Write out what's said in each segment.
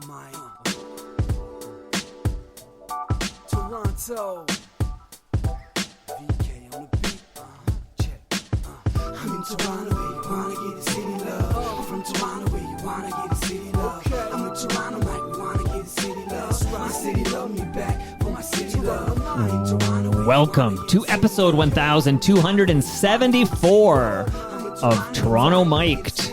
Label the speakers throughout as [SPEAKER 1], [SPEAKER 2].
[SPEAKER 1] Toronto. VK on the beat. Check. I'm in Toronto where you wanna get a city love. I'm from Toronto where you wanna get a city love. I'm in Toronto like we wanna get a city love. My city love me back for my city love. I'm in Toronto.
[SPEAKER 2] Welcome to episode 1274 of Toronto Mic'd,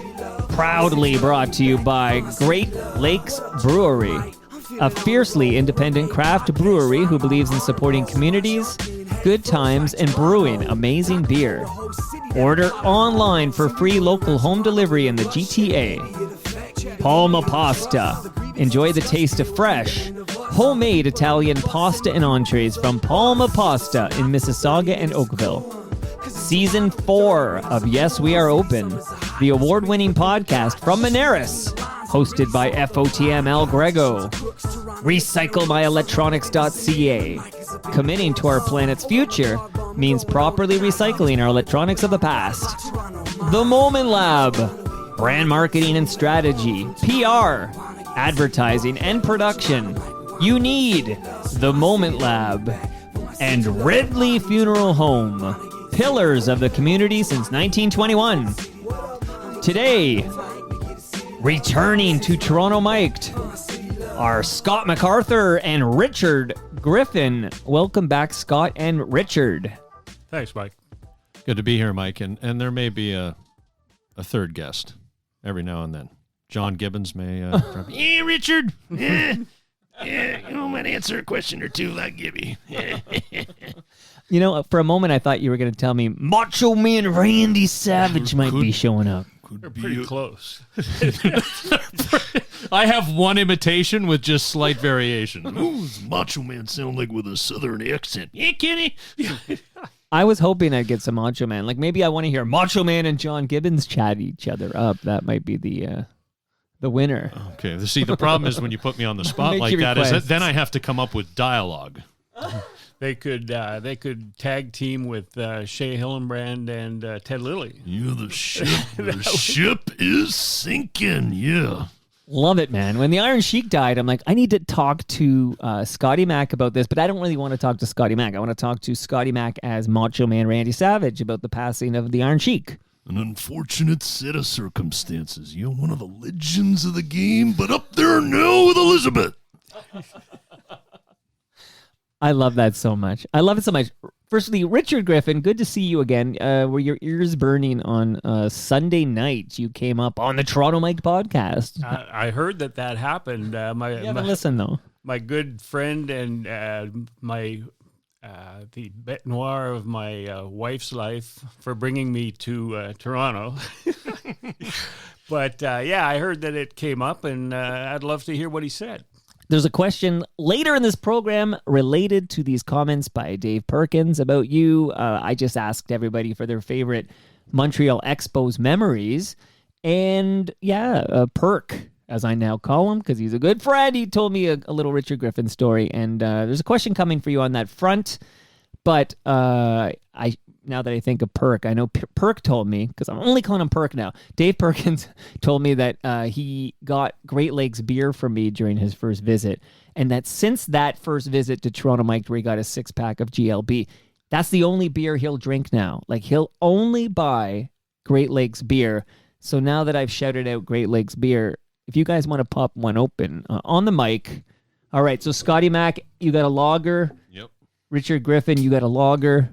[SPEAKER 2] proudly brought to you by Great Lakes Brewery, a fiercely independent craft brewery who believes in supporting communities, good times, and brewing amazing beer. Order online for free local home delivery in the GTA. Palma Pasta. Enjoy the taste of fresh, homemade Italian pasta and entrees from Palma Pasta in Mississauga and Oakville. Season 4 of Yes, We Are Open, the award-winning podcast from Moneris, hosted by FOTM Al Grego. RecycleMyElectronics.ca. Committing to our planet's future means properly recycling our electronics of the past. The Moment Lab. Brand marketing and strategy, PR, advertising and production. You need The Moment Lab. And Ridley Funeral Home. Pillars of the community since 1921. Today, returning to Toronto Mic'd, are Scott MacArthur and Richard Griffin. Welcome back, Scott and Richard.
[SPEAKER 3] Thanks, Mike.
[SPEAKER 4] Good to be here, Mike. And there may be a third guest every now and then. John Gibbons may...
[SPEAKER 5] Yeah, Richard. Yeah, you might answer a question or two like Gibby.
[SPEAKER 2] You know, for a moment I thought you were going to tell me Macho Man Randy Savage might be showing up.
[SPEAKER 3] They're pretty close.
[SPEAKER 4] I have one imitation with just slight variation.
[SPEAKER 5] Ooh, does Macho Man sound like with a southern accent? Yeah, Kenny.
[SPEAKER 2] I was hoping I'd get some Macho Man. Like maybe I want to hear Macho Man and John Gibbons chat each other up. That might be the winner.
[SPEAKER 4] Okay. See, the problem is when you put me on the spot like that, then I have to come up with dialogue.
[SPEAKER 3] They could tag team with Shea Hillenbrand and Ted Lilly.
[SPEAKER 5] Yeah, the ship is sinking. Yeah.
[SPEAKER 2] Love it, man. When the Iron Sheik died, I'm like, I need to talk to Scotty Mac about this, but I don't really want to talk to Scotty Mac. I want to talk to Scotty Mac as Macho Man Randy Savage about the passing of the Iron Sheik.
[SPEAKER 5] An unfortunate set of circumstances. You're one of the legends of the game, but up there now with Elizabeth.
[SPEAKER 2] I love that so much. I love it so much. Firstly, Richard Griffin, good to see you again. Were your ears burning on Sunday night? You came up on the Toronto Mic'd podcast.
[SPEAKER 3] I heard that happened.
[SPEAKER 2] Listen, though.
[SPEAKER 3] My good friend and the bête noire of my wife's life for bringing me to Toronto. But I heard that it came up, and I'd love to hear what he said.
[SPEAKER 2] There's a question later in this program related to these comments by Dave Perkins about you. I just asked everybody for their favorite Montreal Expos memories. And Perk, as I now call him, because he's a good friend, he told me a little Richard Griffin story. And there's a question coming for you on that front. But now that I think of Perk, I know Perk told me, because I'm only calling him Perk now, Dave Perkins told me that he got Great Lakes beer from me during his first visit, and that since that first visit to Toronto Mic'd where he got a 6-pack of GLB, that's the only beer he'll drink now. Like, he'll only buy Great Lakes beer. So now that I've shouted out Great Lakes beer, if you guys want to pop one open on the mic. All right, so Scotty Mac, you got a lager.
[SPEAKER 4] Yep.
[SPEAKER 2] Richard Griffin, you got a lager.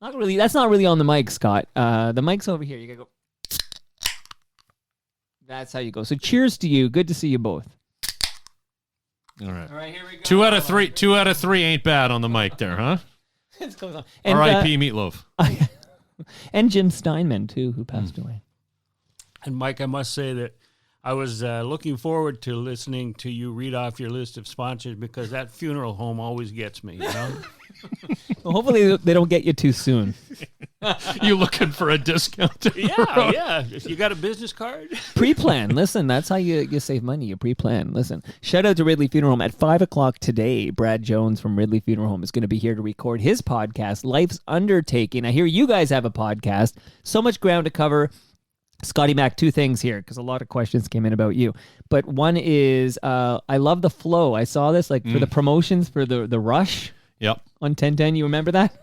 [SPEAKER 2] Not really. That's not really on the mic, Scott. The mic's over here. You gotta go. That's how you go. So cheers to you. Good to see you both.
[SPEAKER 4] All right.
[SPEAKER 2] All right, here we go.
[SPEAKER 4] 2 out of 3. 2 out of 3 ain't bad on the mic there, huh?
[SPEAKER 2] It's going on.
[SPEAKER 4] R.I.P. Meatloaf.
[SPEAKER 2] And Jim Steinman too, who passed away.
[SPEAKER 3] And Mike, I must say that I was looking forward to listening to you read off your list of sponsors, because that funeral home always gets me, you know?
[SPEAKER 2] Well, hopefully they don't get you too soon.
[SPEAKER 4] You looking for a discount?
[SPEAKER 3] Yeah. You got a business card?
[SPEAKER 2] Pre-plan. Listen, that's how you save money. You pre-plan. Listen, shout out to Ridley Funeral Home. At 5 o'clock today, Brad Jones from Ridley Funeral Home is going to be here to record his podcast, Life's Undertaking. I hear you guys have a podcast. So much ground to cover. Scotty Mac, two things here because a lot of questions came in about you. But one is I love the flow. I saw this like for the promotions for the Rush
[SPEAKER 4] Yep.
[SPEAKER 2] on 1010. You remember that?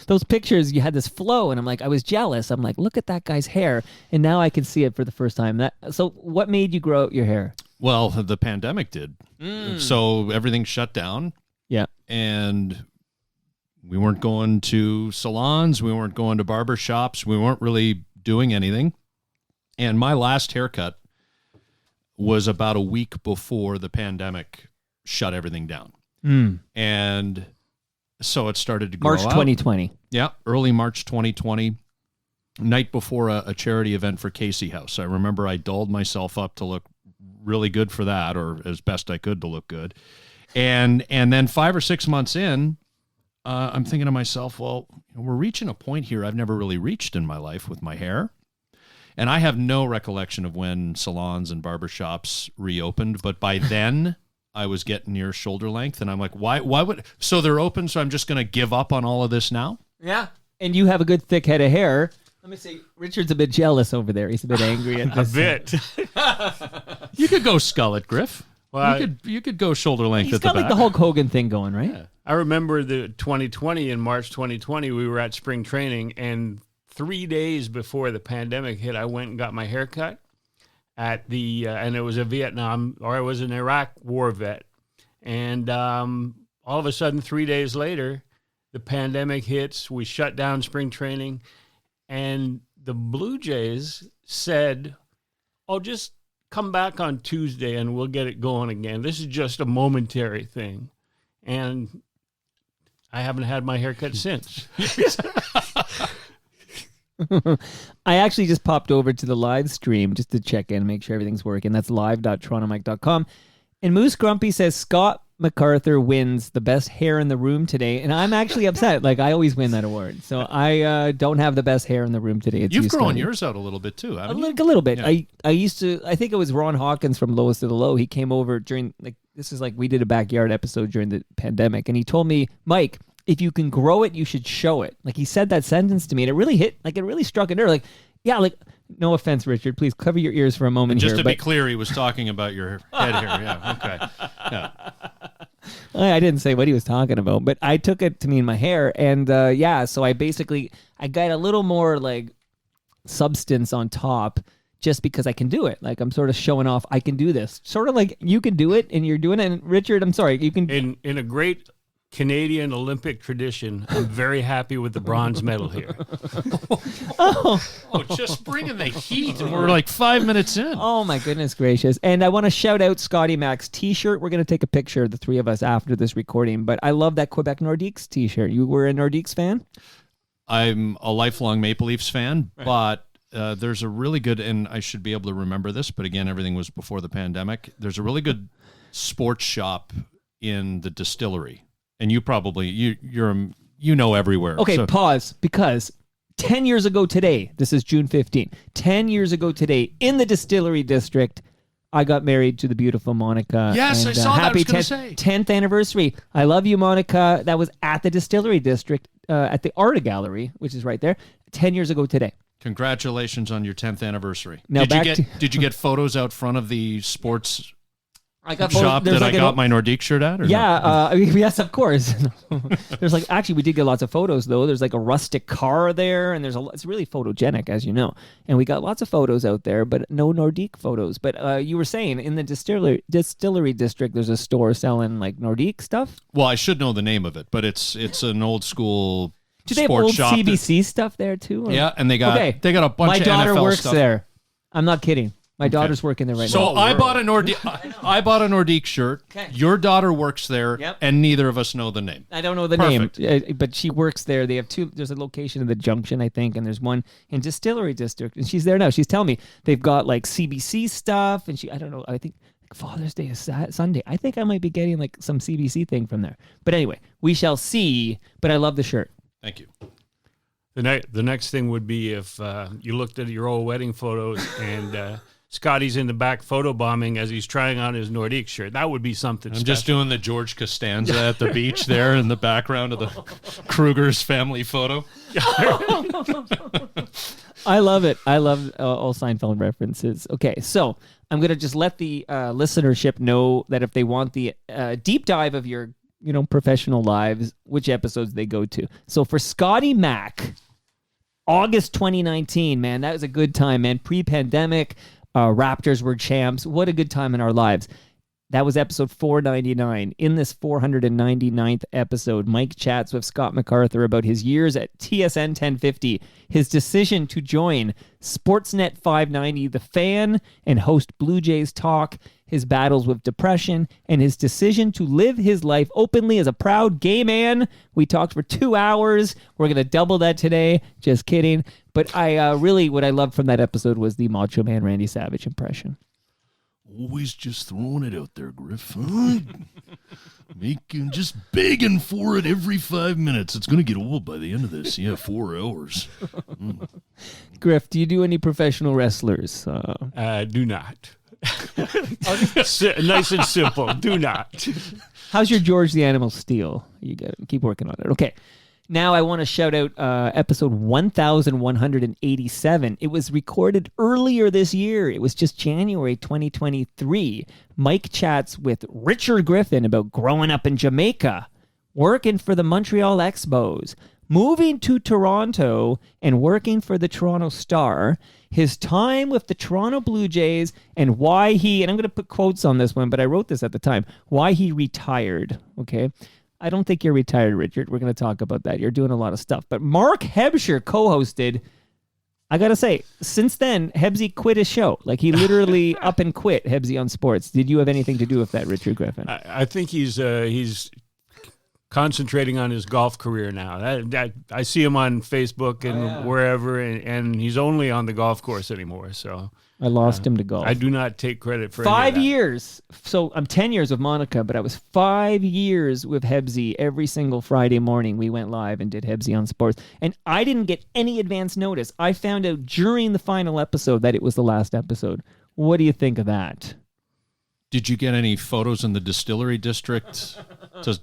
[SPEAKER 2] Those pictures, you had this flow, and I'm like, I was jealous. I'm like, look at that guy's hair, and now I can see it for the first time. So, what made you grow out your hair?
[SPEAKER 4] Well, the pandemic did. So everything shut down.
[SPEAKER 2] Yeah.
[SPEAKER 4] And we weren't going to salons. We weren't going to barber shops. We weren't really doing anything. And my last haircut was about a week before the pandemic shut everything down. And so it started to grow
[SPEAKER 2] March
[SPEAKER 4] out.
[SPEAKER 2] 2020.
[SPEAKER 4] Yeah, early March 2020, night before a charity event for Casey House. I remember I dolled myself up to look really good for that, or as best I could to look good. And then 5 or 6 months in, I'm thinking to myself, well, we're reaching a point here I've never really reached in my life with my hair. And I have no recollection of when salons and barbershops reopened, but by then I was getting near shoulder length, and I'm like, why would, so they're open, so I'm just going to give up on all of this now?
[SPEAKER 2] Yeah. And you have a good thick head of hair. Let me see. Richard's a bit jealous over there. He's a bit angry at this.
[SPEAKER 3] A bit.
[SPEAKER 4] You could go skull it, Griff.
[SPEAKER 3] Well,
[SPEAKER 4] you could go shoulder length
[SPEAKER 2] He's
[SPEAKER 4] at the
[SPEAKER 2] got
[SPEAKER 4] back.
[SPEAKER 2] like the Hulk Hogan thing going, right?
[SPEAKER 4] Yeah.
[SPEAKER 3] I remember the 2020, in March 2020, we were at spring training, and 3 days before the pandemic hit, I went and got my hair cut at the, and it was a Vietnam, or I was an Iraq war vet. And all of a sudden, 3 days later, the pandemic hits. We shut down spring training. And the Blue Jays said, oh, just come back on Tuesday and we'll get it going again. This is just a momentary thing. And I haven't had my haircut since.
[SPEAKER 2] I actually just popped over to the live stream just to check in, make sure everything's working. That's live.torontomike.com. And Moose Grumpy says Scott MacArthur wins the best hair in the room today. And I'm actually upset. Like, I always win that award. So I don't have the best hair in the room today. It's
[SPEAKER 4] You've
[SPEAKER 2] you,
[SPEAKER 4] grown
[SPEAKER 2] Scotty.
[SPEAKER 4] yours out a little bit too, haven't you?
[SPEAKER 2] A little bit.
[SPEAKER 4] Yeah.
[SPEAKER 2] I used to, I think it was Ron Hawkins from Lowest to the Low. He came over during, like, this is like, we did a backyard episode during the pandemic. And he told me, Mike, if you can grow it, you should show it. Like, he said that sentence to me, and it really hit, like, it really struck a nerve. Like, yeah, like, no offense, Richard, please cover your ears for a moment
[SPEAKER 4] Just
[SPEAKER 2] here.
[SPEAKER 4] to be clear, he was talking about your head hair. Yeah, okay. Yeah.
[SPEAKER 2] I didn't say what he was talking about, but I took it to mean my hair. And yeah, so I got a little more like substance on top just because I can do it. Like, I'm sort of showing off I can do this. Sort of like you can do it and you're doing it. And Richard, I'm sorry, you can.
[SPEAKER 3] In a great Canadian Olympic tradition, I'm very happy with the bronze medal here.
[SPEAKER 4] Oh, just bringing the heat. And we're like 5 minutes in.
[SPEAKER 2] Oh my goodness gracious. And I want to shout out Scotty Mac's t-shirt. We're going to take a picture, the three of us, after this recording. But I love that Quebec Nordiques t-shirt. You were a Nordiques fan?
[SPEAKER 4] I'm a lifelong Maple Leafs fan, but there's a really good, and I should be able to remember this, but again, everything was before the pandemic. There's a really good sports shop in the distillery. And you probably, you know everywhere.
[SPEAKER 2] Okay,
[SPEAKER 4] So-
[SPEAKER 2] pause, because 10 years ago today, this is June 15, 10 years ago today, in the Distillery District, I got married to the beautiful Monica.
[SPEAKER 4] Yes,
[SPEAKER 2] and,
[SPEAKER 4] I saw that. I
[SPEAKER 2] happy
[SPEAKER 4] was gonna
[SPEAKER 2] 10th,
[SPEAKER 4] say.
[SPEAKER 2] 10th anniversary. I love you, Monica. That was at the Distillery District, at the Art Gallery, which is right there, 10 years ago today.
[SPEAKER 4] Congratulations on your 10th anniversary.
[SPEAKER 2] Now
[SPEAKER 4] Did you get photos out front of the sports
[SPEAKER 2] I got
[SPEAKER 4] shop that I got my Nordique shirt at? Or no?
[SPEAKER 2] Yeah, yes, of course. There's like, actually, we did get lots of photos though. There's like a rustic car there, and it's really photogenic, as you know. And we got lots of photos out there, but no Nordique photos. But you were saying in the distillery district, there's a store selling like Nordique stuff.
[SPEAKER 4] Well, I should know the name of it, but it's an old school
[SPEAKER 2] Do they have
[SPEAKER 4] sports
[SPEAKER 2] old
[SPEAKER 4] shop.
[SPEAKER 2] CBC stuff there too? Or?
[SPEAKER 4] Yeah, and they got a bunch
[SPEAKER 2] My
[SPEAKER 4] of
[SPEAKER 2] daughter
[SPEAKER 4] NFL
[SPEAKER 2] works
[SPEAKER 4] stuff.
[SPEAKER 2] there. I'm not kidding. My daughter's working there right
[SPEAKER 4] So
[SPEAKER 2] now.
[SPEAKER 4] I bought a Nordique shirt.
[SPEAKER 2] Okay.
[SPEAKER 4] Your daughter works there,
[SPEAKER 2] Yep.
[SPEAKER 4] and neither of us know the name.
[SPEAKER 2] I don't know the
[SPEAKER 4] Perfect.
[SPEAKER 2] name, but she works there. They have two. There's a location in the Junction, I think, and there's one in Distillery District, and she's there now. She's telling me they've got like CBC stuff, and I don't know. I think Father's Day is Sunday. I think I might be getting like some CBC thing from there. But anyway, we shall see. But I love the shirt.
[SPEAKER 4] Thank you.
[SPEAKER 3] The next thing would be if you looked at your old wedding photos and Scotty's in the back photobombing as he's trying on his Nordique shirt. That would be something
[SPEAKER 4] I'm just doing the George Costanza at the beach there in the background of the Kruger's family photo.
[SPEAKER 2] I love it. I love all Seinfeld references. Okay, so I'm going to just let the listenership know that if they want the deep dive of your professional lives, which episodes they go to. So for Scotty Mac, August 2019, man, that was a good time, man. Pre-pandemic, Raptors were champs. What a good time in our lives. That was episode 499. In this 499th episode, Mike chats with Scott MacArthur about his years at TSN 1050, his decision to join Sportsnet 590, The Fan, and host Blue Jays Talk, his battles with depression, and his decision to live his life openly as a proud gay man. We talked for 2 hours. We're going to double that today. Just kidding. But what I loved from that episode was the Macho Man Randy Savage impression.
[SPEAKER 5] Always just throwing it out there, Griff. Huh? Just begging for it every 5 minutes. It's going to get old by the end of this. Yeah, 4 hours.
[SPEAKER 2] Griff, do you do any professional wrestlers?
[SPEAKER 3] Do not. Nice and simple. Do not.
[SPEAKER 2] How's your George the Animal Steel? You got to keep working on it. Okay. Now I want to shout out episode 1187. It was recorded earlier this year. It was just January 2023. Mike chats with Richard Griffin about growing up in Jamaica, working for the Montreal Expos, moving to Toronto and working for the Toronto Star, his time with the Toronto Blue Jays, and why he, and I'm going to put quotes on this one, but I wrote this at the time, why he retired, okay? I don't think you're retired, Richard. We're going to talk about that. You're doing a lot of stuff. But Mark Hebscher co-hosted. I got to say, since then, Hebsy quit his show. Like, he literally up and quit Hebsy on Sports. Did you have anything to do with that, Richard Griffin?
[SPEAKER 3] I think he's concentrating on his golf career now. That I see him on Facebook and wherever, and he's only on the golf course anymore. So
[SPEAKER 2] I lost him to golf.
[SPEAKER 3] I do not take credit for
[SPEAKER 2] 5 years. So I'm 10 years with Monica, but I was 5 years with Hebsy. Every single Friday morning, we went live and did Hebsy on Sports. And I didn't get any advance notice. I found out during the final episode that it was the last episode. What do you think of that?
[SPEAKER 4] Did you get any photos in the distillery district to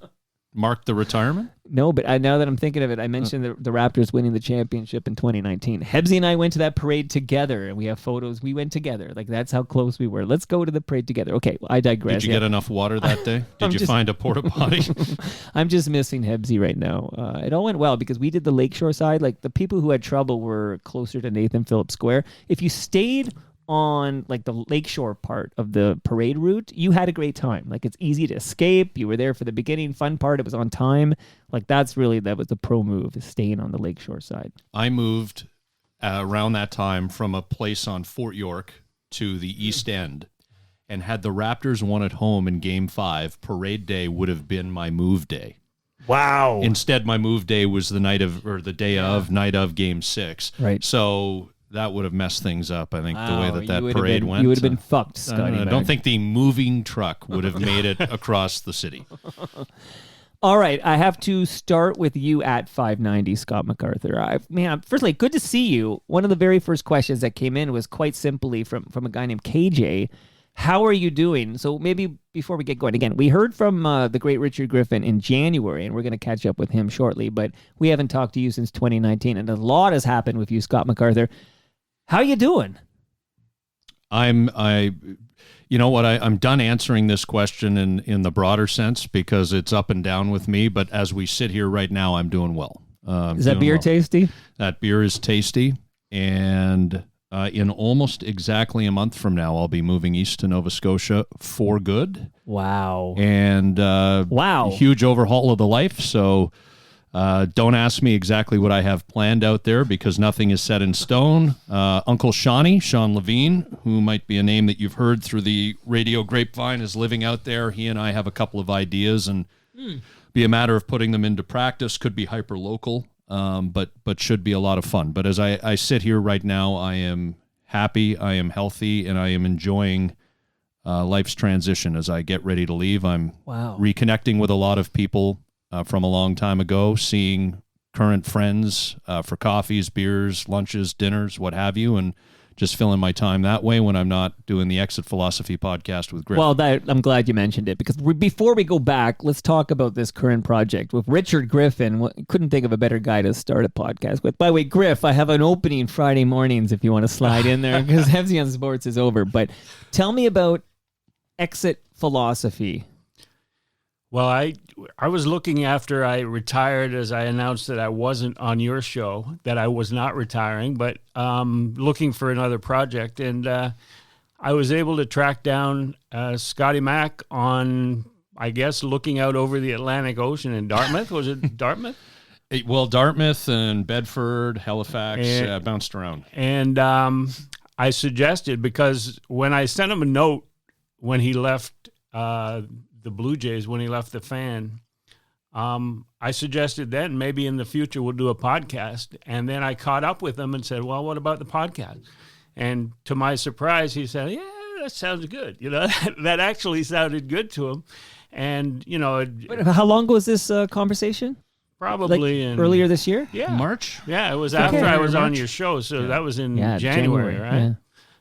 [SPEAKER 4] mark the retirement?
[SPEAKER 2] No, but now that I'm thinking of it, I mentioned the Raptors winning the championship in 2019. Hebsy and I went to that parade together, and we have photos. We went together. Like, that's how close we were. Let's go to the parade together. Okay, I digress.
[SPEAKER 4] Did you get enough water that day? Did you find a porta potty?
[SPEAKER 2] I'm just missing Hebsy right now. It all went well because we did the Lakeshore side. Like, the people who had trouble were closer to Nathan Phillips Square. If you stayed on like the Lakeshore part of the parade route, you had a great time. Like, it's easy to escape. You were there for the beginning fun part. It was on time. Like, that was the pro move, is staying on the Lakeshore side.
[SPEAKER 4] I moved around that time from a place on Fort York to the East End, and had the Raptors won at home in Game 5, parade day would have been my move day.
[SPEAKER 2] Wow.
[SPEAKER 4] Instead, my move day was the night of Game 6.
[SPEAKER 2] Right.
[SPEAKER 4] So that would have messed things up, I think, the way that parade went.
[SPEAKER 2] You would have been fucked, Scotty.
[SPEAKER 4] I don't think the moving truck would have made it across the city.
[SPEAKER 2] All right, I have to start with you at 590, Scott MacArthur. Firstly, good to see you. One of the very first questions that came in was quite simply from a guy named KJ. How are you doing? So maybe before we get going, again, we heard from the great Richard Griffin in January, and we're going to catch up with him shortly, but we haven't talked to you since 2019, and a lot has happened with you, Scott MacArthur. How are you doing?
[SPEAKER 4] I'm done answering this question in the broader sense because it's up and down with me. But as we sit here right now, I'm doing well.
[SPEAKER 2] Is that beer tasty?
[SPEAKER 4] That beer is tasty. And in almost exactly a month from now, I'll be moving east to Nova Scotia for good.
[SPEAKER 2] Wow.
[SPEAKER 4] And huge overhaul of the life. So don't ask me exactly what I have planned out there because nothing is set in stone. Uncle Sean Levine, who might be a name that you've heard through the radio grapevine, is living out there. He and I have a couple of ideas and be a matter of putting them into practice. Could be hyper local, but should be a lot of fun. But as I sit here right now, I am happy, I am healthy, and I am enjoying life's transition as I get ready to leave. I'm reconnecting with a lot of people from a long time ago, seeing current friends for coffees, beers, lunches, dinners, what have you, and just filling my time that way when I'm not doing the Exit Philosophy podcast with Griffin.
[SPEAKER 2] Well, I'm glad you mentioned it, because before we go back, let's talk about this current project with Richard Griffin. Couldn't think of a better guy to start a podcast with. By the way, Griff, I have an opening Friday mornings if you want to slide in there, because FC on Sports is over. But tell me about Exit Philosophy.
[SPEAKER 3] Well, I was looking after I retired, as I announced that I wasn't on your show, that I was not retiring, but looking for another project. And I was able to track down Scotty Mac on, I guess, looking out over the Atlantic Ocean in Dartmouth. Was it Dartmouth?
[SPEAKER 4] Well, Dartmouth and Bedford, Halifax, bounced around.
[SPEAKER 3] And I suggested, because when I sent him a note when he left the Blue Jays, when he left the Fan, I suggested then maybe in the future we'll do a podcast. And then I caught up with him and said, well, what about the podcast? And to my surprise, he said, yeah, that sounds good. You know, that actually sounded good to him. And, you know,
[SPEAKER 2] But how long was this conversation?
[SPEAKER 3] probably
[SPEAKER 2] Like
[SPEAKER 3] in
[SPEAKER 2] earlier this year?
[SPEAKER 3] Yeah.
[SPEAKER 4] March?
[SPEAKER 3] Yeah, it was after I was on
[SPEAKER 4] March.
[SPEAKER 3] your show. So that was in
[SPEAKER 2] Yeah,
[SPEAKER 3] January, right?
[SPEAKER 2] Yeah.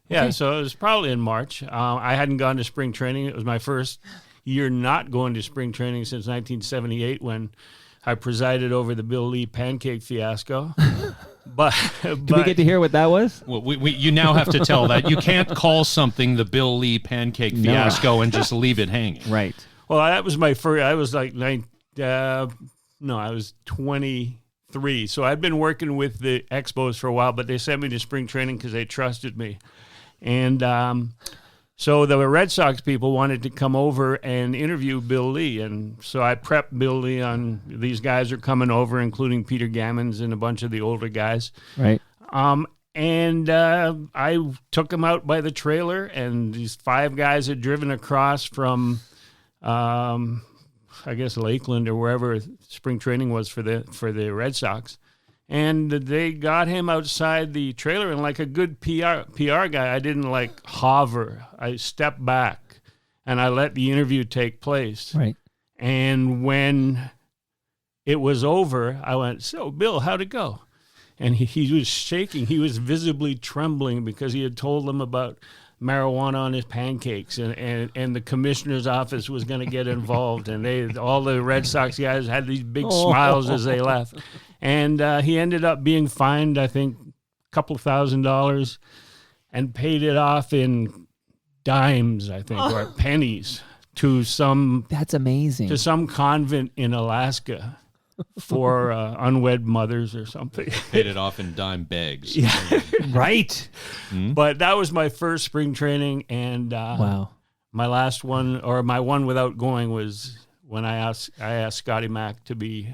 [SPEAKER 3] Yeah,
[SPEAKER 2] Okay.
[SPEAKER 3] so it was probably in March. I hadn't gone to spring training. It was my first year not going to spring training since 1978, when I presided over the Bill Lee pancake fiasco. But
[SPEAKER 2] Did we get to hear what that was?
[SPEAKER 4] Well, you now have to tell that. You can't call something the Bill Lee pancake fiasco and just leave it hanging.
[SPEAKER 2] Right.
[SPEAKER 3] Well, that was my first. I was like I was 23. So I'd been working with the Expos for a while, but they sent me to spring training because they trusted me. And so the Red Sox people wanted to come over and interview Bill Lee. And so I prepped Bill Lee on these guys are coming over, including Peter Gammons and a bunch of the older guys.
[SPEAKER 2] Right.
[SPEAKER 3] And I took him out by the trailer, and these 5 guys had driven across from, I guess, Lakeland or wherever spring training was for the Red Sox. And they got him outside the trailer, and like a good PR guy, I didn't like hover. I stepped back, and I let the interview take place.
[SPEAKER 2] Right.
[SPEAKER 3] And when it was over, I went, so, Bill, how'd it go? And he was shaking. He was visibly trembling because he had told them about marijuana on his pancakes, and the commissioner's office was going to get involved. And all the Red Sox guys had these big smiles as they left. And he ended up being fined, I think, a couple $1,000, and paid it off in dimes, I think, or pennies to some
[SPEAKER 2] That's amazing.
[SPEAKER 3] to some convent in Alaska for unwed mothers or something.
[SPEAKER 4] Paid it off in dime bags.
[SPEAKER 2] Right.
[SPEAKER 3] But that was my first spring training, and
[SPEAKER 2] Wow.
[SPEAKER 3] my last one, or my one without going, was when I asked Scotty Mac to be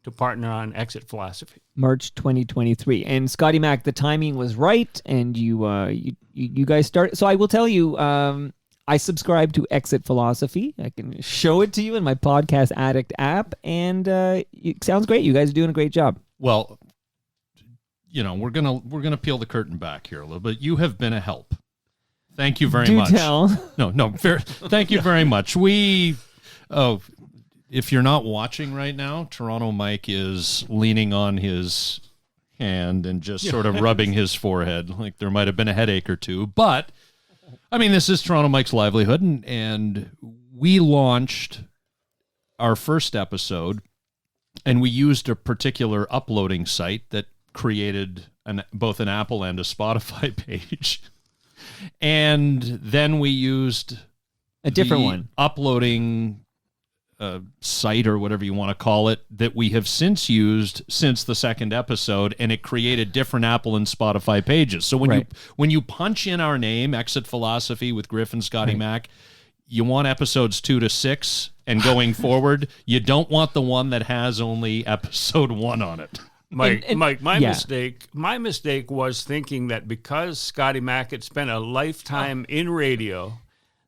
[SPEAKER 3] to partner on Exit Philosophy.
[SPEAKER 2] March 2023. And Scotty Mac, the timing was right, and you guys started. So I will tell you, I subscribe to Exit Philosophy. I can show it to you in my Podcast Addict app, and it sounds great. You guys are doing a great job.
[SPEAKER 4] Well, you know, we're gonna peel the curtain back here a little bit. You have been a help. Thank you very much.
[SPEAKER 2] Do tell.
[SPEAKER 4] No. Thank you very much. If you're not watching right now, Toronto Mike is leaning on his hand and just sort of rubbing his forehead, like there might have been a headache or two. But I mean, this is Toronto Mike's livelihood, and we launched our first episode, and we used a particular uploading site that created both an Apple and a Spotify page. And then we used
[SPEAKER 2] A different
[SPEAKER 4] the
[SPEAKER 2] one.
[SPEAKER 4] uploading site, or whatever you want to call it, that we have since used since the second episode, and it created different Apple and Spotify pages. So when you punch in our name, Exit Philosophy with Griffin, Scotty Mac, you want episodes 2 to 6, and going forward, you don't want the one that has only episode 1 on it.
[SPEAKER 3] Mike, my
[SPEAKER 2] yeah.
[SPEAKER 3] mistake was thinking that because Scotty Mac had spent a lifetime in radio,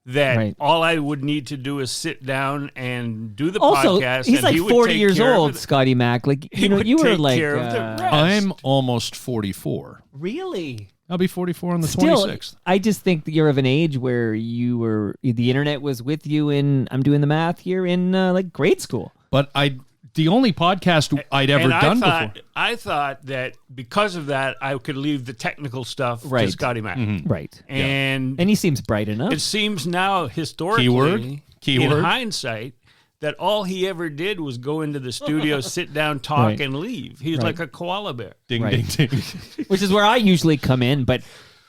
[SPEAKER 3] that
[SPEAKER 2] Right.
[SPEAKER 3] all I would need to do is sit down and do the
[SPEAKER 2] Also,
[SPEAKER 3] podcast.
[SPEAKER 2] he's
[SPEAKER 3] and
[SPEAKER 2] like
[SPEAKER 3] he would
[SPEAKER 2] 40
[SPEAKER 3] take
[SPEAKER 2] years
[SPEAKER 3] care of
[SPEAKER 2] old,
[SPEAKER 3] it.
[SPEAKER 2] Scotty Mac. Like,
[SPEAKER 3] He
[SPEAKER 2] you
[SPEAKER 3] would
[SPEAKER 2] were
[SPEAKER 3] take
[SPEAKER 2] like,
[SPEAKER 3] care of the rest.
[SPEAKER 4] I'm almost 44.
[SPEAKER 2] really?
[SPEAKER 4] I'll be 44 on the
[SPEAKER 2] Still,
[SPEAKER 4] 26th.
[SPEAKER 2] I just think that you're of an age where the internet was with you in, I'm doing the math here, in like grade school.
[SPEAKER 4] But I the only podcast I'd ever
[SPEAKER 3] And
[SPEAKER 4] done before.
[SPEAKER 3] I thought that because of that, I could leave the technical stuff to
[SPEAKER 2] Right.
[SPEAKER 3] Scotty Mac.
[SPEAKER 2] Right.
[SPEAKER 3] And
[SPEAKER 2] And he seems bright enough.
[SPEAKER 3] it seems now, historically,
[SPEAKER 4] Keyword.
[SPEAKER 3] in hindsight, that all he ever did was go into the studio, sit down, talk,
[SPEAKER 2] Right.
[SPEAKER 3] and leave. He's
[SPEAKER 2] Right.
[SPEAKER 3] like a koala bear.
[SPEAKER 4] Ding,
[SPEAKER 2] Right.
[SPEAKER 4] ding, ding.
[SPEAKER 2] Which is where I usually come in, but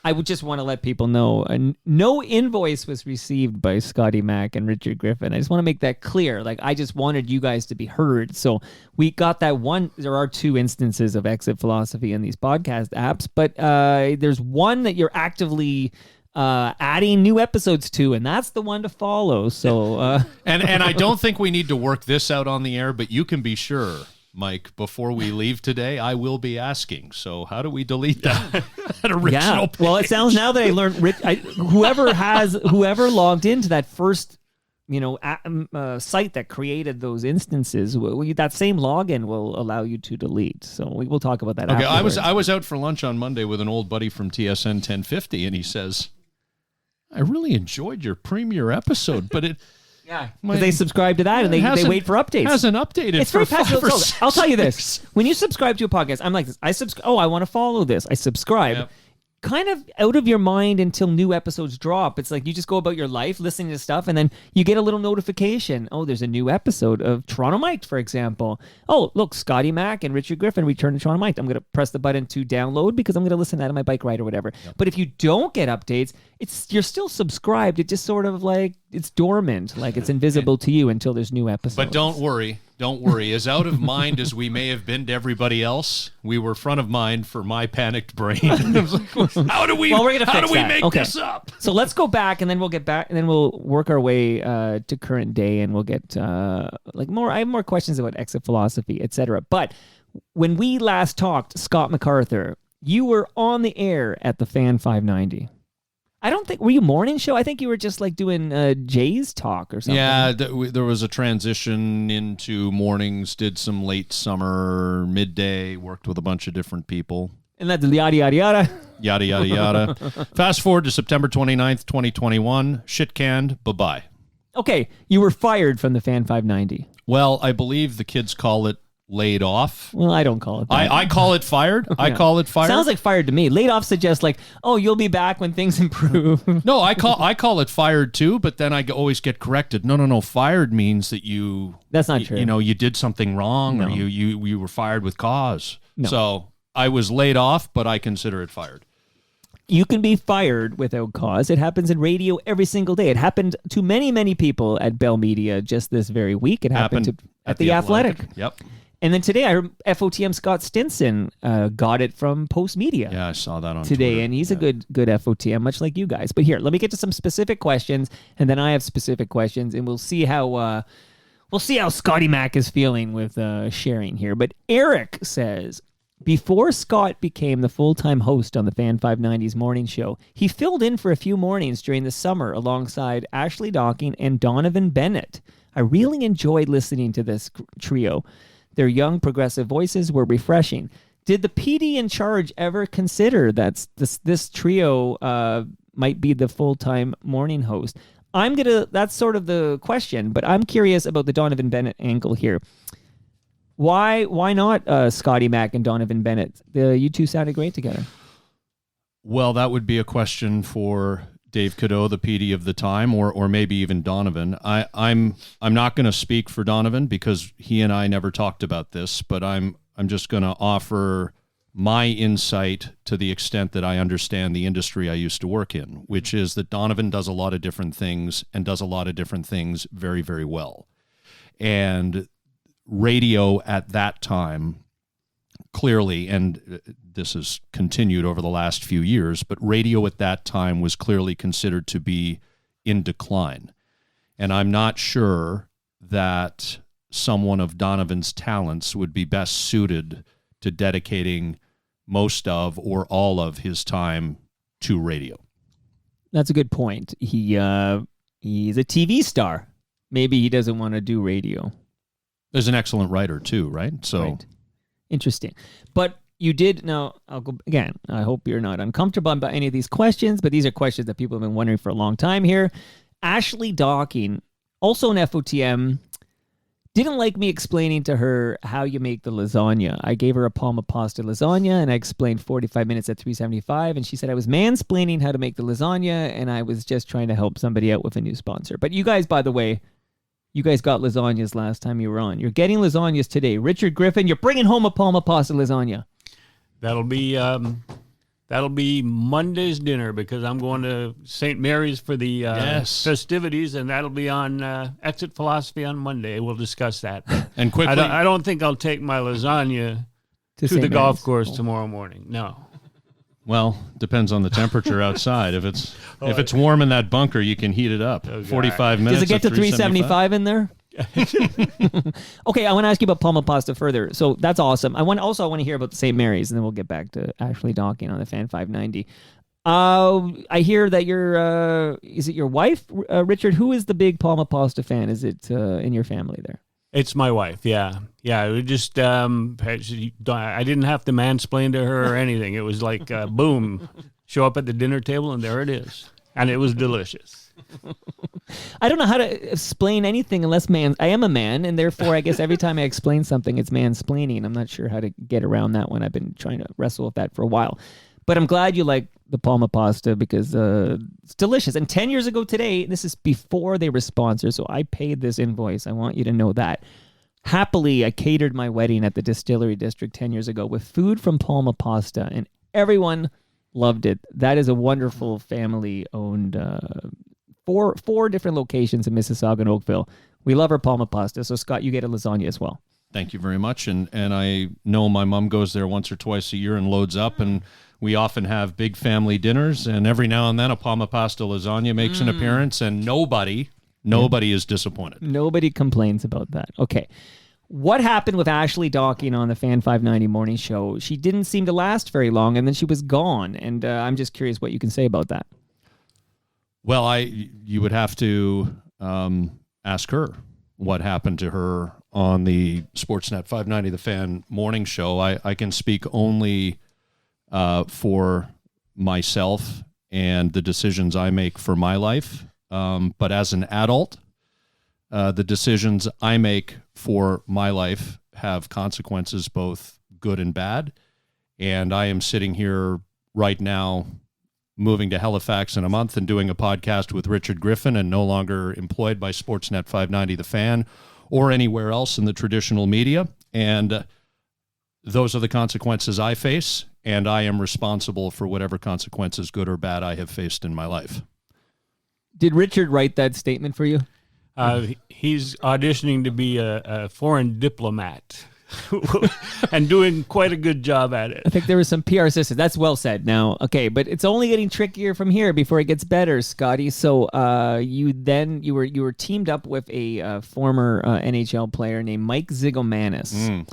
[SPEAKER 2] I would just want to let people know no invoice was received by Scotty Mac and Richard Griffin. I just want to make that clear. Like, I just wanted you guys to be heard. So we got that one. There are 2 instances of Exit Philosophy in these podcast apps, but there's one that you're actively adding new episodes to, and that's the one to follow. So
[SPEAKER 4] And I don't think we need to work this out on the air, but you can be sure, Mike, before we leave today, I will be asking. So how do we delete that original
[SPEAKER 2] yeah. Well, it sounds now that I learned whoever logged into that first, site that created those instances, that same login will allow you to delete. So we will talk about that.
[SPEAKER 4] Okay,
[SPEAKER 2] afterwards.
[SPEAKER 4] I was out for lunch on Monday with an old buddy from TSN 1050, and he says, I really enjoyed your premiere episode, but it
[SPEAKER 2] Yeah, because they subscribe to that and they wait for updates.
[SPEAKER 4] Hasn't updated
[SPEAKER 2] It's
[SPEAKER 4] for
[SPEAKER 2] very passive.
[SPEAKER 4] 5 or 6
[SPEAKER 2] I'll tell you
[SPEAKER 4] years.
[SPEAKER 2] this: when you subscribe to a podcast, I'm like this. I subscribe. Oh, I want to follow this. I subscribe.
[SPEAKER 4] Yep.
[SPEAKER 2] Kind of out of your mind until new episodes drop. It's like you just go about your life listening to stuff, and then you get a little notification. Oh, there's a new episode of Toronto Mike, for example. Oh, look, Scotty Mac and Richard Griffin return to Toronto Mike. I'm going to press the button to download because I'm going to listen to that on my bike ride or whatever. Yep. But if you don't get updates, you're still subscribed. It just sort of like it's dormant, like it's invisible to you until there's new episodes.
[SPEAKER 4] But don't worry. As out of mind as we may have been to everybody else, we were front of mind for my panicked brain. I was like, how do we
[SPEAKER 2] we're gonna fix that.
[SPEAKER 4] make
[SPEAKER 2] Okay.
[SPEAKER 4] this up?
[SPEAKER 2] So let's go back, and then we'll get back, and then we'll work our way to current day, and we'll get more. I have more questions about exit philosophy, etc. But when we last talked, Scott MacArthur, you were on the air at the Fan 590. I don't think, were you morning show? I think you were just like doing Jay's talk or something.
[SPEAKER 4] Yeah, there was a transition into mornings, did some late summer, midday, worked with a bunch of different people.
[SPEAKER 2] And that's yada, yada, yada.
[SPEAKER 4] Yada, yada, yada. Fast forward to September 29th, 2021. Shit canned. Bye-bye.
[SPEAKER 2] Okay, you were fired from the Fan 590.
[SPEAKER 4] Well, I believe the kids call it laid off.
[SPEAKER 2] Well, I don't call it that.
[SPEAKER 4] I call it fired. I call it fired.
[SPEAKER 2] Sounds like fired to me. Laid off suggests like, oh, you'll be back when things improve.
[SPEAKER 4] No, I call it fired too, but then I always get corrected. No. Fired means that you.
[SPEAKER 2] That's not true.
[SPEAKER 4] You did something wrong,
[SPEAKER 2] No.
[SPEAKER 4] or you were fired with cause.
[SPEAKER 2] No.
[SPEAKER 4] So I was laid off, but I consider it fired.
[SPEAKER 2] You can be fired without cause. It happens in radio every single day. It happened to many, many people at Bell Media just this very week. It happened at the Athletic.
[SPEAKER 4] Yep.
[SPEAKER 2] And then today, I heard FOTM Scott Stinson got it from Post Media.
[SPEAKER 4] Yeah, I saw that on
[SPEAKER 2] today,
[SPEAKER 4] Twitter.
[SPEAKER 2] and he's a good FOTM, much like you guys. But here, let me get to some specific questions, and then I have specific questions, and we'll see how Scotty Mac is feeling with sharing here. But Eric says, before Scott became the full-time host on the Fan 590's morning show, he filled in for a few mornings during the summer alongside Ashley Docking and Donovan Bennett. I really enjoyed listening to this trio. Their young progressive voices were refreshing. Did the PD in charge ever consider that this trio might be the full-time morning host? That's sort of the question, but I'm curious about the Donovan Bennett angle here. Why not Scotty Mac and Donovan Bennett? You two sounded great together.
[SPEAKER 4] Well, that would be a question for Dave Cadeau, the PD of the time, or maybe even Donovan. I'm not going to speak for Donovan because he and I never talked about this, but I'm just going to offer my insight to the extent that I understand the industry I used to work in, which is that Donovan does a lot of different things and does a lot of different things very, very well. And radio at that time, clearly, and this has continued over the last few years, but radio at that time was clearly considered to be in decline. And I'm not sure that someone of Donovan's talents would be best suited to dedicating most of or all of his time to radio.
[SPEAKER 2] That's a good point. He's a TV star. Maybe he doesn't want to do radio.
[SPEAKER 4] There's an excellent writer too, right? So
[SPEAKER 2] Right. Interesting. But you did, now I'll go again. I hope you're not uncomfortable about any of these questions, but these are questions that people have been wondering for a long time here. Ashley Docking, also an FOTM, didn't like me explaining to her how you make the lasagna. I gave her a palma pasta lasagna, and I explained 45 minutes at 375, and she said I was mansplaining how to make the lasagna, and I was just trying to help somebody out with a new sponsor. But you guys, by the way, you guys got lasagnas last time you were on. You're getting lasagnas today. Richard Griffin, you're bringing home a palma pasta lasagna.
[SPEAKER 3] That'll be Monday's dinner because I'm going to St. Mary's for the festivities, and that'll be on Exit Philosophy on Monday. We'll discuss that.
[SPEAKER 4] And quickly,
[SPEAKER 3] I don't think I'll take my lasagna to the golf course tomorrow morning. No.
[SPEAKER 4] well, depends on the temperature outside. If it's warm in that bunker, you can heat it up. 45 minutes.
[SPEAKER 2] Does it get to 375 in there? Okay, I want to ask you about palma pasta further. So that's awesome. I want to hear about the St. Mary's, and then we'll get back to Ashley Docking on the Fan 590. I hear that is it your wife, Richard? Who is the big palma pasta fan? Is it in your family there?
[SPEAKER 3] It's my wife. Yeah. It just I didn't have to mansplain to her or anything. It was like boom, show up at the dinner table and there it is, and it was delicious.
[SPEAKER 2] I don't know how to explain anything unless I am a man, and therefore I guess every time I explain something, it's mansplaining. I'm not sure how to get around that one. I've been trying to wrestle with that for a while. But I'm glad you like the palma pasta because it's delicious. And 10 years ago today, this is before they were sponsors, so I paid this invoice. I want you to know that. Happily, I catered my wedding at the Distillery District 10 years ago with food from Palma Pasta, and everyone loved it. That is a wonderful family-owned four different locations in Mississauga and Oakville. We love our Palma Pasta. So, Scott, you get a lasagna as well.
[SPEAKER 4] Thank you very much. And I know my mom goes there once or twice a year and loads up, and we often have big family dinners, and every now and then a Palma Pasta lasagna makes an appearance, and nobody is disappointed.
[SPEAKER 2] Nobody complains about that. Okay. What happened with Ashley Docking on the Fan 590 morning show? She didn't seem to last very long, and then she was gone, and I'm just curious what you can say about that.
[SPEAKER 4] Well, you would have to ask her what happened to her on the Sportsnet 590 The Fan morning show. I can speak only for myself and the decisions I make for my life. But as an adult, the decisions I make for my life have consequences, both good and bad. And I am sitting here right now, moving to Halifax in a month and doing a podcast with Richard Griffin, and no longer employed by Sportsnet 590 The Fan or anywhere else in the traditional media. And those are the consequences I face, and I am responsible for whatever consequences, good or bad, I have faced in my life.
[SPEAKER 2] Did Richard write that statement for you?
[SPEAKER 3] He's auditioning to be a foreign diplomat and doing quite a good job at it.
[SPEAKER 2] I think there was some PR assistance. That's well said now. Okay, but it's only getting trickier from here before it gets better, Scotty. So you were teamed up with a former NHL player named Mike Zigomanis.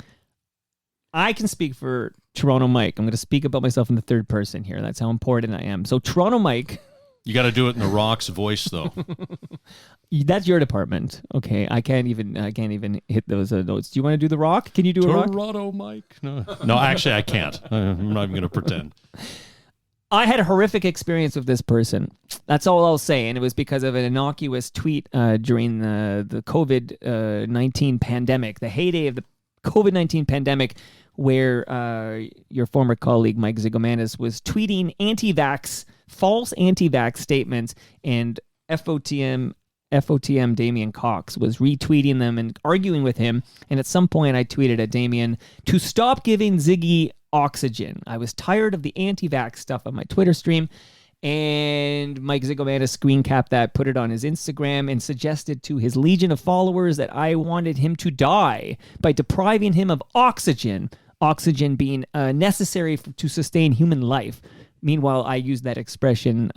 [SPEAKER 2] I can speak for Toronto Mike. I'm going to speak about myself in the third person here. That's how important I am. So Toronto Mike.
[SPEAKER 4] You got to do it in the Rock's voice, though.
[SPEAKER 2] That's your department. Okay, I can't even hit those notes. Do you want to do the Rock? Can you do a Rock?
[SPEAKER 4] Toronto Mike. No, actually, I can't. I'm not even going to pretend.
[SPEAKER 2] I had a horrific experience with this person. That's all I'll say, and it was because of an innocuous tweet during the COVID-19 pandemic, the heyday of the COVID-19 pandemic, where your former colleague Mike Zigomanis was tweeting false anti-vax statements, and FOTM Damien Cox was retweeting them and arguing with him. And at some point I tweeted at Damien to stop giving Ziggy oxygen. I was tired of the anti-vax stuff on my Twitter stream. And Mike Zigomanis screen capped that, put it on his Instagram, and suggested to his legion of followers that I wanted him to die by depriving him of oxygen being necessary to sustain human life. Meanwhile, I use that expression,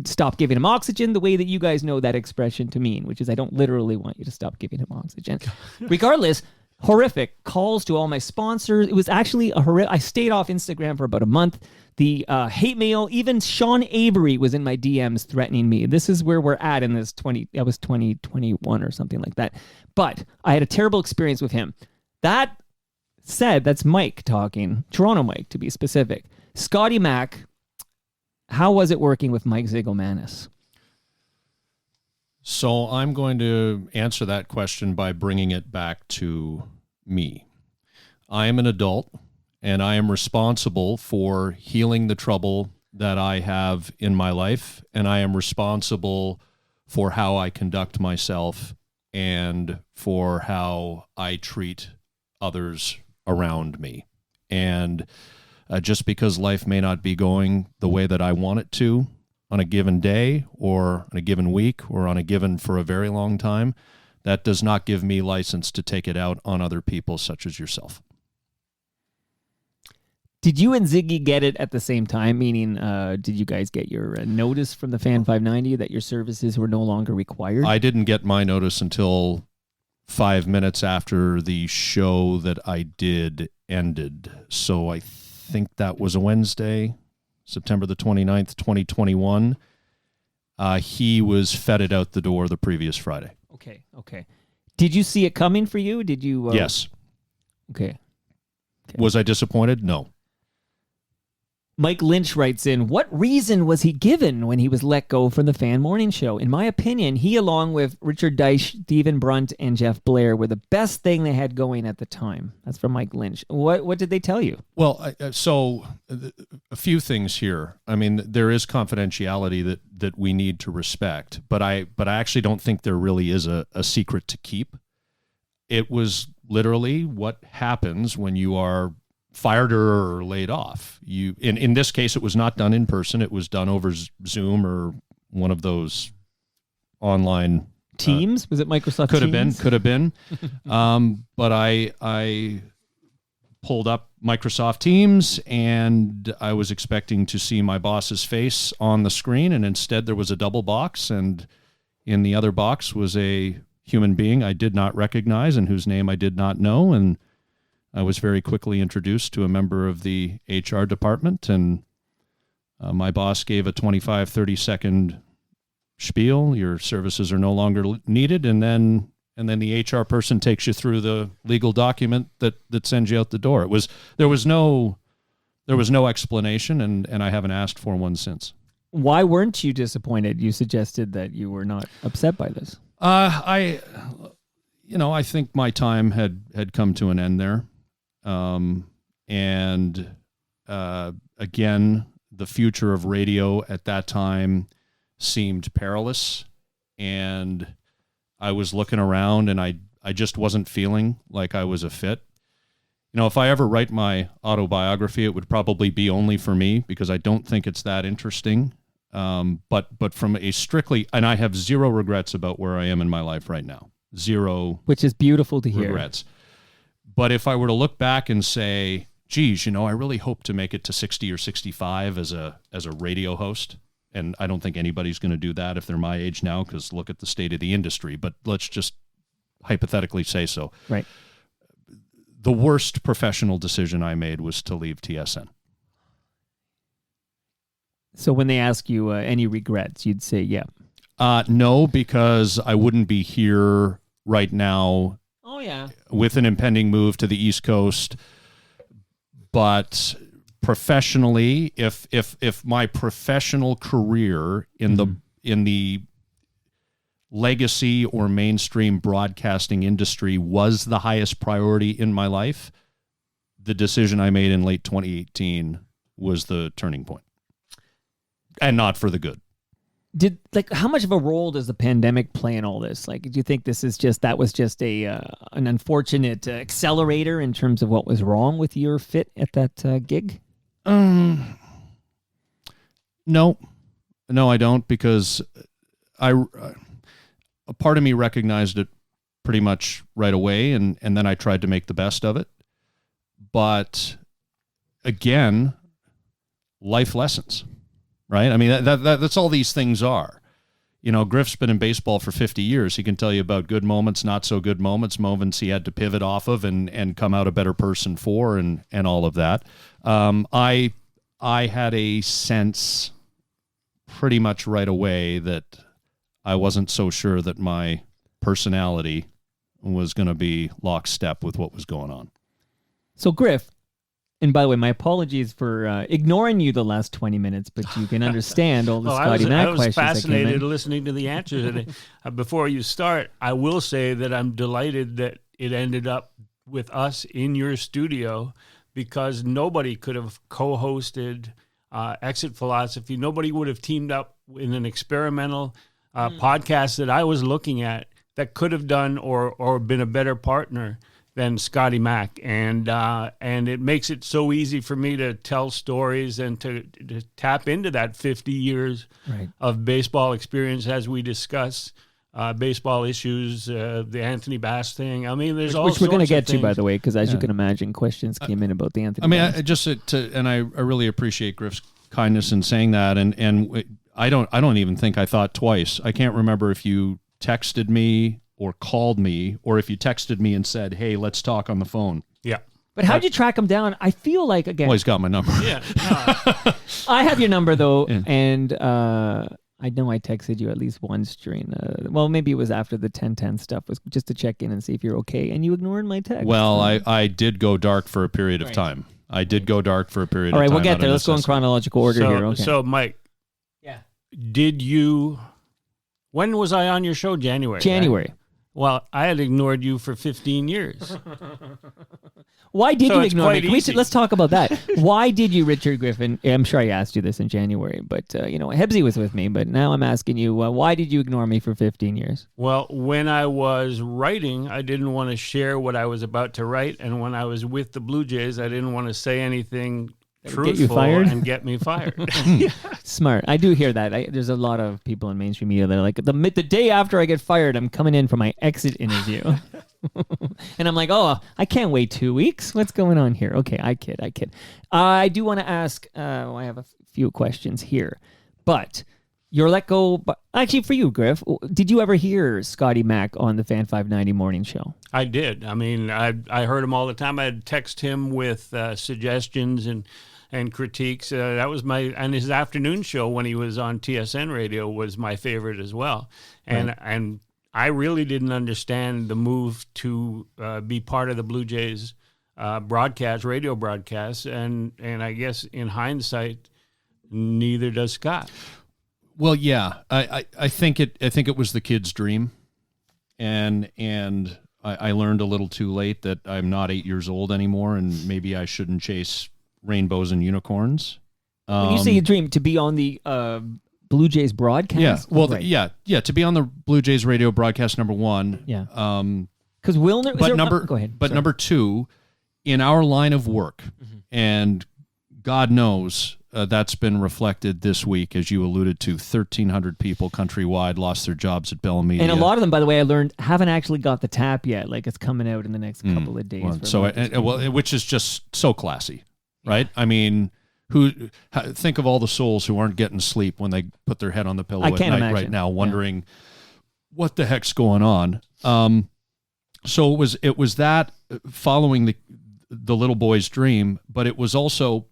[SPEAKER 2] stop giving him oxygen, the way that you guys know that expression to mean, which is I don't literally want you to stop giving him oxygen. Regardless, horrific calls to all my sponsors. It was actually I stayed off Instagram for about a month. The hate mail, even Sean Avery was in my DMs threatening me. This is where we're at in this 2021 or something like that. But I had a terrible experience with him. That said, that's Mike talking, Toronto Mike to be specific. Scotty Mac, how was it working with Mike Zigomanis?
[SPEAKER 4] So I'm going to answer that question by bringing it back to me. I am an adult, and I am responsible for healing the trouble that I have in my life, and I am responsible for how I conduct myself and for how I treat others around me. And just because life may not be going the way that I want it to on a given day or on a given week or on a given for a very long time, that does not give me license to take it out on other people such as yourself.
[SPEAKER 2] Did you and Ziggy get it at the same time? Meaning, did you guys get your notice from the Fan 590 that your services were no longer required?
[SPEAKER 4] I didn't get my notice until 5 minutes after the show that I did ended. So I think that was a Wednesday, September the 29th, 2021. He was feted out the door the previous Friday.
[SPEAKER 2] Okay. Did you see it coming for you? Did you?
[SPEAKER 4] Yes.
[SPEAKER 2] Okay.
[SPEAKER 4] Was I disappointed? No.
[SPEAKER 2] Mike Lynch writes in, what reason was he given when he was let go from the Fan Morning Show? In my opinion, he, along with Richard Deitch, Stephen Brunt, and Jeff Blair, were the best thing they had going at the time. That's from Mike Lynch. What did they tell you?
[SPEAKER 4] Well, a few things here. I mean, there is confidentiality that we need to respect, but I actually don't think there really is a secret to keep. It was literally what happens when you are fired or laid off. In this case, it was not done in person. It was done over Zoom or one of those online
[SPEAKER 2] Teams. Was it Microsoft Teams?
[SPEAKER 4] Could have been. But I pulled up Microsoft Teams, and I was expecting to see my boss's face on the screen, and instead there was a double box, and in the other box was a human being I did not recognize and whose name I did not know, and I was very quickly introduced to a member of the HR department, and my boss gave a 25, 30-second spiel. Your services are no longer needed, and then the HR person takes you through the legal document that sends you out the door. There was no explanation, and I haven't asked for one since.
[SPEAKER 2] Why weren't you disappointed? You suggested that you were not upset by this.
[SPEAKER 4] I think my time had come to an end there. Again, the future of radio at that time seemed perilous, and I was looking around, and I just wasn't feeling like I was a fit. If I ever write my autobiography, it would probably be only for me, because I don't think it's that interesting. But from a strictly, and I have zero regrets about where I am in my life right now. Zero.
[SPEAKER 2] Which is beautiful to hear.
[SPEAKER 4] Regrets. But if I were to look back and say, geez, I really hope to make it to 60 or 65 as a radio host. And I don't think anybody's going to do that if they're my age now, because look at the state of the industry. But let's just hypothetically say so.
[SPEAKER 2] Right.
[SPEAKER 4] The worst professional decision I made was to leave TSN.
[SPEAKER 2] So when they ask you any regrets, you'd say, yeah.
[SPEAKER 4] No, because I wouldn't be here right now.
[SPEAKER 2] Oh, yeah.
[SPEAKER 4] With an impending move to the East Coast. But professionally, if my professional career in the legacy or mainstream broadcasting industry was the highest priority in my life, the decision I made in late 2018 was the turning point. And not for the good.
[SPEAKER 2] How much of a role does the pandemic play in all this? Do you think that was just an unfortunate accelerator in terms of what was wrong with your fit at that gig?
[SPEAKER 4] No, I don't, because a part of me recognized it pretty much right away, and then I tried to make the best of it. But again, life lessons. Right? I mean, that's all these things are. Griff's been in baseball for 50 years. He can tell you about good moments, not so good moments he had to pivot off of and come out a better person for, and all of that. I had a sense pretty much right away that I wasn't so sure that my personality was going to be lockstep with what was going on.
[SPEAKER 2] So, Griff, And by the way, my apologies for ignoring you the last 20 minutes, but you can understand all the Scotty Mac questions.
[SPEAKER 3] I was fascinated listening to the answers. And before you start, I will say that I'm delighted that it ended up with us in your studio, because nobody could have co-hosted Exit Philosophy. Nobody would have teamed up in an experimental podcast that I was looking at that could have done or been a better partner than Scotty Mac. And it makes it so easy for me to tell stories and to tap into that 50 years of baseball experience as we discuss baseball issues, the Anthony Bass thing. I mean, there's all sorts of things.
[SPEAKER 2] Which we're going to get to, by the way, because as you can imagine, questions came in about the Anthony Bass.
[SPEAKER 4] I really appreciate Griff's kindness in saying that. And I don't even think I thought twice. I can't remember if you texted me or called me, or if you texted me and said, "Hey, let's talk on the phone."
[SPEAKER 3] Yeah.
[SPEAKER 2] But how'd you track him down? I feel like, again...
[SPEAKER 4] Well, he's got my number.
[SPEAKER 3] Yeah.
[SPEAKER 2] I have your number, though, and I know I texted you at least once during... maybe it was after the 10-10 stuff, was just to check in and see if you're okay, and you ignored my text.
[SPEAKER 4] Well, I did go dark for a period of time. I did go dark for a period of time.
[SPEAKER 2] All right, we'll get there. Let's go in chronological order here. Okay.
[SPEAKER 3] So, Mike, did you... When was I on your show? January.
[SPEAKER 2] January.
[SPEAKER 3] Right? Well, I had ignored you for 15 years.
[SPEAKER 2] Why did you ignore me?
[SPEAKER 3] Let's
[SPEAKER 2] talk about that. Why did you, Richard Griffin? I'm sure I asked you this in January, but Hebsy was with me. But now I'm asking you, why did you ignore me for 15 years?
[SPEAKER 3] Well, when I was writing, I didn't want to share what I was about to write, and when I was with the Blue Jays, I didn't want to say anything truthful and get me fired.
[SPEAKER 2] Smart. I do hear that. There's a lot of people in mainstream media that are like, the day after I get fired, I'm coming in for my exit interview. And I'm like, oh, I can't wait 2 weeks. What's going on here? Okay, I kid. I do want to ask, I have a few questions here, but your let go, actually for you, Griff, did you ever hear Scotty Mac on the Fan 590 morning show?
[SPEAKER 3] I did. I mean, I heard him all the time. I'd text him with suggestions and critiques. That was and his afternoon show when he was on TSN radio was my favorite as well. And I really didn't understand the move to be part of the Blue Jays radio broadcast. And I guess in hindsight, neither does Scott.
[SPEAKER 4] Well, yeah, I think it was the kid's dream, and I learned a little too late that I'm not 8 years old anymore, and maybe I shouldn't chase rainbows and unicorns.
[SPEAKER 2] When you say a dream, to be on the Blue Jays broadcast?
[SPEAKER 4] Yeah, well, to be on the Blue Jays radio broadcast, number one.
[SPEAKER 2] Yeah. Because Wilner... go ahead.
[SPEAKER 4] But number two, in our line of work, and God knows... that's been reflected this week, as you alluded to. 1,300 people countrywide lost their jobs at Bell Media.
[SPEAKER 2] And a lot of them, by the way, I learned, haven't actually got the tap yet. Like, it's coming out in the next couple of days.
[SPEAKER 4] Which is just so classy, right? I mean, think of all the souls who aren't getting sleep when they put their head on the pillow at night right now, wondering what the heck's going on. So it was that following the little boy's dream, but it was also...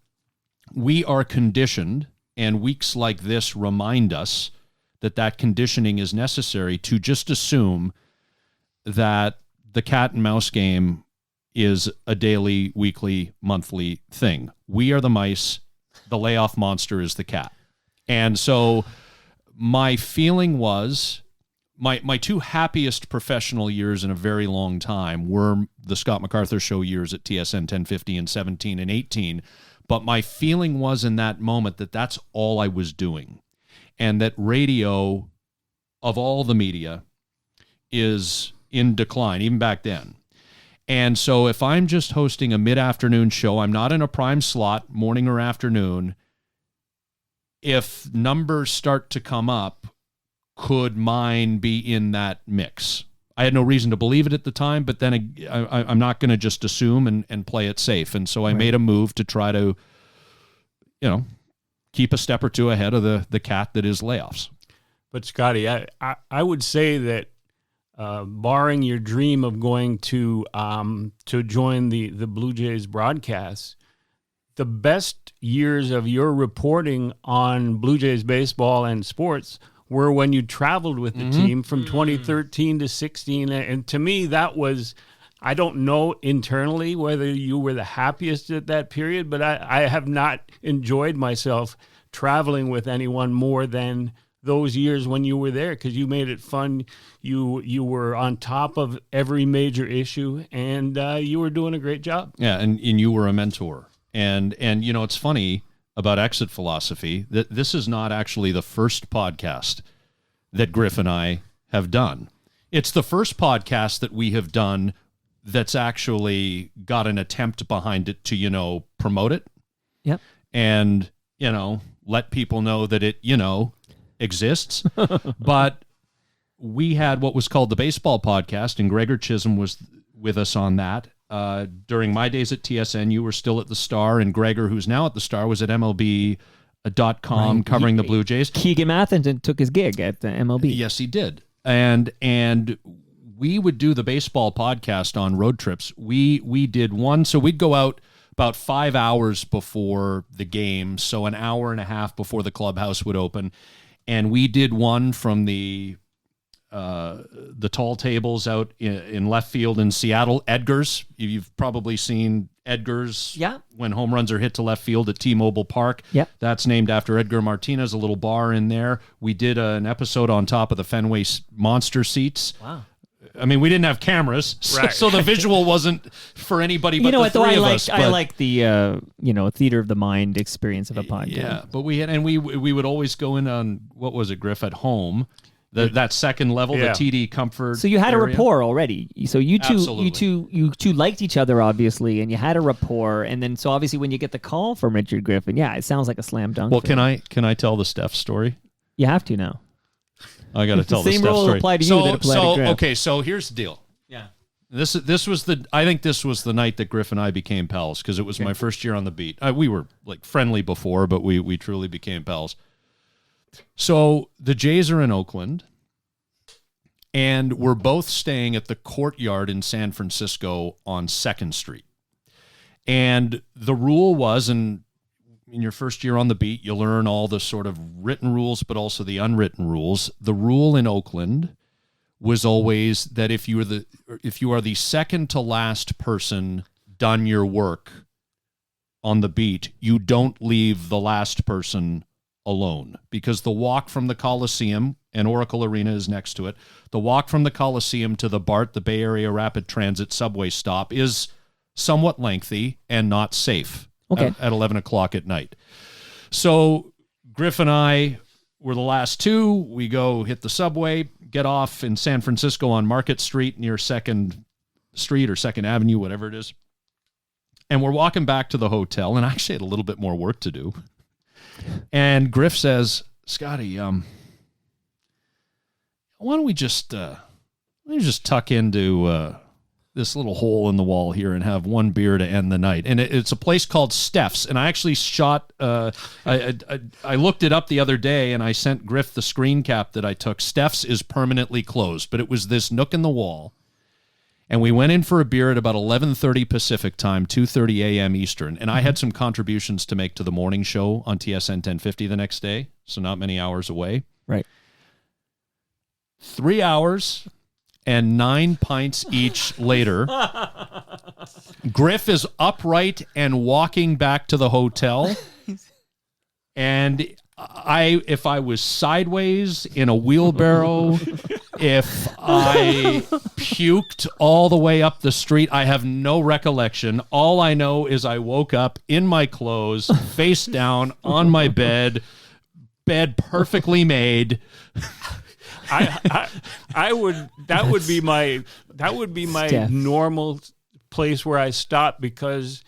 [SPEAKER 4] we are conditioned, and weeks like this remind us that conditioning is necessary to just assume that the cat and mouse game is a daily, weekly, monthly thing. We are the mice. The layoff monster is the cat. And so my feeling was my two happiest professional years in a very long time were the Scott MacArthur show years at TSN 1050 and 17 and 18. But my feeling was in that moment that that's all I was doing, and that radio, of all the media, is in decline, even back then. And so if I'm just hosting a mid-afternoon show, I'm not in a prime slot, morning or afternoon, if numbers start to come up, could mine be in that mix? I had no reason to believe it at the time, but then I'm not going to just assume and play it safe. And so I made a move to try to, keep a step or two ahead of the cat that is layoffs.
[SPEAKER 3] But Scotty, I would say that barring your dream of going to join the Blue Jays broadcast, the best years of your reporting on Blue Jays baseball and sports were when you traveled with the team from 2013 to 16. And to me, that was I don't know internally whether you were the happiest at that period, but I have not enjoyed myself traveling with anyone more than those years when you were there, because you made it fun. You were on top of every major issue, and you were doing a great job.
[SPEAKER 4] Yeah, and you were a mentor. And you know, it's funny about Exit Philosophy that this is not actually the first podcast that Griff and I have done. It's the first podcast that we have done that's actually got an attempt behind it to, you know, promote it.
[SPEAKER 2] Yep.
[SPEAKER 4] And, you know, let people know that it, you know, exists. But we had what was called the Baseball Podcast, and Gregor Chisholm was with us on that. During my days at TSN, you were still at the Star, and Gregor, who's now at the Star, was at MLB.com
[SPEAKER 2] Right.
[SPEAKER 4] covering the Blue Jays.
[SPEAKER 2] Keegan Matheson took his gig at the MLB.
[SPEAKER 4] Yes, he did. And we would do the Baseball Podcast on road trips. We did one, so we'd go out about 5 hours before the game, so an hour and a half before the clubhouse would open, and we did one from the tall tables out in left field in Seattle. Edgar's. You've probably seen Edgar's.
[SPEAKER 2] Yeah.
[SPEAKER 4] When home runs are hit to left field at T-Mobile Park.
[SPEAKER 2] Yep.
[SPEAKER 4] That's named after Edgar Martinez, a little bar in there. We did an episode on top of the Fenway Monster seats.
[SPEAKER 2] Wow.
[SPEAKER 4] I mean, we didn't have cameras,
[SPEAKER 3] Right.
[SPEAKER 4] so the visual wasn't for anybody but
[SPEAKER 2] You know
[SPEAKER 4] the
[SPEAKER 2] what, though?
[SPEAKER 4] three
[SPEAKER 2] I
[SPEAKER 4] of
[SPEAKER 2] like
[SPEAKER 4] us.
[SPEAKER 2] I
[SPEAKER 4] but-
[SPEAKER 2] like the theater of the mind experience of a podcast.
[SPEAKER 4] Yeah, but we would always go in on, what was it, Griff, at home, that second level,
[SPEAKER 3] Yeah.
[SPEAKER 4] the TD comfort.
[SPEAKER 2] So you had a
[SPEAKER 4] area.
[SPEAKER 2] rapport already. So you
[SPEAKER 4] Absolutely.
[SPEAKER 2] two liked each other, obviously, and you had a rapport. And then so obviously when you get the call from Richard Griffin, yeah, it sounds like a slam dunk.
[SPEAKER 4] Well,
[SPEAKER 2] for him.
[SPEAKER 4] can I tell the Steph story?
[SPEAKER 2] You have to now.
[SPEAKER 4] I got to tell the
[SPEAKER 2] same
[SPEAKER 4] Steph
[SPEAKER 2] rules
[SPEAKER 4] story.
[SPEAKER 2] apply to you that apply to Griff.
[SPEAKER 4] Okay, so here's the deal.
[SPEAKER 2] Yeah.
[SPEAKER 4] I think this was the night that Griff and I became pals, because it was my first year on the beat. We were like friendly before, but we truly became pals. So the Jays are in Oakland, and we're both staying at the Courtyard in San Francisco on 2nd Street. And the rule was, and in your first year on the beat, you learn all the sort of written rules, but also the unwritten rules. The rule in Oakland was always that if you are the second to last person done your work on the beat, you don't leave the last person alone, because the walk from the Coliseum, and Oracle Arena is next to it, the walk from the Coliseum to the BART, the Bay Area Rapid Transit subway stop, is somewhat lengthy and not safe at 11 o'clock at night. So Griff and I were the last two. We go hit the subway, get off in San Francisco on Market Street near 2nd Street or 2nd Avenue, whatever it is. And we're walking back to the hotel, and I actually had a little bit more work to do. And Griff says, Scotty, why don't we just tuck into this little hole in the wall here and have one beer to end the night? And it's a place called Steph's. And I actually shot, I looked it up the other day, and I sent Griff the screen cap that I took. Steph's is permanently closed, but it was this nook in the wall. And we went in for a beer at about 11:30 Pacific time, 2:30 a.m. Eastern. And I had some contributions to make to the morning show on TSN 1050 the next day, so not many hours away.
[SPEAKER 2] Right.
[SPEAKER 4] 3 hours and 9 pints each later, Griff is upright and walking back to the hotel. And if I was sideways in a wheelbarrow, if I puked all the way up the street, I have no recollection. All I know is I woke up in my clothes, face down on my bed perfectly made.
[SPEAKER 3] That would be my
[SPEAKER 2] Steph.
[SPEAKER 3] normal place where I stop, because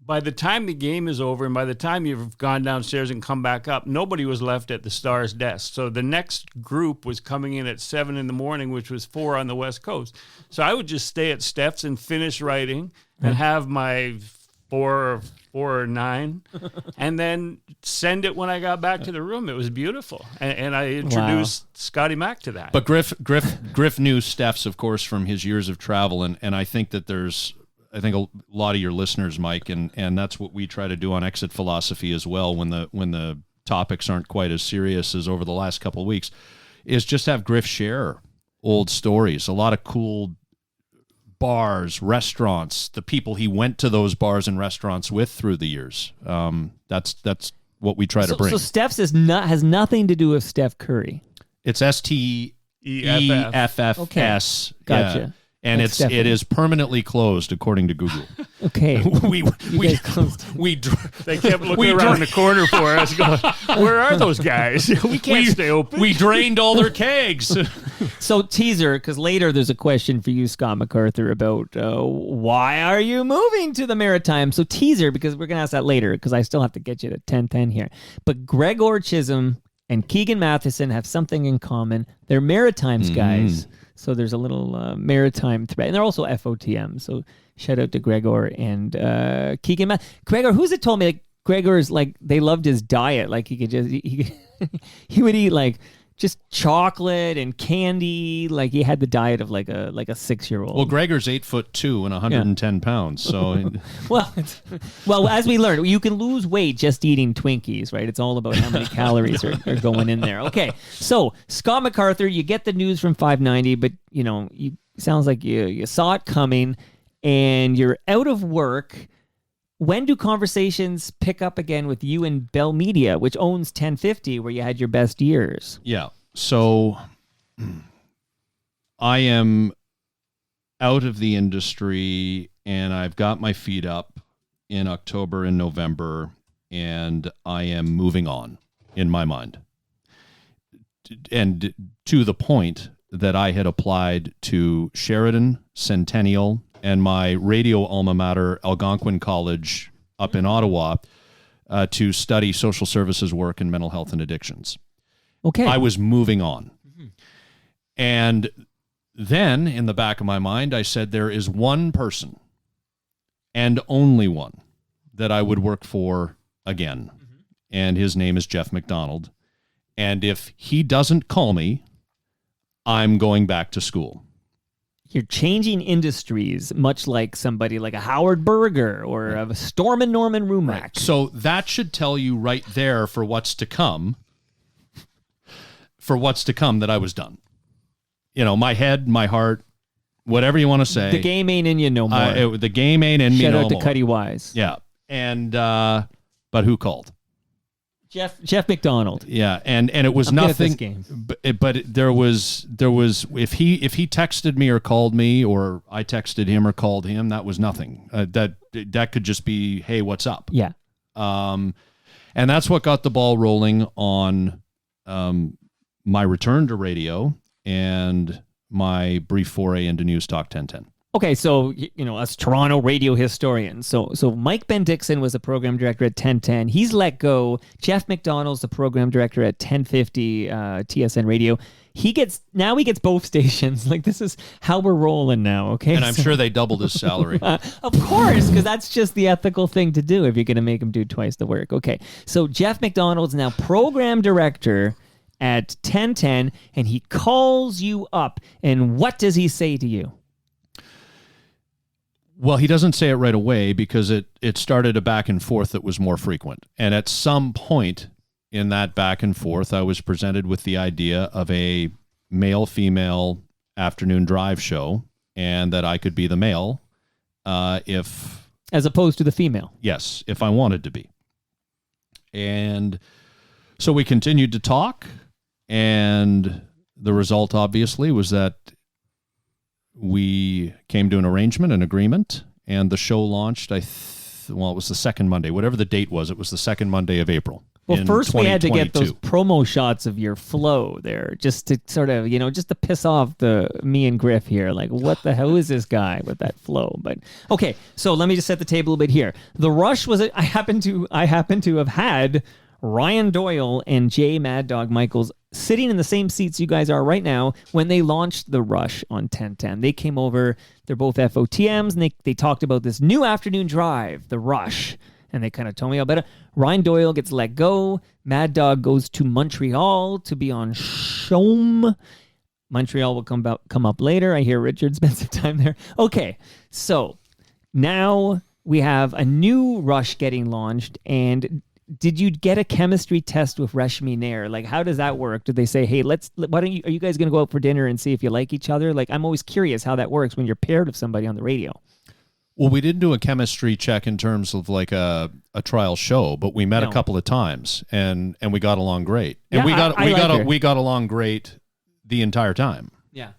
[SPEAKER 3] by the time the game is over and by the time you've gone downstairs and come back up, nobody was left at the Star's desk. So the next group was coming in at 7 a.m, which was 4 on the West Coast. So I would just stay at Steph's and finish writing and have my 4 or 9 and then send it when I got back to the room. It was beautiful. And I introduced Scotty Mac to that.
[SPEAKER 4] But Griff knew Steph's, of course, from his years of travel. And I think that I think a lot of your listeners, Mike, and that's what we try to do on Exit Philosophy as well, when the topics aren't quite as serious as over the last couple of weeks, is just have Griff share old stories. A lot of cool bars, restaurants, the people he went to those bars and restaurants with through the years. That's what we try to bring.
[SPEAKER 2] So Steph's has nothing to do with Steph Curry.
[SPEAKER 4] It's STEFFS.
[SPEAKER 2] Okay. Gotcha.
[SPEAKER 4] Yeah. And
[SPEAKER 2] That's
[SPEAKER 4] it is permanently closed according to Google.
[SPEAKER 2] Okay.
[SPEAKER 4] we
[SPEAKER 3] They kept looking around the corner for us, going, "Where are those guys? We can't stay open."
[SPEAKER 4] We drained all their kegs.
[SPEAKER 2] So teaser, because later there's a question for you, Scott MacArthur, about why are you moving to the Maritime? So teaser, because we're going to ask that later, because I still have to get you to 10-10 here. But Gregor Chisholm and Keegan Matheson have something in common. They're Maritimes guys. So there's a little maritime thread. And they're also FOTM. So shout out to Gregor and Keegan. Gregor, who's it told me? Like, Gregor's like, they loved his diet. Like he would eat like just chocolate and candy. Like he had the diet of like a 6-year-old.
[SPEAKER 4] Well, Gregor's 8'2" and 110 pounds. So
[SPEAKER 2] well, as we learned, you can lose weight just eating Twinkies, right? It's all about how many calories are going in there. Okay, so Scott MacArthur, you get the news from 590, but you sounds like you saw it coming, and you're out of work. When do conversations pick up again with you and Bell Media, which owns 1050, where you had your best years?
[SPEAKER 4] Yeah. So I am out of the industry, and I've got my feet up in October and November, and I am moving on in my mind. And to the point that I had applied to Sheridan, Centennial, and my radio alma mater, Algonquin College up in Ottawa, to study social services work in mental health and addictions.
[SPEAKER 2] Okay.
[SPEAKER 4] I was moving on. Mm-hmm. And then in the back of my mind, I said, there is one person and only one that I would work for again. Mm-hmm. And his name is Jeff McDonald. And if he doesn't call me, I'm going back to school.
[SPEAKER 2] You're changing industries, much like somebody like a Howard Berger or a Storm and Norman Rumack.
[SPEAKER 4] Right. So that should tell you right there for what's to come. That I was done. My head, my heart, whatever you want to say.
[SPEAKER 2] The game ain't in you no more.
[SPEAKER 4] The game ain't in me no more.
[SPEAKER 2] Shout out to Cuddy Wise.
[SPEAKER 4] Yeah. And, but who called?
[SPEAKER 2] Jeff McDonald.
[SPEAKER 4] Yeah, and it was nothing. But there was if he texted me or called me, or I texted him or called him, that was nothing. That could just be, hey, what's up?
[SPEAKER 2] Yeah.
[SPEAKER 4] And that's what got the ball rolling on my return to radio and my brief foray into NewsTalk 1010.
[SPEAKER 2] Okay, so, us Toronto radio historians. So Mike Ben Dixon was the program director at 1010. He's let go. Jeff McDonald's the program director at 1050 TSN Radio. He gets both stations. Like, this is how we're rolling now, okay?
[SPEAKER 4] And I'm sure they doubled his salary.
[SPEAKER 2] Of course, because that's just the ethical thing to do if you're going to make him do twice the work. Okay, so Jeff McDonald's now program director at 1010, and he calls you up. And what does he say to you?
[SPEAKER 4] Well, he doesn't say it right away because it started a back and forth that was more frequent. And at some point in that back and forth, I was presented with the idea of a male-female afternoon drive show, and that I could be the male if...
[SPEAKER 2] As opposed to the female.
[SPEAKER 4] Yes, if I wanted to be. And so we continued to talk, and the result, obviously, was that we came to an arrangement, an agreement, and the show launched, it was the second Monday. Whatever the date was, it was the second Monday of April.
[SPEAKER 2] Well, first we had to get those promo shots of your flow there, just to sort of, just to piss off me and Griff here. Like, what the hell is this guy with that flow? But, okay, so let me just set the table a bit here. The Rush was, I happen to have had Ryan Doyle and Jay Mad Dog Michaels sitting in the same seats you guys are right now when they launched The Rush on 1010. They came over, they're both FOTMs, and they talked about this new afternoon drive, The Rush, and they kind of told me about it. Ryan Doyle gets let go. Mad Dog goes to Montreal to be on Shome. Montreal will come up later. I hear Richard spent some time there. Okay, so now we have a new Rush getting launched, and did you get a chemistry test with Rashmi Nair? Like, how does that work? Did they say, hey, why don't you, are you guys going to go out for dinner and see if you like each other? Like, I'm always curious how that works when you're paired with somebody on the radio.
[SPEAKER 4] Well, we didn't do a chemistry check in terms of like a trial show, but we met a couple of times and we got along great. And we got along great the entire time.
[SPEAKER 2] Yeah.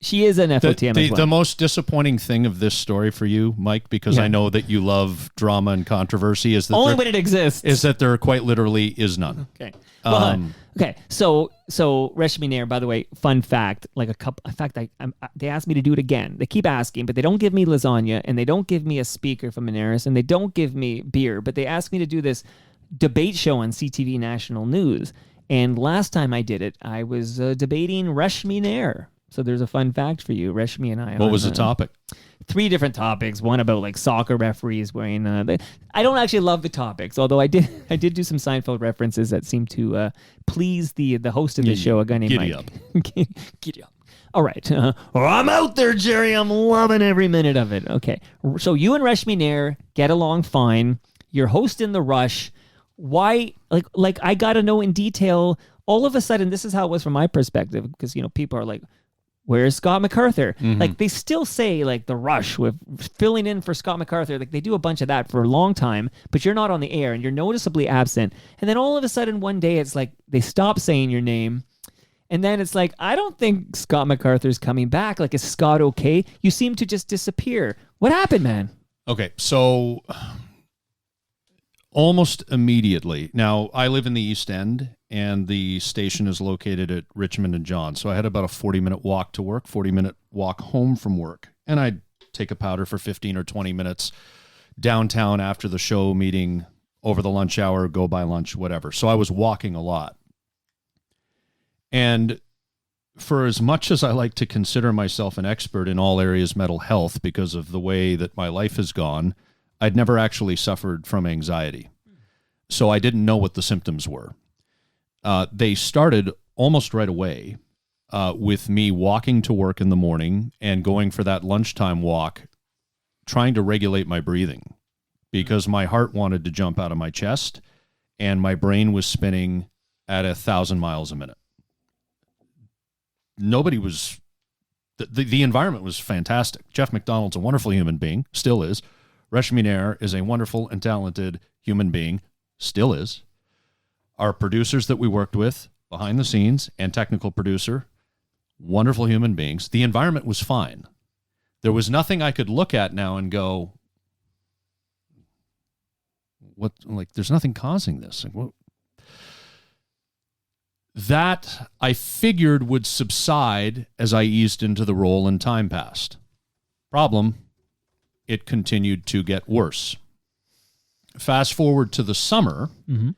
[SPEAKER 2] She is an FOTM as well.
[SPEAKER 4] The most disappointing thing of this story for you, Mike, because I know that you love drama and controversy, is that
[SPEAKER 2] only when it exists.
[SPEAKER 4] Is that there quite literally is none.
[SPEAKER 2] Okay. Well, okay. So Rashmi Nair, by the way, fun fact, like they asked me to do it again. They keep asking, but they don't give me lasagna, and they don't give me a speaker from Monaris, and they don't give me beer, but they asked me to do this debate show on CTV National News. And last time I did it, I was debating Rashmi Nair. So there's a fun fact for you, Rashmi and I.
[SPEAKER 4] What was the topic?
[SPEAKER 2] 3 different topics. One about like soccer referees wearing. I don't actually love the topics, although I did do some Seinfeld references that seemed to please the host of the show, a guy named Mike. Giddy up. All right. I'm out there, Jerry. I'm loving every minute of it. Okay. So you and Rashmi Nair get along fine. You're hosting The Rush. Why? Like I got to know in detail. All of a sudden, this is how it was from my perspective, because people are like, where's Scott MacArthur?
[SPEAKER 4] Mm-hmm.
[SPEAKER 2] Like, they still say, like, The Rush with filling in for Scott MacArthur. Like, they do a bunch of that for a long time, but you're not on the air, and you're noticeably absent. And then all of a sudden, one day, it's like, they stop saying your name, and then it's like, I don't think Scott MacArthur's coming back. Like, is Scott okay? You seem to just disappear. What happened, man?
[SPEAKER 4] Okay, so almost immediately. Now, I live in the East End, and the station is located at Richmond and John. So I had about a 40-minute walk to work, 40-minute walk home from work. And I'd take a powder for 15 or 20 minutes downtown after the show, meeting over the lunch hour, go buy lunch, whatever. So I was walking a lot. And for as much as I like to consider myself an expert in all areas mental health because of the way that my life has gone, I'd never actually suffered from anxiety. So I didn't know what the symptoms were. They started almost right away with me walking to work in the morning and going for that lunchtime walk, trying to regulate my breathing because my heart wanted to jump out of my chest and my brain was spinning at 1,000 miles a minute. The environment was fantastic. Jeff McDonald's a wonderful human being, still is. Rashmi Nair is a wonderful and talented human being, still is. Our producers that we worked with behind the scenes and technical producer, wonderful human beings. The environment was fine. There was nothing I could look at now and go, what? Like, there's nothing causing this. Like, what? That I figured would subside as I eased into the role and time passed. Problem, it continued to get worse. Fast forward to the summer.
[SPEAKER 2] Mm-hmm.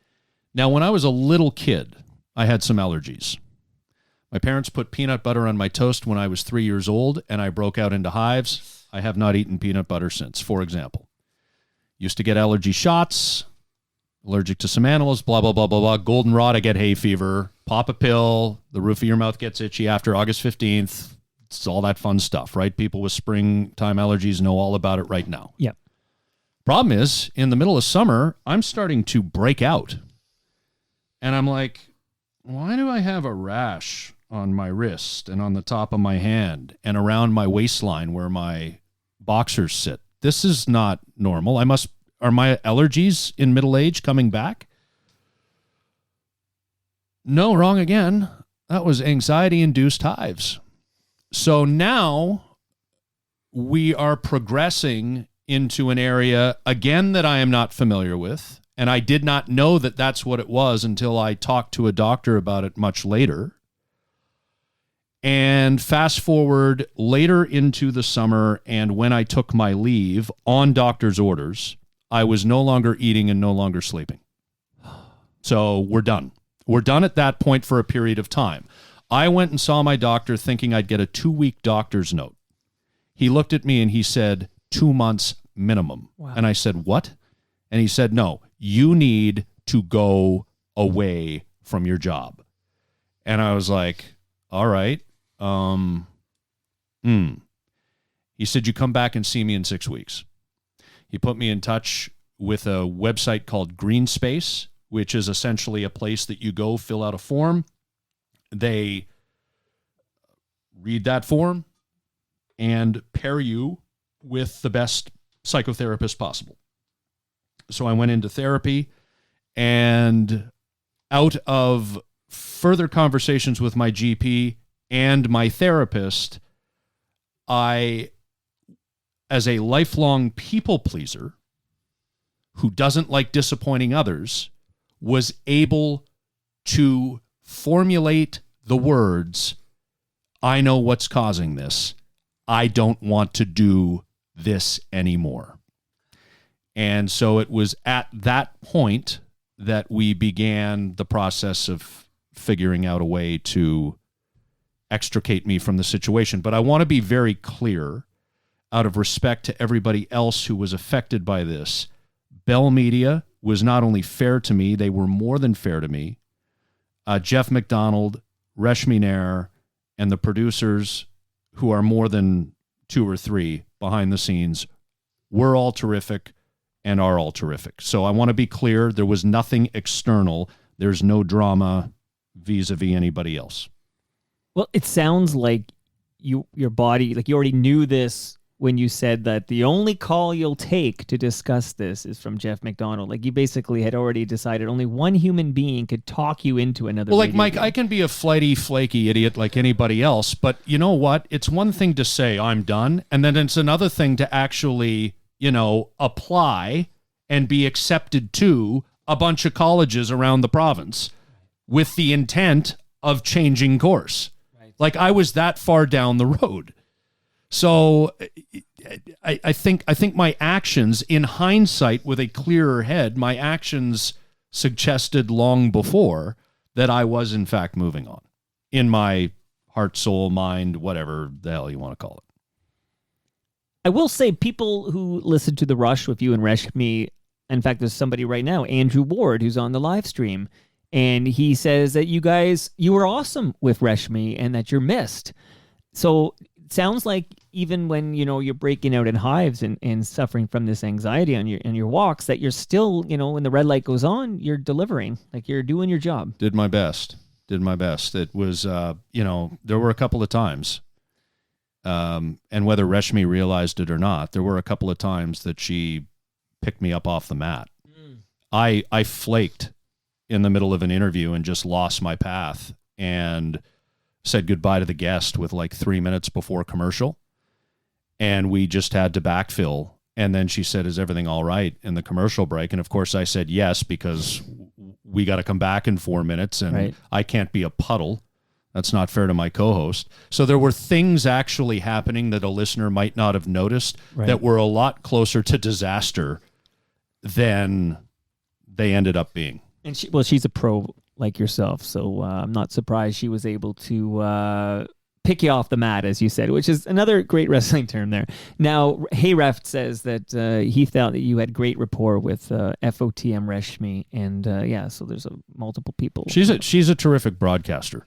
[SPEAKER 4] Now, when I was a little kid, I had some allergies. My parents put peanut butter on my toast when I was 3 years old, and I broke out into hives. I have not eaten peanut butter since, for example. Used to get allergy shots, allergic to some animals, blah, blah, blah, blah, blah. Goldenrod, I get hay fever. Pop a pill, the roof of your mouth gets itchy after August 15th. It's all that fun stuff, right? People with springtime allergies know all about it right now.
[SPEAKER 2] Yep.
[SPEAKER 4] Problem is, in the middle of summer, I'm starting to break out. And I'm like, why do I have a rash on my wrist and on the top of my hand and around my waistline where my boxers sit? This is not normal. Are my allergies in middle age coming back? No, wrong again. That was anxiety-induced hives. So now we are progressing into an area, again, that I am not familiar with. And I did not know that that's what it was until I talked to a doctor about it much later. And fast forward later into the summer, and when I took my leave on doctor's orders, I was no longer eating and no longer sleeping. So we're done. We're done at that point for a period of time. I went and saw my doctor thinking I'd get a 2-week doctor's note. He looked at me and he said, 2 months minimum. Wow. And I said, what? And he said, no, you need to go away from your job. And I was like, all right. He said, you come back and see me in 6 weeks. He put me in touch with a website called Greenspace, which is essentially a place that you go fill out a form. They read that form and pair you with the best psychotherapist possible. So I went into therapy, and out of further conversations with my GP and my therapist, I, as a lifelong people pleaser who doesn't like disappointing others, was able to formulate the words, I know what's causing this. I don't want to do this anymore. And so it was at that point that we began the process of figuring out a way to extricate me from the situation. But I want to be very clear, out of respect to everybody else who was affected by this. Bell Media was not only fair to me, they were more than fair to me. Jeff McDonald, Reshmi Nair, and the producers, who are more than 2 or 3 behind the scenes, were all terrific and are all terrific. So I want to be clear, there was nothing external. There's no drama vis-a-vis anybody else.
[SPEAKER 2] Well, it sounds like your body, like you already knew this when you said that the only call you'll take to discuss this is from Jeff McDonald. Like you basically had already decided only one human being could talk you into another.
[SPEAKER 4] Well, like Mike, I can be a flighty, flaky idiot like anybody else, but you know what? It's one thing to say I'm done, and then it's another thing to actually, apply and be accepted to a bunch of colleges around the province with the intent of changing course. Right. Like I was that far down the road. So I think my actions, in hindsight, with a clearer head, my actions suggested long before that I was in fact moving on in my heart, soul, mind, whatever the hell you want to call it.
[SPEAKER 2] I will say people who listen to The Rush with you and Reshmi, in fact, there's somebody right now, Andrew Ward, who's on the live stream, and he says that you were awesome with Reshmi and that you're missed. So it sounds like even when, you're breaking out in hives and suffering from this anxiety on your walks, that you're still, when the red light goes on, you're delivering, like you're doing your job.
[SPEAKER 4] Did my best. It was, there were a couple of times, and whether Reshmi realized it or not, there were a couple of times that she picked me up off the mat. I flaked in the middle of an interview and just lost my path and said goodbye to the guest with like 3 minutes before commercial. And we just had to backfill. And then she said, is everything all right in the commercial break? And of course I said yes, because we got to come back in 4 minutes and right. I can't be a puddle. That's not fair to my co-host. So there were things actually happening that a listener might not have noticed right. that were a lot closer to disaster than they ended up being.
[SPEAKER 2] And she's a pro like yourself, so I'm not surprised she was able to pick you off the mat, as you said, which is another great wrestling term there. Now, Hayreft says that he felt that you had great rapport with FOTM Reshmi, and so there's multiple people.
[SPEAKER 4] She's a terrific broadcaster,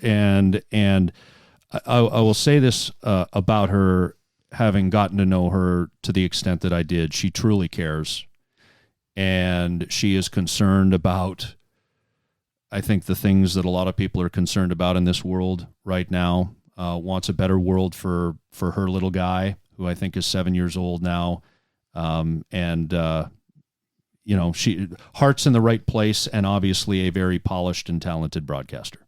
[SPEAKER 4] and I will say this about her, having gotten to know her to the extent that I did. She truly cares, and she is concerned about, I think, the things that a lot of people are concerned about in this world right now. Wants a better world for her little guy, who I think is 7 years old now. She heart's in the right place, and obviously a very polished and talented broadcaster.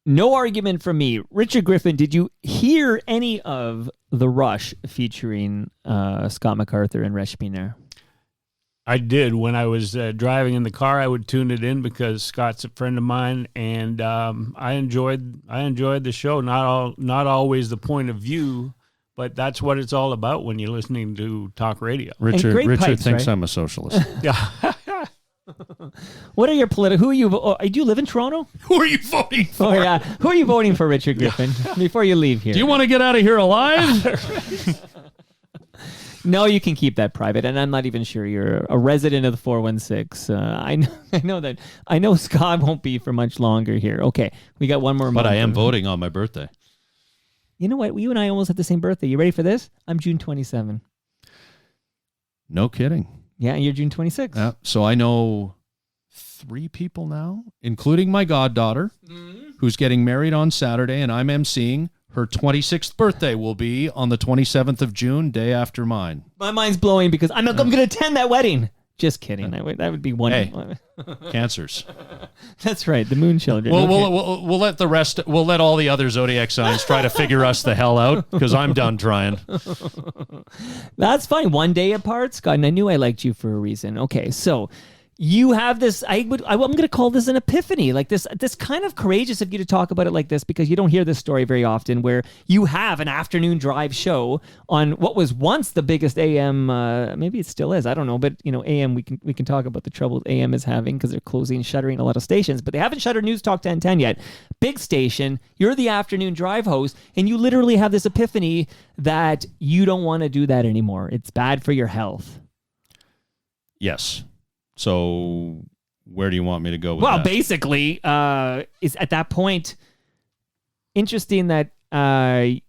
[SPEAKER 2] No argument from me. Richard Griffin, did you hear any of The Rush featuring Scott MacArthur and Reshmi Nair?
[SPEAKER 3] I did. When I was driving in the car, I would tune it in because Scott's a friend of mine, and I enjoyed the show. Not always the point of view, but that's what it's all about when you're listening to talk radio.
[SPEAKER 4] Richard
[SPEAKER 2] pipes,
[SPEAKER 4] thinks
[SPEAKER 2] right?
[SPEAKER 4] I'm a socialist.
[SPEAKER 3] Yeah.
[SPEAKER 2] What are your political? Who are you? Do you live in Toronto?
[SPEAKER 4] Who are you voting for?
[SPEAKER 2] Oh yeah, who are you voting for, Richard Griffin? Before you leave here,
[SPEAKER 4] do you want to get out of here alive?
[SPEAKER 2] No, you can keep that private, and I'm not even sure you're a resident of the 416. I know Scott won't be for much longer here. Okay, we got one more.
[SPEAKER 4] But I am voting on my birthday.
[SPEAKER 2] You know what? You and I almost have the same birthday. You ready for this? I'm June 27.
[SPEAKER 4] No kidding.
[SPEAKER 2] Yeah, you're June 26th.
[SPEAKER 4] Yeah. So I know 3 people now, including my goddaughter, who's getting married on Saturday, and I'm emceeing. Her 26th birthday will be on the 27th of June, day after mine.
[SPEAKER 2] My mind's blowing because I'm going to attend that wedding. Just kidding. That would be one.
[SPEAKER 4] Hey, cancers.
[SPEAKER 2] That's right. The moon children.
[SPEAKER 4] Well,
[SPEAKER 2] Okay.
[SPEAKER 4] we'll let the rest. We'll let all the other zodiac signs try to figure us the hell out because I'm done trying.
[SPEAKER 2] That's fine. One day apart, Scott. And I knew I liked you for a reason. Okay, so you have this. I'm going to call this an epiphany. Like this kind of courageous of you to talk about it like this because you don't hear this story very often. Where you have an afternoon drive show on what was once the biggest AM. Maybe it still is. I don't know. But AM. We can talk about the trouble AM is having because they're closing and shuttering a lot of stations. But they haven't shuttered NewsTalk 1010 yet. Big station. You're the afternoon drive host, and you literally have this epiphany that you don't want to do that anymore. It's bad for your health.
[SPEAKER 4] Yes. So where do you want me to go with that?
[SPEAKER 2] Well, basically, is at that point interesting that, I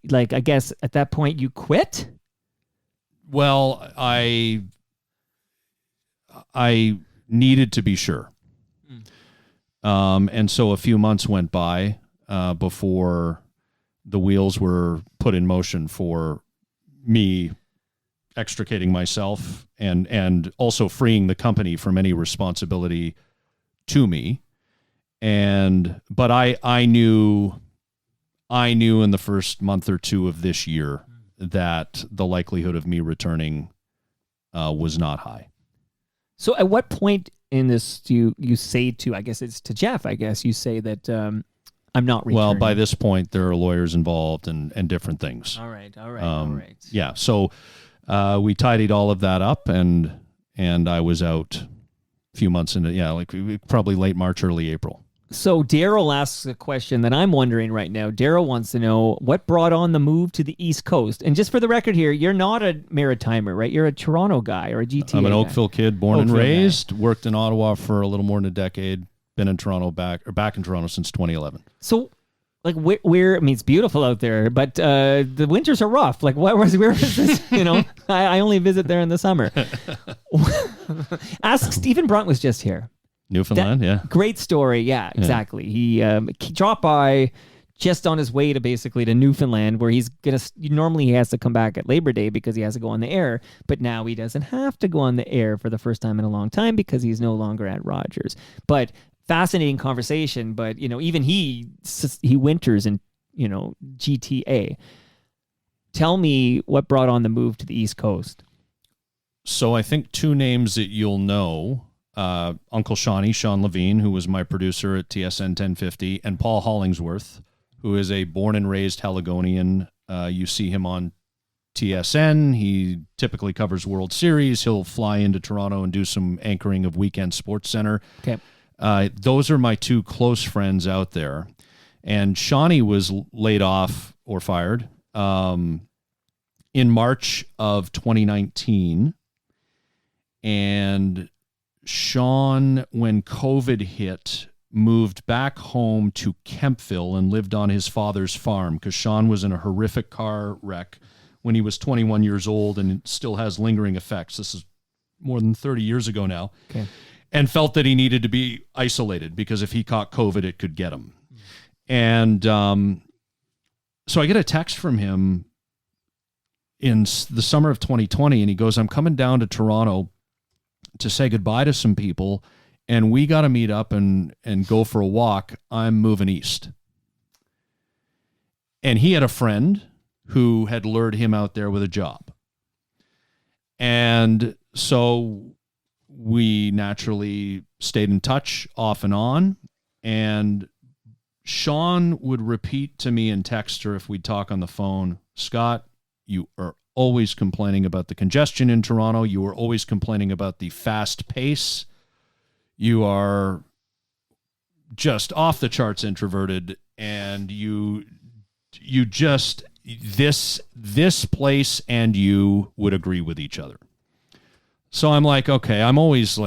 [SPEAKER 2] guess at that point you quit?
[SPEAKER 4] Well, I needed to be sure. And so a few months went by before the wheels were put in motion for me extricating myself and also freeing the company from any responsibility to me. But I knew in the first month or two of this year that the likelihood of me returning was not high.
[SPEAKER 2] So at what point in this do you say to, I guess it's to Jeff, I guess you say that I'm not returning?
[SPEAKER 4] Well, by this point, there are lawyers involved and different things.
[SPEAKER 2] All right.
[SPEAKER 4] Yeah, so we tidied all of that up, and I was out a few months into, probably late March, early April.
[SPEAKER 2] So Daryl asks a question that I'm wondering right now. Daryl wants to know what brought on the move to the East Coast. And just for the record here, you're not a Maritimer, right? You're a Toronto guy or a GTA
[SPEAKER 4] I'm an
[SPEAKER 2] guy.
[SPEAKER 4] Oakville kid, born and
[SPEAKER 2] Oakville
[SPEAKER 4] raised, worked in Ottawa for a little more than a decade, been in Toronto back in Toronto since 2011.
[SPEAKER 2] So where I mean, it's beautiful out there, but the winters are rough. Like, where is this? I only visit there in the summer. Ask Stephen Brunt was just here.
[SPEAKER 4] Newfoundland, yeah.
[SPEAKER 2] Great story. Yeah, exactly. He dropped by just on his way to Newfoundland, where normally he has to come back at Labor Day because he has to go on the air, but now he doesn't have to go on the air for the first time in a long time because he's no longer at Rogers. But fascinating conversation. But even he winters in GTA. Tell me what brought on the move to the East Coast.
[SPEAKER 4] So I think 2 names that you'll know. Uncle Sean Levine, who was my producer at TSN 1050, and Paul Hollingsworth, who is a born and raised Haligonian. You see him on TSN. He typically covers World Series. He'll fly into Toronto and do some anchoring of Weekend Sports Center.
[SPEAKER 2] Okay.
[SPEAKER 4] Those are my 2 close friends out there. And Shawnee was laid off or fired in March of 2019. And Sean, when COVID hit, moved back home to Kempville and lived on his father's farm because Sean was in a horrific car wreck when he was 21 years old and it still has lingering effects. This is more than 30 years ago now.
[SPEAKER 2] Okay.
[SPEAKER 4] And felt that he needed to be isolated because if he caught COVID, it could get him. And so I get a text from him in the summer of 2020, and he goes, I'm coming down to Toronto to say goodbye to some people, and we got to meet up and go for a walk. I'm moving east. And he had a friend who had lured him out there with a job. And so we naturally stayed in touch off and on. And Sean would repeat to me in text or if we'd talk on the phone, Scott, you are always complaining about the congestion in Toronto. You are always complaining about the fast pace. You are just off the charts introverted, and you just this place and you would agree with each other. So I'm like, okay, I'm always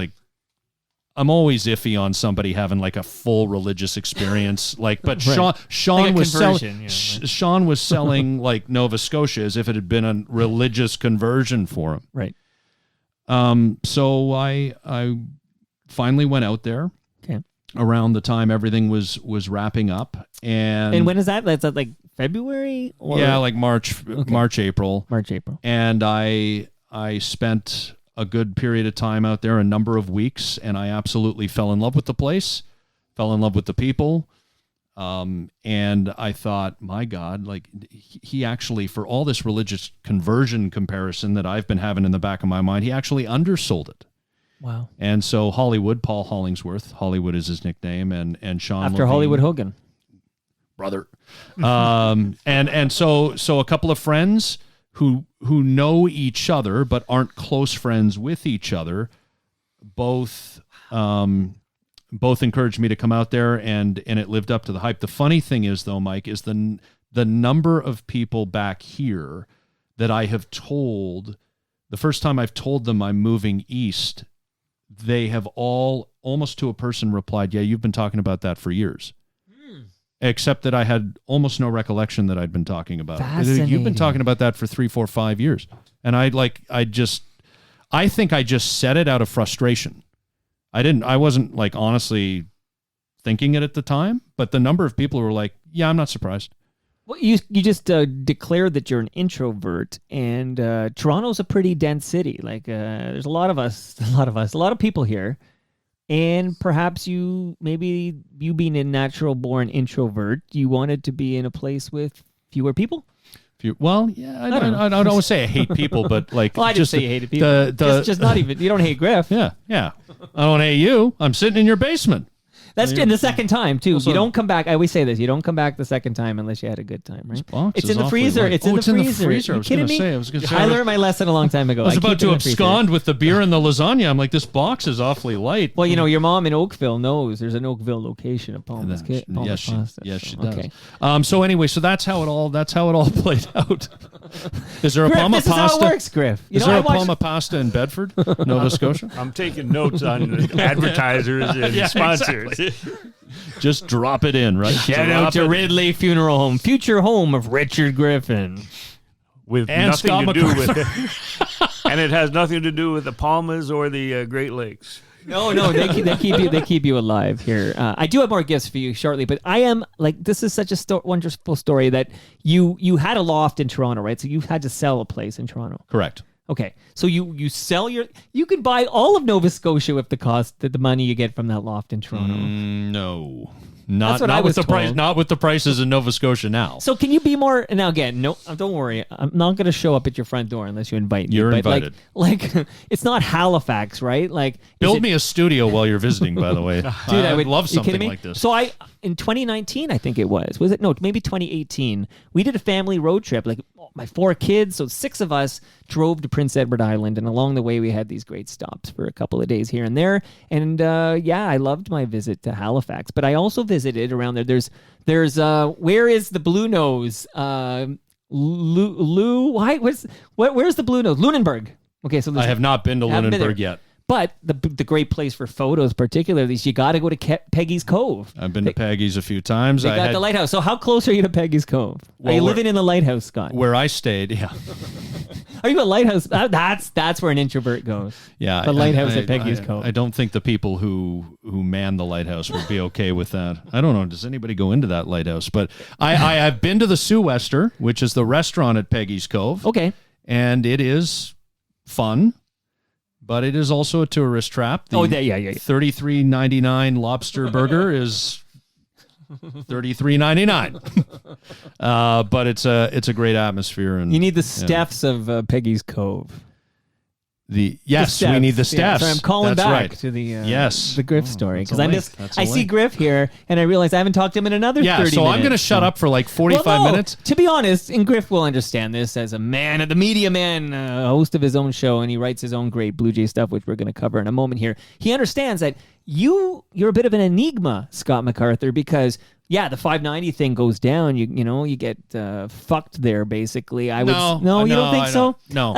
[SPEAKER 4] iffy on somebody having like a full religious experience. But
[SPEAKER 2] Right.
[SPEAKER 4] Sean
[SPEAKER 2] Like a
[SPEAKER 4] was selling,
[SPEAKER 2] conversion, yeah, right.
[SPEAKER 4] Sean was selling like Nova Scotia as if it had been a religious conversion for him.
[SPEAKER 2] Right.
[SPEAKER 4] So I finally went out there.
[SPEAKER 2] Okay.
[SPEAKER 4] Around the time everything was wrapping up,
[SPEAKER 2] And when is that? That's like February or
[SPEAKER 4] yeah, like March, April.
[SPEAKER 2] March, April.
[SPEAKER 4] And I spent a good period of time out there, a number of weeks, and I absolutely fell in love with the place, fell in love with the people. And I thought, my God, like he actually, for all this religious conversion comparison that I've been having in the back of my mind, he actually undersold it.
[SPEAKER 2] Wow.
[SPEAKER 4] And so Hollywood, Paul Hollingsworth, Hollywood is his nickname, and Sean
[SPEAKER 2] After
[SPEAKER 4] Levine,
[SPEAKER 2] Hollywood Hogan.
[SPEAKER 4] brother. And so a couple of friends who know each other but aren't close friends with each other, both encouraged me to come out there, and it lived up to the hype. The funny thing is, though, Mike, is the number of people back here that I have told, the first time I've told them I'm moving east, they have all, almost to a person, replied, yeah, you've been talking about that for years. Except that I had almost no recollection that I'd been talking about it.
[SPEAKER 2] Fascinating.
[SPEAKER 4] You've been talking about that for 3, 4, 5 years. And I think I just said it out of frustration. I wasn't like honestly thinking it at the time, but the number of people who were like, yeah, I'm not surprised.
[SPEAKER 2] Well, you just declared that you're an introvert, and Toronto's a pretty dense city. Like there's a lot of people here. And perhaps maybe you being a natural born introvert, you wanted to be in a place with fewer people?
[SPEAKER 4] Well, yeah, I don't always say I hate people, but like,
[SPEAKER 2] well, I didn't say you hated people. Just not even, you don't hate Griff.
[SPEAKER 4] Yeah. I don't hate you. I'm sitting in your basement.
[SPEAKER 2] That's in the second time too. You don't come back. I always say this: you don't come back the second time unless you had a good time, right?
[SPEAKER 4] It's
[SPEAKER 2] in the freezer. It's in the freezer.
[SPEAKER 4] I
[SPEAKER 2] You
[SPEAKER 4] was
[SPEAKER 2] kidding
[SPEAKER 4] going
[SPEAKER 2] me?
[SPEAKER 4] to say.
[SPEAKER 2] I learned my lesson a long time ago.
[SPEAKER 4] I was about
[SPEAKER 2] keep it
[SPEAKER 4] to
[SPEAKER 2] in the freezer.
[SPEAKER 4] abscond with the beer and the lasagna. I'm like, this box is awfully light.
[SPEAKER 2] Well, your mom in Oakville knows there's an Oakville location of Palmer's
[SPEAKER 4] Yes, she
[SPEAKER 2] Pasta.
[SPEAKER 4] does.
[SPEAKER 2] Okay.
[SPEAKER 4] So anyway, that's how it all played out. Is there a
[SPEAKER 2] Griff,
[SPEAKER 4] Palma
[SPEAKER 2] this is how
[SPEAKER 4] pasta?
[SPEAKER 2] it works, Griff.
[SPEAKER 4] Is there a Palma pasta in Bedford, Nova Scotia?
[SPEAKER 3] I'm taking notes on advertisers and sponsors.
[SPEAKER 4] Exactly. Just drop it in, right?
[SPEAKER 2] Shout out to Ridley Funeral Home, future home of Richard Griffin.
[SPEAKER 3] With
[SPEAKER 4] And
[SPEAKER 3] nothing
[SPEAKER 4] Scott
[SPEAKER 3] to do with
[SPEAKER 4] MacArthur.
[SPEAKER 3] it. And it has nothing to do with the Palmas or the Great Lakes.
[SPEAKER 2] No, they keep you alive here. I do have more gifts for you shortly, but I am like, this is such a wonderful story that you had a loft in Toronto, right? So you had to sell a place in Toronto.
[SPEAKER 4] Correct.
[SPEAKER 2] Okay, so you sell you can buy all of Nova Scotia with the money you get from that loft in Toronto.
[SPEAKER 4] No.
[SPEAKER 2] That's what I
[SPEAKER 4] not
[SPEAKER 2] was
[SPEAKER 4] with the price.
[SPEAKER 2] told.
[SPEAKER 4] Not with the prices in Nova Scotia now.
[SPEAKER 2] So can you be more? Now again, no, don't worry. I'm not going to show up at your front door unless you invite me.
[SPEAKER 4] You're
[SPEAKER 2] but
[SPEAKER 4] invited.
[SPEAKER 2] Like it's not Halifax, right? Like
[SPEAKER 4] Build me a studio while you're visiting. By the way,
[SPEAKER 2] Dude,
[SPEAKER 4] I would love
[SPEAKER 2] you kidding
[SPEAKER 4] something
[SPEAKER 2] me?
[SPEAKER 4] like this.
[SPEAKER 2] So in 2019, I think it was it? No, maybe 2018. We did a family road trip. Like my 4 kids, so 6 of us drove to Prince Edward Island, and along the way we had these great stops for a couple of days here and there. And I loved my visit to Halifax, but I also visited around there. There's where is the Blue Nose? Where's the Blue Nose? Lunenburg. Okay, so
[SPEAKER 4] I have not been to
[SPEAKER 2] haven't been
[SPEAKER 4] Lunenburg
[SPEAKER 2] there.
[SPEAKER 4] yet.
[SPEAKER 2] But the great place for photos, particularly, is you got to go to Peggy's Cove.
[SPEAKER 4] I've been to Peggy's a few times.
[SPEAKER 2] They got the lighthouse. So how close are you to Peggy's Cove? Are you living in the lighthouse, Scott?
[SPEAKER 4] Where I stayed, yeah.
[SPEAKER 2] Are you a lighthouse? That's where an introvert goes.
[SPEAKER 4] Yeah,
[SPEAKER 2] The lighthouse at Peggy's Cove.
[SPEAKER 4] I don't think the people who man the lighthouse would be okay with that. I don't know. Does anybody go into that lighthouse? But I've been to the Sue Wester, which is the restaurant at Peggy's Cove.
[SPEAKER 2] Okay.
[SPEAKER 4] And it is fun, but it is also a tourist trap.
[SPEAKER 2] Yeah.
[SPEAKER 4] $33.99 lobster burger is $33.99. But it's a great atmosphere, and
[SPEAKER 2] You need the Stephs of Peggy's Cove.
[SPEAKER 4] we need the
[SPEAKER 2] Yeah,
[SPEAKER 4] staffs.
[SPEAKER 2] so I'm calling
[SPEAKER 4] That's
[SPEAKER 2] back
[SPEAKER 4] right.
[SPEAKER 2] to the
[SPEAKER 4] Yes.
[SPEAKER 2] the Griff story
[SPEAKER 4] that's a
[SPEAKER 2] because
[SPEAKER 4] link.
[SPEAKER 2] I see Griff here and I realize I haven't talked to him in another 30 minutes.
[SPEAKER 4] So I'm going to shut up for like 45
[SPEAKER 2] Well, no,
[SPEAKER 4] minutes.
[SPEAKER 2] To be honest, and Griff will understand this as a man, the media man, host of his own show, and he writes his own great Blue Jay stuff, which we're going to cover in a moment here. He understands that you're a bit of an enigma, Scott MacArthur, because the 590 thing goes down. You get fucked there basically. You don't think so?
[SPEAKER 4] No.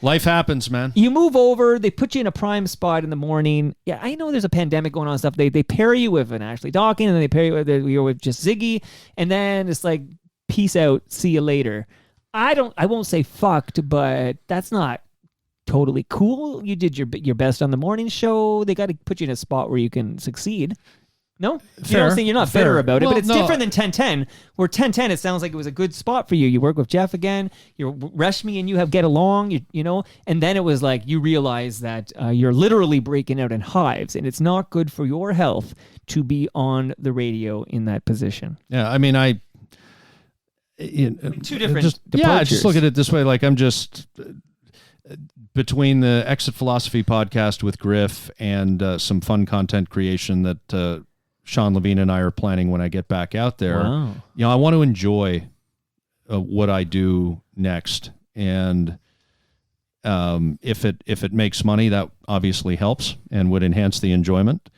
[SPEAKER 4] Life happens, man.
[SPEAKER 2] You move over, they put you in a prime spot in the morning. Yeah, I know there's a pandemic going on and stuff. They pair you with an Ashley Dawkins, and then they pair you with just Ziggy, and then it's like, peace out, see you later. I won't say fucked, but that's not totally cool. You did your best on the morning show. They got to put you in a spot where you can succeed. No?
[SPEAKER 4] Fair.
[SPEAKER 2] You're not
[SPEAKER 4] Fair.
[SPEAKER 2] bitter about it,
[SPEAKER 4] Well,
[SPEAKER 2] but it's
[SPEAKER 4] no.
[SPEAKER 2] different than 1010, where 1010, it sounds like it was a good spot for you. You work with Jeff again, you're Reshmi and you get along, you know, and then it was like you realize that you're literally breaking out in hives, and it's not good for your health to be on the radio in that position.
[SPEAKER 4] Yeah, I mean,
[SPEAKER 2] Two different
[SPEAKER 4] just
[SPEAKER 2] departures.
[SPEAKER 4] look at it this way. Like, I'm just between the Exit Philosophy podcast with Griff and some fun content creation that Sean Levine and I are planning when I get back out there.
[SPEAKER 2] Wow.
[SPEAKER 4] You know, I want to enjoy what I do next, and if it makes money, that obviously helps and would enhance the enjoyment.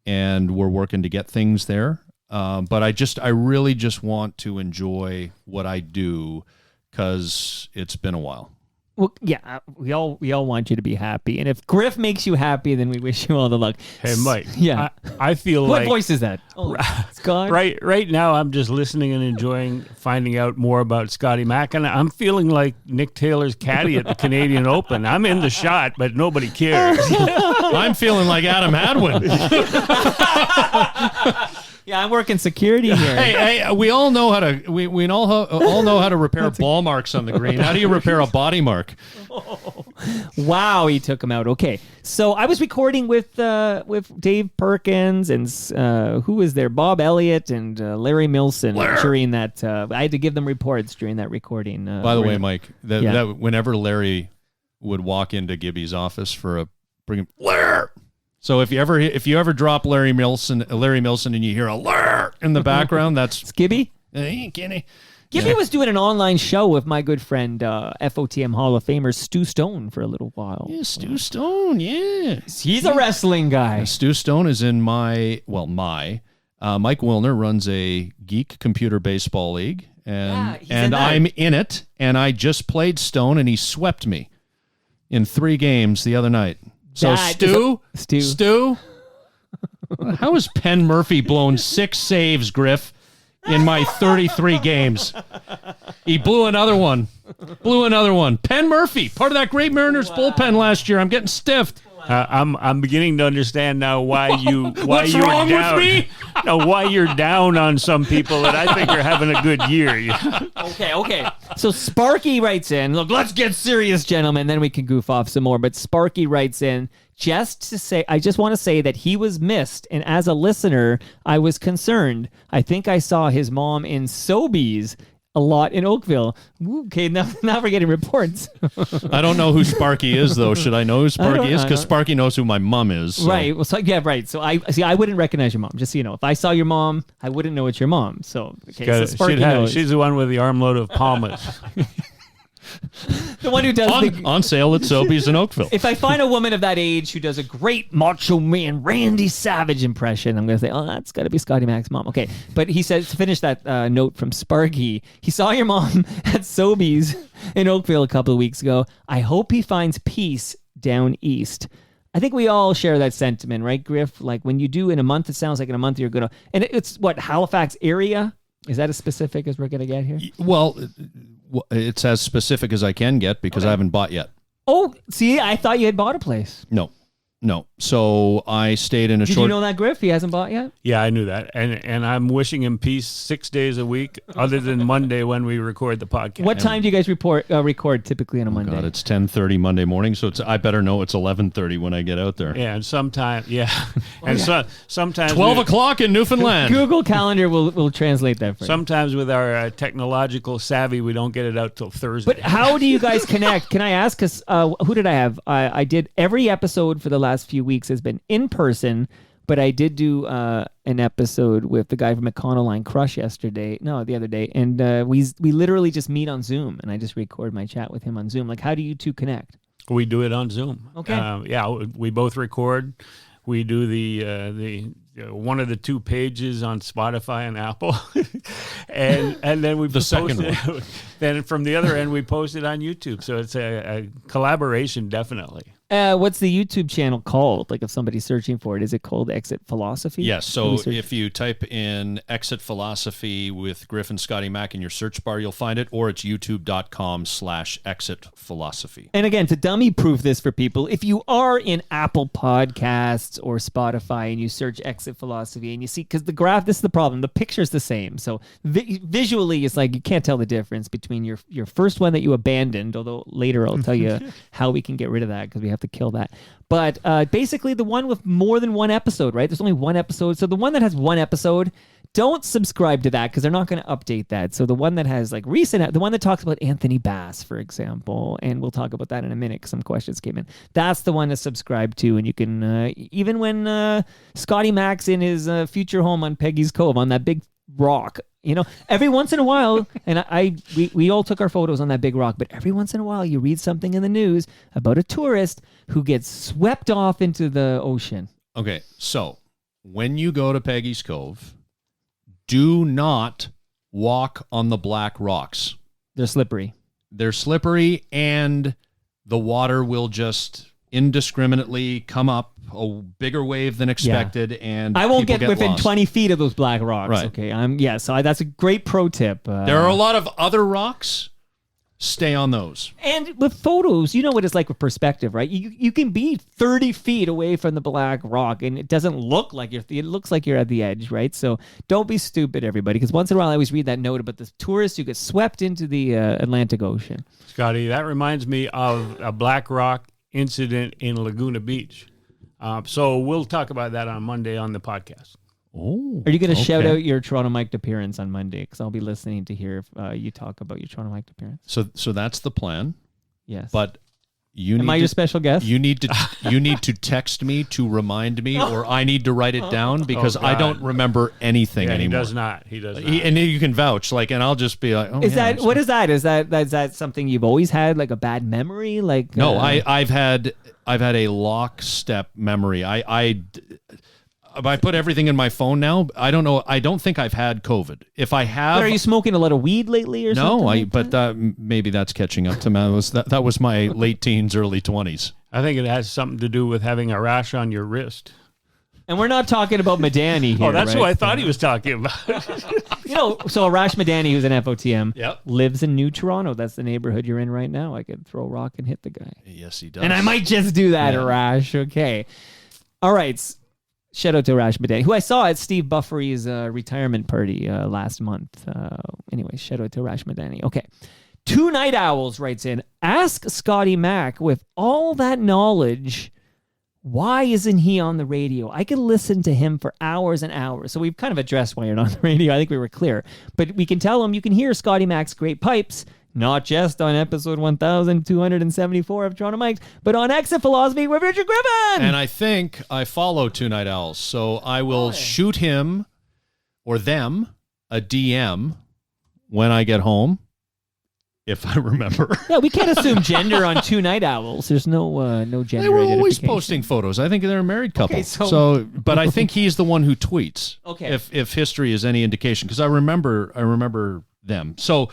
[SPEAKER 4] And we're working to get things there. But I really just want to enjoy what I do because it's been a while.
[SPEAKER 2] Well, yeah, we all want you to be happy, and if Griff makes you happy, then we wish you all the luck.
[SPEAKER 3] Hey, Mike.
[SPEAKER 2] Yeah.
[SPEAKER 3] I feel
[SPEAKER 2] What
[SPEAKER 3] like
[SPEAKER 2] voice is that? Oh, Scott.
[SPEAKER 3] right now I'm just listening and enjoying finding out more about Scotty Mac, and I'm feeling like Nick Taylor's caddy at the Canadian Open. I'm in the shot, but nobody cares.
[SPEAKER 4] I'm feeling like Adam Hadwin.
[SPEAKER 2] Yeah, I'm working security here.
[SPEAKER 4] Hey, we all know how to we all know how to repair ball marks on the green. How do you repair a body mark?
[SPEAKER 2] Wow, he took him out. Okay, so I was recording with Dave Perkins and who was there? Bob Elliott and Larry Milson during that. I had to give them reports during that recording.
[SPEAKER 4] By the way, Mike, that
[SPEAKER 2] Yeah.
[SPEAKER 4] whenever Larry would walk into Gibby's office for bring him Larry. So if you ever drop Larry Milson and you hear a Larry in the background, that's
[SPEAKER 2] Skibby.
[SPEAKER 4] hey, Kenny.
[SPEAKER 2] Gibby was doing an online show with my good friend FOTM Hall of Famer Stu Stone for a little while.
[SPEAKER 4] Yeah, Stu Stone, yeah.
[SPEAKER 2] He's a wrestling guy.
[SPEAKER 4] Stu Stone is in Mike Wilner runs a geek computer baseball league,
[SPEAKER 2] Yeah, he's in
[SPEAKER 4] and
[SPEAKER 2] that.
[SPEAKER 4] I'm in it, and I just played Stone, and he swept me in 3 games the other night. So
[SPEAKER 2] That
[SPEAKER 4] Stu, how has Penn Murphy blown 6 saves, Griff, in my 33 games? He blew another one. Penn Murphy, part of that great Mariners bullpen last year. I'm getting stiffed.
[SPEAKER 3] I'm beginning to understand now why
[SPEAKER 4] What's
[SPEAKER 3] you're
[SPEAKER 4] wrong
[SPEAKER 3] down.
[SPEAKER 4] with me?
[SPEAKER 3] No, why you're down on some people that I think are having a good year.
[SPEAKER 2] Okay. So Sparky writes in, look, let's get serious, gentlemen, then we can goof off some more. But Sparky writes in, I just want to say that he was missed, and as a listener, I was concerned. I think I saw his mom in Sobeys a lot in Oakville. Okay, now we're getting reports.
[SPEAKER 4] I don't know who Sparky is, though. Should I know who Sparky is? Because Sparky knows who my mom is. So.
[SPEAKER 2] Right. Well, right. So I wouldn't recognize your mom. Just so you know, if I saw your mom, I wouldn't know it's your mom. So so Sparky knows.
[SPEAKER 3] She's the one with the armload of palmas.
[SPEAKER 2] The one who does
[SPEAKER 4] on sale at Sobeys in Oakville.
[SPEAKER 2] If I find a woman of that age who does a great Macho Man Randy Savage impression, I'm going to say, oh, that's got to be Scotty Mac's mom. Okay. But he says, to finish that note from Sparky, he saw your mom at Sobeys in Oakville a couple of weeks ago. I hope he finds peace down east. I think we all share that sentiment, right, Griff? Like when you do in a month, it sounds like in a month you're going to, and it's what, Halifax area? Is that as specific as we're going to get here?
[SPEAKER 4] Well, it's as specific as I can get because I haven't bought yet.
[SPEAKER 2] Oh, see, I thought you had bought a place.
[SPEAKER 4] No. So I stayed in a
[SPEAKER 2] Did
[SPEAKER 4] short...
[SPEAKER 2] you know that, Griff? He hasn't bought yet?
[SPEAKER 3] Yeah, I knew that. And I'm wishing him peace 6 days a week, other than Monday when we record the podcast.
[SPEAKER 2] What time do you guys record typically on a Monday?
[SPEAKER 4] God, it's 10:30 Monday morning, so I better know it's 11:30 when I get out there.
[SPEAKER 3] Yeah, and sometimes, sometimes
[SPEAKER 4] 12 o'clock in Newfoundland.
[SPEAKER 2] Google Calendar will translate that for you.
[SPEAKER 3] Sometimes with our technological savvy, we don't get it out till Thursday.
[SPEAKER 2] But how do you guys connect? Can I ask? Because who did I have? I did every episode for the last few weeks has been in person, but I did do an episode with the guy from Econoline Crush the other day, and we literally just meet on Zoom, and I just record my chat with him on Zoom. Like, how do you two connect?
[SPEAKER 3] We do it on Zoom.
[SPEAKER 2] Okay.
[SPEAKER 3] We both record. We do the one of the 2 pages on Spotify and Apple, and then we
[SPEAKER 4] The second
[SPEAKER 3] Then from the other end, we post it on YouTube. So it's a collaboration, definitely.
[SPEAKER 2] What's the YouTube channel called? Like if somebody's searching for it, is it called Exit Philosophy?
[SPEAKER 4] Yes. So if you type in Exit Philosophy with Griffin Scotty Mac in your search bar, you'll find it, or it's youtube.com/Exit Philosophy.
[SPEAKER 2] And again, to dummy proof this for people, if you are in Apple Podcasts or Spotify and you search Exit Philosophy and you see, because the graph, this is the problem, the picture's the same. So visually, it's like you can't tell the difference between your first one that you abandoned, although later I'll tell you how we can get rid of that because we have to kill that. But basically the one with more than one episode, right? There's only one episode. So the one that has one episode, don't subscribe to that because they're not going to update that. So the one that has like recent, the one that talks about Anthony Bass, for example, and we'll talk about that in a minute because some questions came in. That's the one to subscribe to. And you can, even when Scotty Mac's in his future home on Peggy's Cove on that big rock, you know, every once in a while, and we all took our photos on that big rock, but every once in a while you read something in the news about a tourist who gets swept off into the ocean.
[SPEAKER 4] Okay, so when you go to Peggy's Cove, do not walk on the black rocks.
[SPEAKER 2] They're slippery.
[SPEAKER 4] They're slippery, and the water will just indiscriminately come up a bigger wave than expected, and
[SPEAKER 2] I won't get within
[SPEAKER 4] lost.
[SPEAKER 2] 20 feet of those black rocks.
[SPEAKER 4] Right.
[SPEAKER 2] Okay. So that's a great pro tip.
[SPEAKER 4] There are a lot of other rocks. Stay on those.
[SPEAKER 2] And with photos, you know what it's like with perspective, right? You can be 30 feet away from the black rock, and it doesn't look like it looks like you're at the edge, right? So don't be stupid, everybody, because once in a while I always read that note about the tourists who get swept into the Atlantic Ocean.
[SPEAKER 3] Scotty, that reminds me of a black rock incident in Laguna Beach. So we'll talk about that on Monday on the podcast.
[SPEAKER 4] Oh,
[SPEAKER 2] Are you going to shout out your Toronto Mic'd appearance on Monday? Because I'll be listening to hear if you talk about your Toronto Mic'd appearance.
[SPEAKER 4] So that's the plan.
[SPEAKER 2] Yes.
[SPEAKER 4] But you
[SPEAKER 2] Am I your special guest?
[SPEAKER 4] You need to text me to remind me, or I need to write it down because I don't remember anything anymore.
[SPEAKER 3] He does not.
[SPEAKER 4] And you can vouch, and I'll just be like, oh,
[SPEAKER 2] is that? Is that something you've always had, like a bad memory? Like
[SPEAKER 4] no, I've had a lockstep memory. I put everything in my phone now. I don't know. I don't think I've had COVID. If I have,
[SPEAKER 2] but are you smoking a lot of weed lately or something?
[SPEAKER 4] No, but maybe that's catching up to me. That was my late teens, early 20s.
[SPEAKER 3] I think it has something to do with having a rash on your wrist.
[SPEAKER 2] And we're not talking about Madani here.
[SPEAKER 3] Oh, that's
[SPEAKER 2] right?
[SPEAKER 3] who I thought he was talking about.
[SPEAKER 2] So Arash Madani, who's an FOTM,
[SPEAKER 4] Yep.
[SPEAKER 2] lives in New Toronto. That's the neighborhood you're in right now. I could throw a rock and hit the guy.
[SPEAKER 4] Yes, he does.
[SPEAKER 2] And I might just do that, Arash. Okay. All right. Shout out to Arash Madani, who I saw at Steve Buffery's retirement party last month. Anyway, shout out to Arash Madani. Okay. Two Night Owls writes in, ask Scotty Mac, with all that knowledge, why isn't he on the radio? I could listen to him for hours and hours. So we've kind of addressed why you're not on the radio. I think we were clear. But we can tell him you can hear Scotty Mac's great pipes, not just on episode 1274 of Toronto Mic'd, but on Exit Philosophy with Richard Griffin.
[SPEAKER 4] And I think I follow Two Night Owls, so I will shoot him or them a DM when I get home, if I remember.
[SPEAKER 2] Yeah, we can't assume gender on Two Night Owls. There's no gender.
[SPEAKER 4] They were always
[SPEAKER 2] identification.
[SPEAKER 4] posting photos. I think they're a married couple.
[SPEAKER 2] Okay,
[SPEAKER 4] but I think he's the one who tweets.
[SPEAKER 2] Okay.
[SPEAKER 4] If history is any indication, because I remember them. So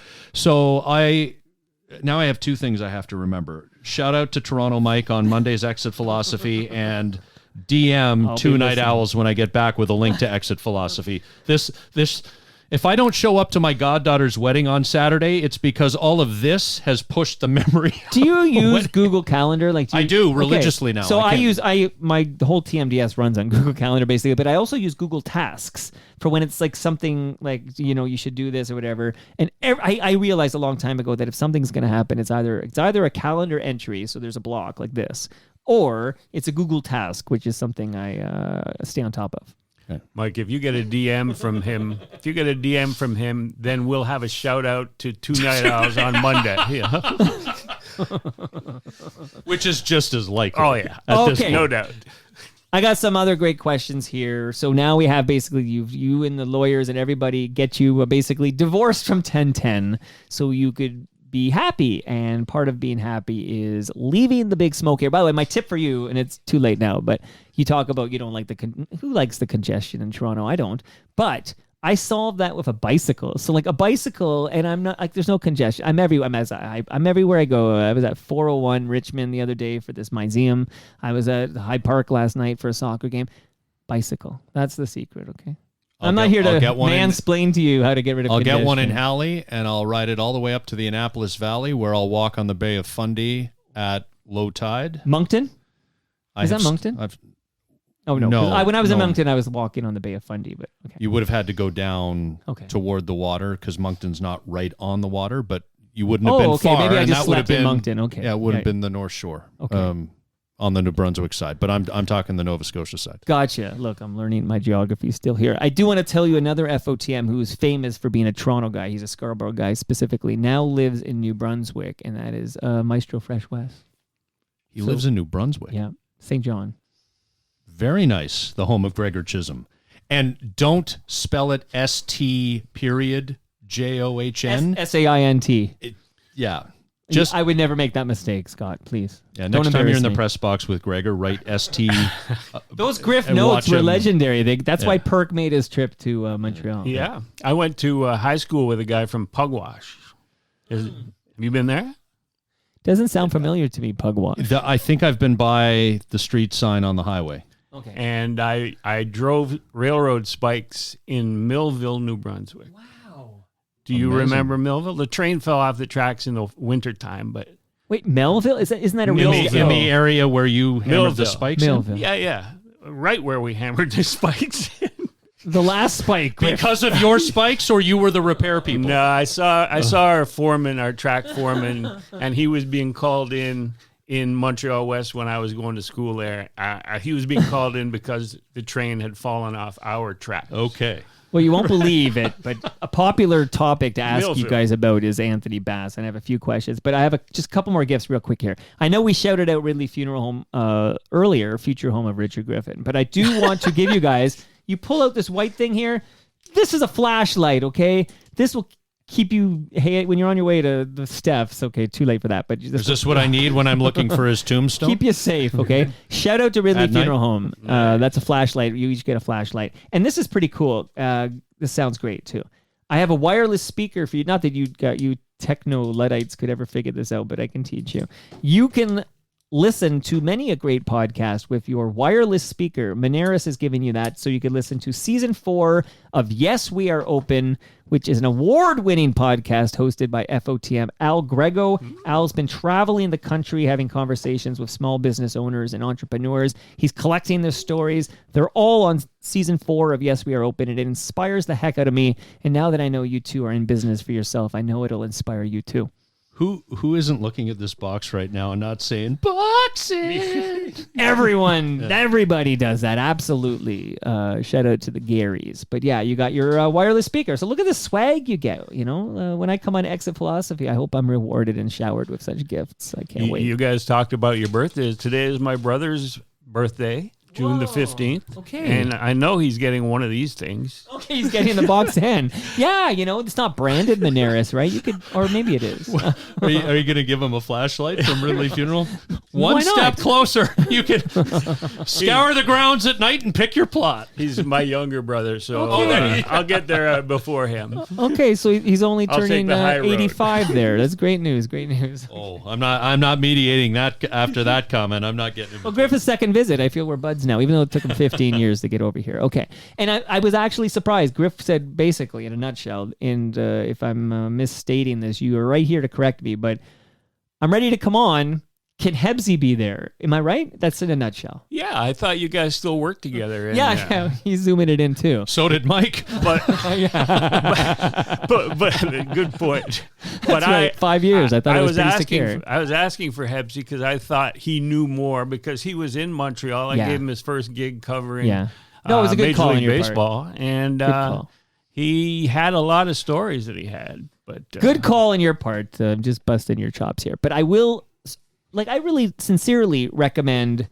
[SPEAKER 4] I have two things I have to remember. Shout out to Toronto Mike on Monday's Exit Philosophy and DM Two Night Owls when I get back with a link to Exit Philosophy. This if I don't show up to my goddaughter's wedding on Saturday, it's because all of this has pushed the memory.
[SPEAKER 2] Do you use Google Calendar?
[SPEAKER 4] I do religiously now.
[SPEAKER 2] So my whole TMDS runs on Google Calendar basically, but I also use Google Tasks for when it's like something like, you should do this or whatever. And I realized a long time ago that if something's going to happen, it's either a calendar entry, so there's a block like this, or it's a Google Task, which is something I stay on top of.
[SPEAKER 3] Mike, if you get a DM from him, then we'll have a shout out to Two Night Owls on Monday. Yeah.
[SPEAKER 4] Which is just as likely.
[SPEAKER 3] Oh yeah. No doubt.
[SPEAKER 2] I got some other great questions here. So now we have basically you and the lawyers and everybody get you basically divorced from 1010 so you could be happy. And part of being happy is leaving the big smoke here. By the way, my tip for you, and it's too late now, but you talk about you don't like who likes the congestion in Toronto? I don't. But I solved that with a bicycle. So like a bicycle, and I'm not like there's no congestion. I'm everywhere. I'm everywhere I go. I was at 401 Richmond the other day for this museum. I was at Hyde Park last night for a soccer game. Bicycle. That's the secret. Okay. I'm not here to mansplain to you how to get rid of congestion.
[SPEAKER 4] I'll get one in Halley, and I'll ride it all the way up to the Annapolis Valley, where I'll walk on the Bay of Fundy at low tide.
[SPEAKER 2] Moncton? Is that Moncton? Oh, no.
[SPEAKER 4] No,
[SPEAKER 2] When I was in
[SPEAKER 4] no.
[SPEAKER 2] Moncton, I was walking on the Bay of Fundy, but okay.
[SPEAKER 4] You would have had to go down
[SPEAKER 2] Okay.
[SPEAKER 4] toward the water because Moncton's not right on the water, but you wouldn't have been far.
[SPEAKER 2] Maybe I
[SPEAKER 4] and
[SPEAKER 2] just
[SPEAKER 4] that would have
[SPEAKER 2] slept in
[SPEAKER 4] been
[SPEAKER 2] Moncton. Okay.
[SPEAKER 4] Yeah, it would have been the North Shore.
[SPEAKER 2] Okay.
[SPEAKER 4] On the New Brunswick side, but I'm talking the Nova Scotia side.
[SPEAKER 2] Gotcha. Look, I'm learning my geography still here. I do want to tell you another FOTM who is famous for being a Toronto guy. He's a Scarborough guy specifically. Now lives in New Brunswick, and that is Maestro Fresh West.
[SPEAKER 4] He lives in New Brunswick.
[SPEAKER 2] Yeah, St. John.
[SPEAKER 4] Very nice. The home of Gregor Chisholm. And don't spell it ST period JOHN.
[SPEAKER 2] SAINT.
[SPEAKER 4] Yeah.
[SPEAKER 2] I would never make that mistake, Scott. Please.
[SPEAKER 4] Yeah,
[SPEAKER 2] Don't
[SPEAKER 4] next time you're in the
[SPEAKER 2] embarrass me.
[SPEAKER 4] press box with Gregor, write ST.
[SPEAKER 2] Those Griff
[SPEAKER 4] and
[SPEAKER 2] notes
[SPEAKER 4] watch
[SPEAKER 2] were
[SPEAKER 4] him.
[SPEAKER 2] legendary. That's why Perk made his trip to Montreal.
[SPEAKER 3] Yeah. I went to high school with a guy from Pugwash. Have you been there?
[SPEAKER 2] Doesn't sound familiar to me, Pugwash.
[SPEAKER 4] I think I've been by the street sign on the highway.
[SPEAKER 2] Okay.
[SPEAKER 3] And I drove railroad spikes in Millville, New Brunswick.
[SPEAKER 2] Wow.
[SPEAKER 3] Do you
[SPEAKER 4] Amazing.
[SPEAKER 3] remember Millville? The train fell off the tracks in the wintertime, but
[SPEAKER 2] Wait, Melville? Isn't that a real
[SPEAKER 3] Millville.
[SPEAKER 4] In the area where you hammered
[SPEAKER 3] Millville.
[SPEAKER 4] the spikes in?
[SPEAKER 2] Millville.
[SPEAKER 3] yeah. Right where we hammered the spikes in.
[SPEAKER 2] The last spike. Griff.
[SPEAKER 4] Because of your spikes, or you were the repair people?
[SPEAKER 3] No, I saw our foreman, our track foreman, and he was being called in Montreal West when I was going to school there. He was being called in because the train had fallen off our track.
[SPEAKER 4] Okay.
[SPEAKER 2] Well, you won't believe it, but a popular topic to ask you
[SPEAKER 3] Millville.
[SPEAKER 2] guys about is Anthony Bass, and I have a few questions, but I have just a couple more gifts real quick here. I know we shouted out Ridley Funeral Home earlier, future home of Richard Griffin, but I do want to give you guys, you pull out this white thing here. This is a flashlight, okay? This will keep you, hey, when you're on your way to the Steph's, okay, too late for that, but
[SPEAKER 4] Is this what I need when I'm looking for his tombstone?
[SPEAKER 2] keep you safe, okay? Shout out to Ridley
[SPEAKER 4] At night?
[SPEAKER 2] Funeral Home. That's a flashlight. You each get a flashlight. And this is pretty cool. This sounds great, too. I have a wireless speaker for you. Not that you techno Luddites could ever figure this out, but I can teach you. You can listen to many a great podcast with your wireless speaker. Moneris is giving you that so you can listen to season 4 of Yes, We Are Open, which is an award-winning podcast hosted by FOTM Al Grego. Al's been traveling the country having conversations with small business owners and entrepreneurs. He's collecting their stories. They're all on season 4 of Yes, We Are Open, and it inspires the heck out of me. And now that I know you two are in business for yourself, I know it'll inspire you too.
[SPEAKER 4] Who isn't looking at this box right now and not saying boxing?
[SPEAKER 2] Everybody does that. Absolutely. Shout out to the Garys. But yeah, you got your wireless speaker. So look at the swag you get. You know, when I come on Exit Philosophy, I hope I'm rewarded and showered with such gifts. I can't wait.
[SPEAKER 3] You guys talked about your birthdays. Today is my brother's birthday, June the 15th.
[SPEAKER 2] Okay.
[SPEAKER 3] And I know he's getting one of these things.
[SPEAKER 2] Okay, he's getting the box 10. Yeah, you know, it's not branded Moneris, right? You could, or maybe it is.
[SPEAKER 4] Are you going to give him a flashlight from Ridley Funeral? One
[SPEAKER 2] Why not?
[SPEAKER 4] step closer. You can scour the grounds at night and pick your plot.
[SPEAKER 3] He's my younger brother, so
[SPEAKER 2] Okay.
[SPEAKER 3] I'll get there before him.
[SPEAKER 2] Okay, so he's only
[SPEAKER 3] I'll take
[SPEAKER 2] turning
[SPEAKER 3] the high road.
[SPEAKER 2] 85 there. That's great news. Great news.
[SPEAKER 4] Oh, I'm not mediating that after that comment. I'm not getting him.
[SPEAKER 2] Well, Griff's second visit. I feel we're buds now, even though it took him 15 years to get over here. Okay. And I was actually surprised. Griff said basically in a nutshell, and if I'm misstating this, you are right here to correct me, but I'm ready to come on. Can Hebsy be there? Am I right? That's in a nutshell.
[SPEAKER 3] Yeah, I thought you guys still work together. And,
[SPEAKER 2] Yeah, he's zooming it in too.
[SPEAKER 4] So did Mike.
[SPEAKER 3] But, but good point. But
[SPEAKER 2] That's right. 5 years. I thought it was pretty
[SPEAKER 3] asking.
[SPEAKER 2] secure.
[SPEAKER 3] I was asking for Hebsy because I thought he knew more because he was in Montreal. I
[SPEAKER 2] Yeah.
[SPEAKER 3] gave him his first gig covering.
[SPEAKER 2] Yeah. No, it was a good
[SPEAKER 3] Major
[SPEAKER 2] call on
[SPEAKER 3] League
[SPEAKER 2] your part.
[SPEAKER 3] Baseball, and
[SPEAKER 2] call.
[SPEAKER 3] he had a lot of stories that he had. But
[SPEAKER 2] Good call on your part. I'm just busting your chops here. But I will, I really sincerely recommend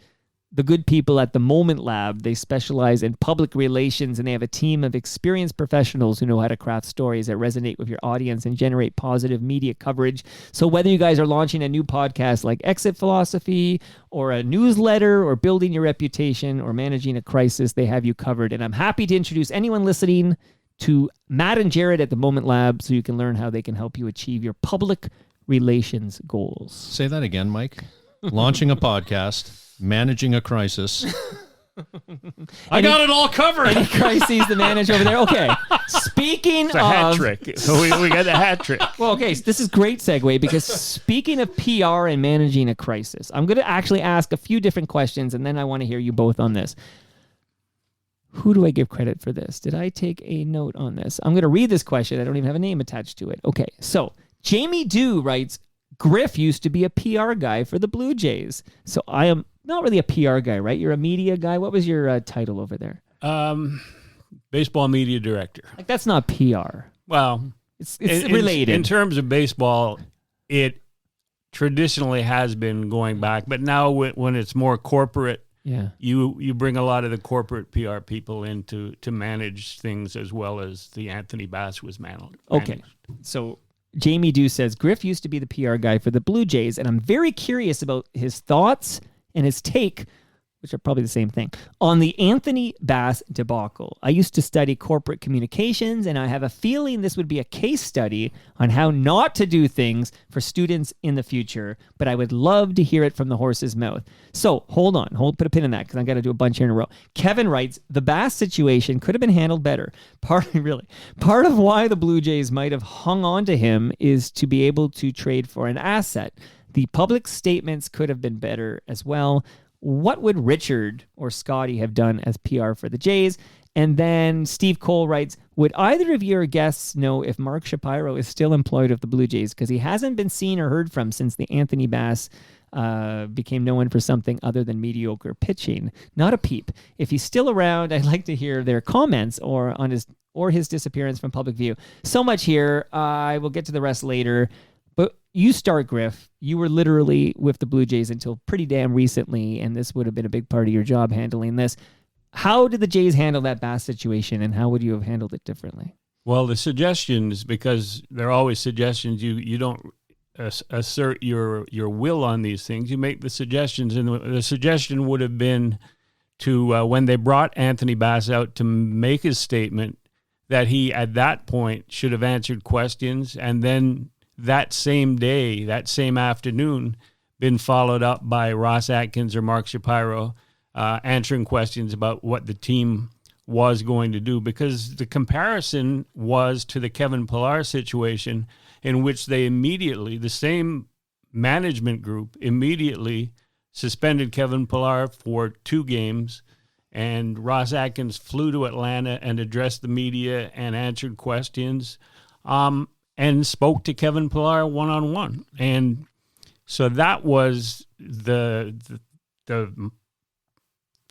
[SPEAKER 2] the good people at the Moment Lab. They specialize in public relations, and they have a team of experienced professionals who know how to craft stories that resonate with your audience and generate positive media coverage. So whether you guys are launching a new podcast like Exit Philosophy or a newsletter or building your reputation or managing a crisis, they have you covered. And I'm happy to introduce anyone listening to Matt and Jared at the Moment Lab so you can learn how they can help you achieve your public relations goals.
[SPEAKER 4] Say that again, Mike. Launching a podcast, managing a crisis. I got it all covered.
[SPEAKER 2] Any crises to manage over there? Okay. Speaking
[SPEAKER 3] It's a hat trick. So we got the hat trick.
[SPEAKER 2] Well, okay, so this is great segue because speaking of PR and managing a crisis, I'm going to actually ask a few different questions, and then I want to hear you both on this. Who do I give credit for this? Did I take a note on this? I'm going to read this question. I don't even have a name attached to it. Okay, so Jamie Dew writes, Griff used to be a PR guy for the Blue Jays. So I am not really a PR guy, right? You're a media guy. What was your title over there?
[SPEAKER 3] Baseball media director.
[SPEAKER 2] Like, that's not PR.
[SPEAKER 3] Well,
[SPEAKER 2] It's related.
[SPEAKER 3] In terms of baseball, it traditionally has been going back, but now when it's more corporate,
[SPEAKER 2] yeah.
[SPEAKER 3] you bring a lot of the corporate PR people in to manage things as well as the Anthony Bass was managed.
[SPEAKER 2] Okay, so Jamie Dew says, Griff used to be the PR guy for the Blue Jays, and I'm very curious about his thoughts and his take, which are probably the same thing, on the Anthony Bass debacle. I used to study corporate communications, and I have a feeling this would be a case study on how not to do things for students in the future, but I would love to hear it from the horse's mouth. So hold on, put a pin in that because I got to do a bunch here in a row. Kevin writes, the Bass situation could have been handled better. Part of why the Blue Jays might have hung on to him is to be able to trade for an asset. The public statements could have been better as well. What would Richard or Scotty have done as PR for the Jays? And then Steve Cole writes, would either of your guests know if Mark Shapiro is still employed with the Blue Jays? Because he hasn't been seen or heard from since the Anthony Bass became known for something other than mediocre pitching. Not a peep. If he's still around, I'd like to hear their comments on his disappearance from public view. So much here. I will get to the rest later. But you start, Griff. You were literally with the Blue Jays until pretty damn recently, and this would have been a big part of your job handling this. How did the Jays handle that Bass situation, and how would you have handled it differently?
[SPEAKER 3] Well, the suggestions, because they're always suggestions, you don't assert your will on these things. You make the suggestions, and the suggestion would have been to, when they brought Anthony Bass out to make his statement, that he, at that point, should have answered questions, and then that same day, that same afternoon, been followed up by Ross Atkins or Mark Shapiro answering questions about what the team was going to do. Because the comparison was to the Kevin Pillar situation, in which they immediately, the same management group immediately suspended Kevin Pillar for 2 games, and Ross Atkins flew to Atlanta and addressed the media and answered questions. And spoke to Kevin Pillar one-on-one. And so that was the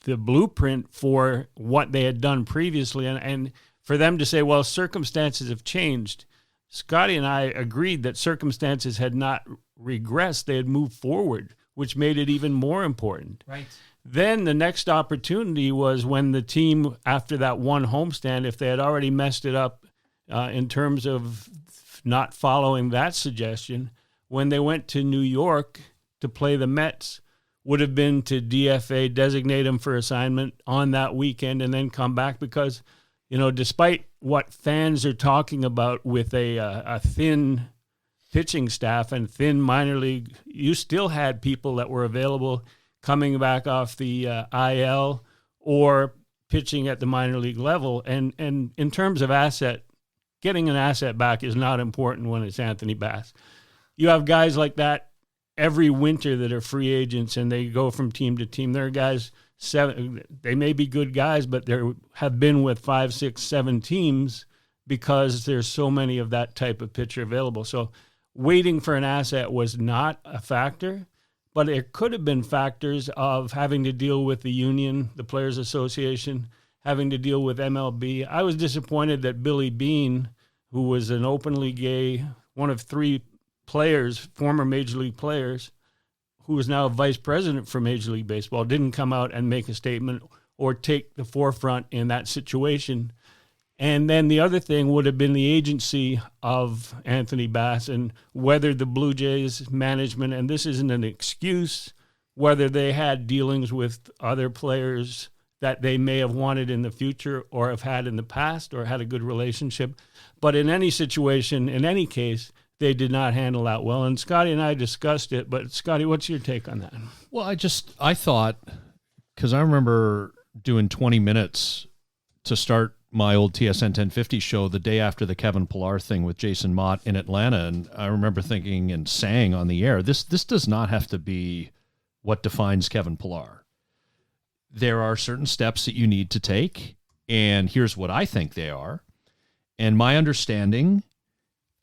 [SPEAKER 3] blueprint for what they had done previously. And for them to say, well, circumstances have changed. Scotty and I agreed that circumstances had not regressed. They had moved forward, which made it even more important.
[SPEAKER 2] Right.
[SPEAKER 3] Then the next opportunity was when the team, after that one homestand, if they had already messed it up in terms of not following that suggestion, when they went to New York to play the Mets, would have been to DFA, designate them for assignment on that weekend, and then come back. Because, despite what fans are talking about with a thin pitching staff and thin minor league, you still had people that were available coming back off the IL or pitching at the minor league level. And in terms of getting an asset back is not important when it's Anthony Bass. You have guys like that every winter that are free agents, and they go from team to team. There are guys, they may be good guys, but they have been with 5, 6, 7 teams because there's so many of that type of pitcher available. So waiting for an asset was not a factor, but it could have been factors of having to deal with the union, the Players Association, having to deal with MLB. I was disappointed that Billy Beane, who was an openly gay, one of 3 players, former Major League players, who is now vice president for Major League Baseball, didn't come out and make a statement or take the forefront in that situation. And then the other thing would have been the agency of Anthony Bass and whether the Blue Jays management, and this isn't an excuse, whether they had dealings with other players that they may have wanted in the future or have had in the past or had a good relationship. But in any situation, in any case, they did not handle that well. And Scotty and I discussed it, but Scotty, what's your take on that?
[SPEAKER 4] Well, I thought, because I remember doing 20 minutes to start my old TSN 1050 show the day after the Kevin Pillar thing with Jason Mott in Atlanta. And I remember thinking and saying on the air, this does not have to be what defines Kevin Pillar. There are certain steps that you need to take, and here's what I think they are. And my understanding,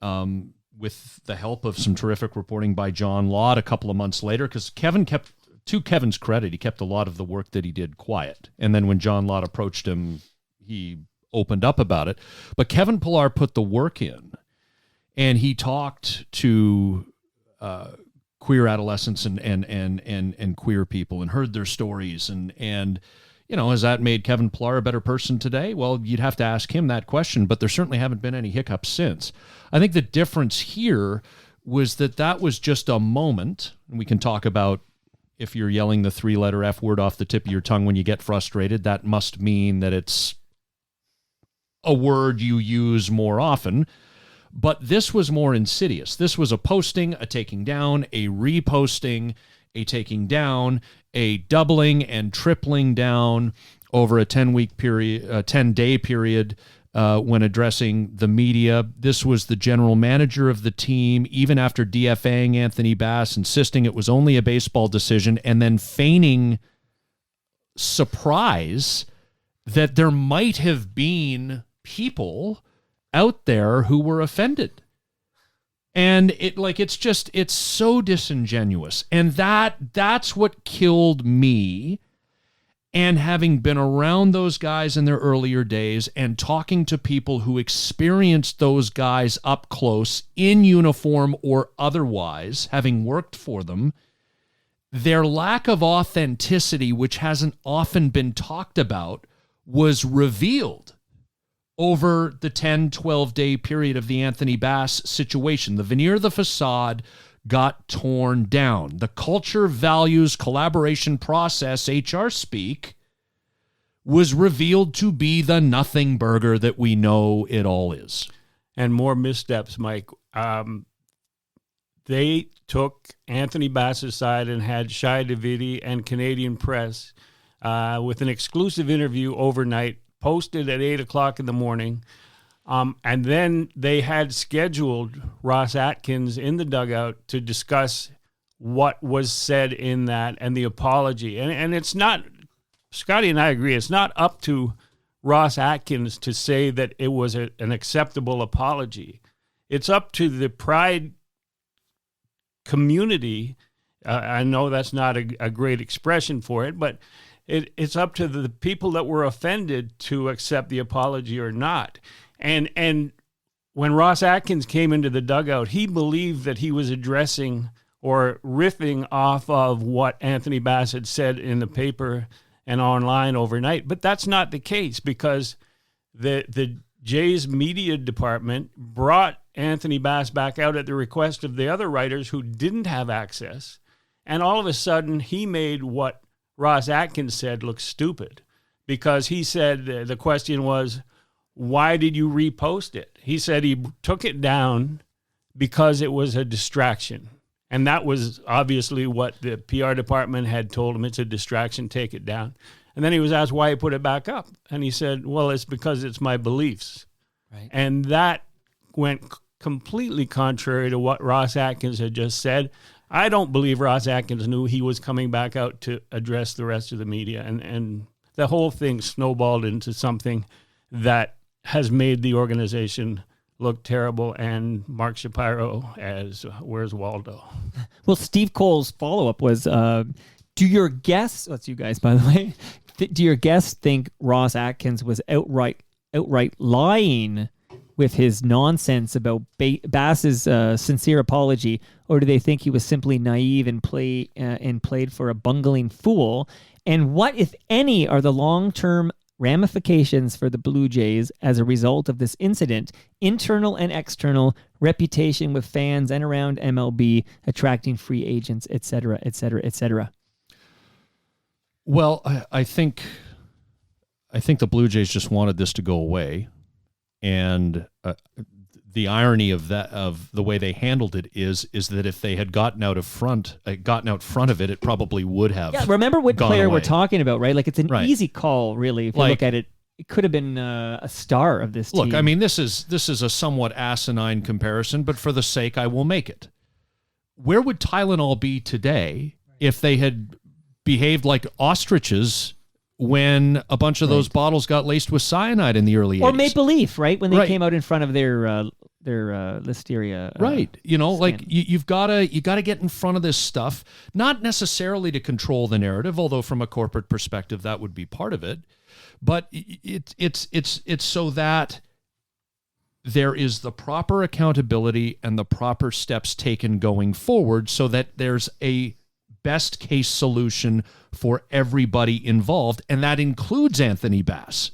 [SPEAKER 4] with the help of some terrific reporting by John Lott a couple of months later, because Kevin kept, to Kevin's credit, he kept a lot of the work that he did quiet. And then when John Lott approached him, he opened up about it. But Kevin Pillar put the work in, and he talked to queer adolescents and queer people and heard their stories. And you know, has that made Kevin Pillar a better person today? Well, you'd have to ask him that question, but there certainly haven't been any hiccups since. I think the difference here was that was just a moment. And we can talk about if you're yelling the 3-letter F word off the tip of your tongue when you get frustrated, that must mean that it's a word you use more often. But this was more insidious. This was a posting, a taking down, a reposting, a taking down, a doubling and tripling down over a 10-week period, a 10-day period when addressing the media. This was the general manager of the team, even after DFAing Anthony Bass, insisting it was only a baseball decision, and then feigning surprise that there might have been people out there who were offended. And it's so disingenuous. And that's what killed me. And having been around those guys in their earlier days and talking to people who experienced those guys up close, in uniform or otherwise, having worked for them, their lack of authenticity, which hasn't often been talked about, was revealed over the 10, 12-day period of the Anthony Bass situation. The veneer, the facade got torn down. The culture, values, collaboration process, HR speak, was revealed to be the nothing burger that we know it all is.
[SPEAKER 3] And more missteps, Mike. They took Anthony Bass aside and had Shai Davidi and Canadian Press with an exclusive interview overnight, posted at 8 o'clock in the morning. And then they had scheduled Ross Atkins in the dugout to discuss what was said in that and the apology. And it's not, Scotty and I agree, it's not up to Ross Atkins to say that it was an acceptable apology. It's up to the Pride community. I know that's not a great expression for it, but it's up to the people that were offended to accept the apology or not. And when Ross Atkins came into the dugout, he believed that he was addressing or riffing off of what Anthony Bass had said in the paper and online overnight. But that's not the case, because the Jays media department brought Anthony Bass back out at the request of the other writers who didn't have access. And all of a sudden, he made what Ross Atkins said look stupid, because he said the question was, why did you repost it? He said he took it down because it was a distraction. And that was obviously what the PR department had told him. It's a distraction, take it down. And then he was asked why he put it back up. And he said, well, it's because it's my beliefs.
[SPEAKER 2] Right.
[SPEAKER 3] And that went completely contrary to what Ross Atkins had just said. I don't believe Ross Atkins knew he was coming back out to address the rest of the media. And the whole thing snowballed into something that has made the organization look terrible, and Mark Shapiro as Where's Waldo?
[SPEAKER 2] Well, Steve Cole's follow-up was, do your guests, that's you guys, by the way, do your guests think Ross Atkins was outright lying with his nonsense about Bass's sincere apology, or do they think he was simply naive and played for a bungling fool? And what, if any, are the long-term ramifications for the Blue Jays as a result of this incident, internal and external, reputation with fans and around MLB, attracting free agents, et cetera, et cetera, et cetera?
[SPEAKER 4] Well, I think I think the Blue Jays just wanted this to go away, and the irony of the way they handled it is that if they had gotten out front of it, it probably would have.
[SPEAKER 2] Yeah, remember what
[SPEAKER 4] gone
[SPEAKER 2] player
[SPEAKER 4] away.
[SPEAKER 2] we're talking about, right? Like it's an
[SPEAKER 4] Right.
[SPEAKER 2] easy call, really. If you look at it, it could have been a star of this team.
[SPEAKER 4] Look, I mean, this is a somewhat asinine comparison, but for the sake, I will make it. Where would Tylenol be today if they had behaved like ostriches when a bunch of those bottles got laced with cyanide in the early 80s?
[SPEAKER 2] Or Maple Leaf, right? When they
[SPEAKER 4] Right.
[SPEAKER 2] came out in front of their listeria.
[SPEAKER 4] Right. Like
[SPEAKER 2] skin.
[SPEAKER 4] you've got to get in front of this stuff, not necessarily to control the narrative, although from a corporate perspective that would be part of it, but it's so that there is the proper accountability and the proper steps taken going forward so that there's a best case solution for everybody involved, and that includes Anthony Bass,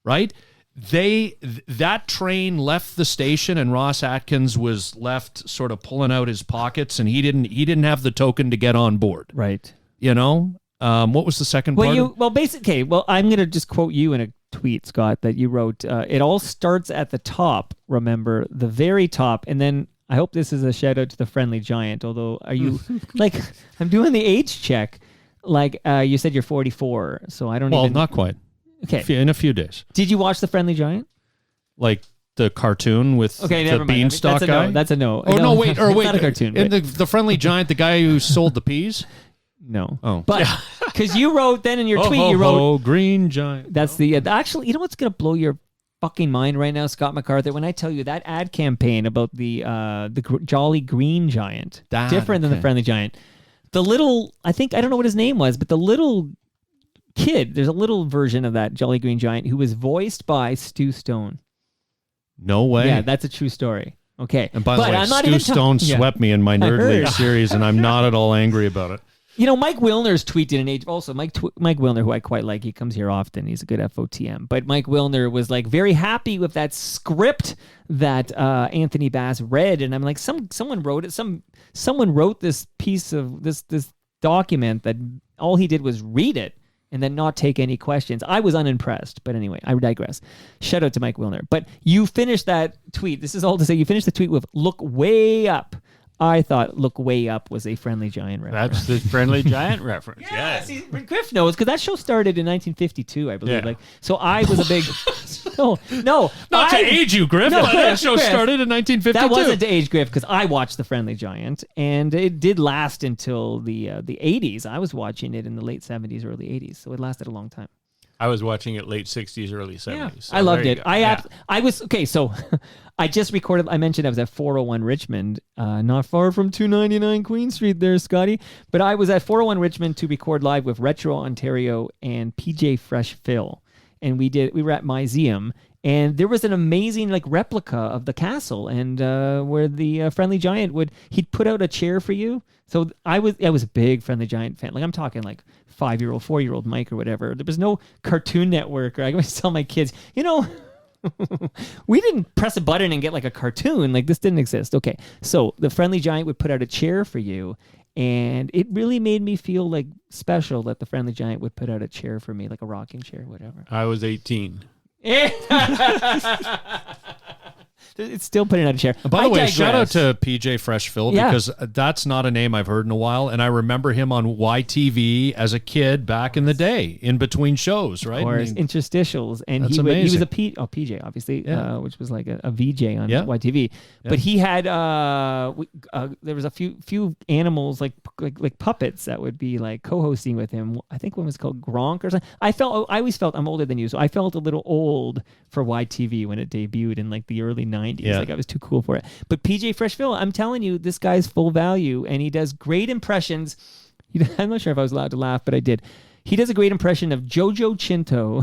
[SPEAKER 4] right? That train left the station and Ross Atkins was left sort of pulling out his pockets, and he didn't have the token to get on board.
[SPEAKER 2] Right.
[SPEAKER 4] What was the second part?
[SPEAKER 2] I'm going to just quote you in a tweet, Scott, that you wrote. It all starts at the top, remember, the very top. And then I hope this is a shout out to the Friendly Giant. Although, are you like, I'm doing the age check. Like you said, you're 44. So I don't
[SPEAKER 4] Well,
[SPEAKER 2] even.
[SPEAKER 4] not quite.
[SPEAKER 2] Okay.
[SPEAKER 4] In a few days.
[SPEAKER 2] Did you watch the Friendly Giant?
[SPEAKER 4] Like the cartoon with
[SPEAKER 2] Okay,
[SPEAKER 4] the
[SPEAKER 2] never mind.
[SPEAKER 4] beanstalk
[SPEAKER 2] That's a
[SPEAKER 4] guy?
[SPEAKER 2] No. That's a no.
[SPEAKER 4] Oh, no, wait.
[SPEAKER 2] It's not a cartoon.
[SPEAKER 4] And
[SPEAKER 2] but-
[SPEAKER 4] the Friendly Giant, the guy who sold the peas?
[SPEAKER 2] No.
[SPEAKER 4] Oh.
[SPEAKER 2] But because you wrote then in your tweet, you wrote,
[SPEAKER 4] Oh, Green Giant.
[SPEAKER 2] that's the actually, you know what's going to blow your fucking mind right now, Scott MacArthur, when I tell you that ad campaign about the Jolly Green Giant, different than the Friendly Giant. The little, I don't know what his name was, but the little kid, there's a little version of that Jolly Green Giant who was voiced by Stu Stone.
[SPEAKER 4] No way.
[SPEAKER 2] Yeah, that's a true story. Okay.
[SPEAKER 4] And by the way,
[SPEAKER 2] I'm not
[SPEAKER 4] Stu
[SPEAKER 2] even
[SPEAKER 4] Stone swept me in my Nerd
[SPEAKER 2] heard.
[SPEAKER 4] League series, and I'm not at all angry about it.
[SPEAKER 2] Mike Wilner's tweet did an age. Also, Mike Wilner, who I quite like, he comes here often. He's a good FOTM. But Mike Wilner was like very happy with that script that Anthony Bass read, and I'm like, someone wrote it. Someone wrote this piece of this document that all he did was read it and then not take any questions. I was unimpressed, but anyway, I digress. Shout out to Mike Wilner. But you finished that tweet. This is all to say you finished the tweet with "Look way up." I thought "Look Way Up" was a Friendly Giant reference.
[SPEAKER 3] That's the Friendly Giant reference. Yeah.
[SPEAKER 2] See, Griff knows because that show started in 1952, I believe.
[SPEAKER 3] Yeah.
[SPEAKER 2] Like, so I was a big no.
[SPEAKER 4] Not to age you, Griff.
[SPEAKER 2] No,
[SPEAKER 4] but that show
[SPEAKER 2] Griff.
[SPEAKER 4] started in 1952.
[SPEAKER 2] That wasn't to age Griff because I watched The Friendly Giant, and it did last until the 80s. I was watching it in the late 70s, early 80s, so it lasted a long time.
[SPEAKER 3] I was watching it late 60s, early 70s.
[SPEAKER 2] Yeah,
[SPEAKER 3] So
[SPEAKER 2] I loved
[SPEAKER 3] there you
[SPEAKER 2] it.
[SPEAKER 3] go.
[SPEAKER 2] I was okay. So I just recorded. I mentioned I was at 401 Richmond, not far from 299 Queen Street, there, Scotty. But I was at 401 Richmond to record live with Retro Ontario and PJ Fresh Phil, and we were at Myseum, and there was an amazing replica of the castle, and where the Friendly Giant he'd put out a chair for you. So I was a big Friendly Giant fan. Like I'm talking 5-year-old, 4-year-old Mike or whatever. There was no Cartoon Network, or I always tell my kids, we didn't press a button and get a cartoon. This didn't exist. Okay, so the Friendly Giant would put out a chair for you, and it really made me feel special that the Friendly Giant would put out a chair for me, a rocking chair, whatever.
[SPEAKER 3] I was 18.
[SPEAKER 2] It's still putting out a chair.
[SPEAKER 4] By the way, shout out
[SPEAKER 2] digress.
[SPEAKER 4] to PJ Fresh Phil
[SPEAKER 2] Yeah.
[SPEAKER 4] because that's not a name I've heard in a while, and I remember him on YTV as a kid back in the day, in between shows, right?
[SPEAKER 2] Of course,
[SPEAKER 4] I mean,
[SPEAKER 2] interstitials, and
[SPEAKER 4] That's
[SPEAKER 2] he was
[SPEAKER 4] amazing.
[SPEAKER 2] a PJ, obviously,
[SPEAKER 4] Yeah.
[SPEAKER 2] which was like a VJ on
[SPEAKER 4] Yeah.
[SPEAKER 2] YTV. But he had there was a few animals like puppets that would be co-hosting with him. I think one was called Gronk or something. I always felt I'm older than you, so I felt a little old for YTV when it debuted in the early 90s.
[SPEAKER 4] Yeah.
[SPEAKER 2] I was too cool for it. But PJ Freshville, I'm telling you, this guy's full value, and he does great impressions. I'm not sure if I was allowed to laugh, but I did. He does a great impression of Jojo Chinto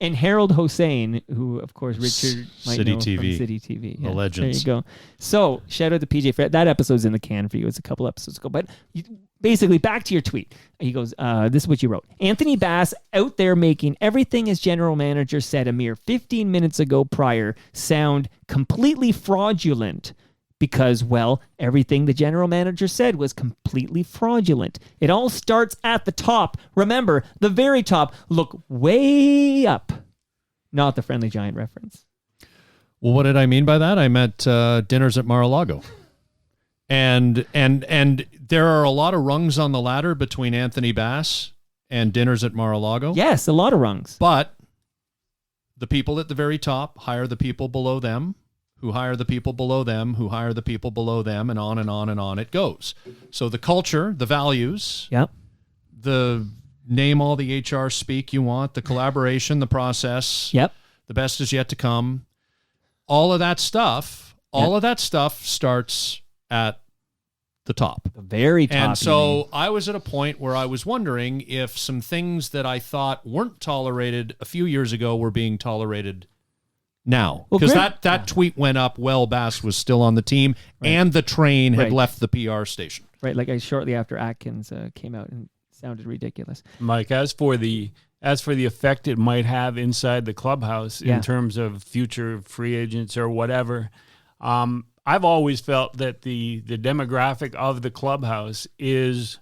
[SPEAKER 2] and Harold Hossein, who, of course, Richard might
[SPEAKER 4] City
[SPEAKER 2] know
[SPEAKER 4] TV.
[SPEAKER 2] from City TV.
[SPEAKER 4] The legends.
[SPEAKER 2] There you go. So, shout out to PJ. That episode's in the can for you. It's a couple episodes ago. But basically, back to your tweet. He goes, this is what you wrote. Anthony Bass out there making everything his general manager said a mere 15 minutes ago prior sound completely fraudulent. because, well, everything the general manager said was completely fraudulent. It all starts at the top. Remember, the very top. Look way up. Not the Friendly Giant reference.
[SPEAKER 4] Well, what did I mean by that? I meant dinners at Mar-a-Lago. And there are a lot of rungs on the ladder between Anthony Bass and dinners at Mar-a-Lago.
[SPEAKER 2] Yes, a lot of rungs.
[SPEAKER 4] But the people at the very top hire the people below them, who hire the people below them, who hire the people below them, and on and on and on it goes. So the culture, the values,
[SPEAKER 2] Yep.
[SPEAKER 4] the name all the HR speak you want, the collaboration, the process,
[SPEAKER 2] Yep.
[SPEAKER 4] the best is yet to come. All of that stuff, starts at the top.
[SPEAKER 2] The very top.
[SPEAKER 4] And
[SPEAKER 2] you mean.
[SPEAKER 4] so I was at a point where I was wondering if some things that I thought weren't tolerated a few years ago were being tolerated now.
[SPEAKER 2] Well,
[SPEAKER 4] Because
[SPEAKER 2] Griff-
[SPEAKER 4] that tweet went up while Bass was still on the team and the train had
[SPEAKER 2] Right.
[SPEAKER 4] left the PR station.
[SPEAKER 2] Right, like shortly after Atkins came out and sounded ridiculous.
[SPEAKER 3] Mike, as for the effect it might have inside the clubhouse
[SPEAKER 2] Yeah.
[SPEAKER 3] in terms of future free agents or whatever, I've always felt that the demographic of the clubhouse is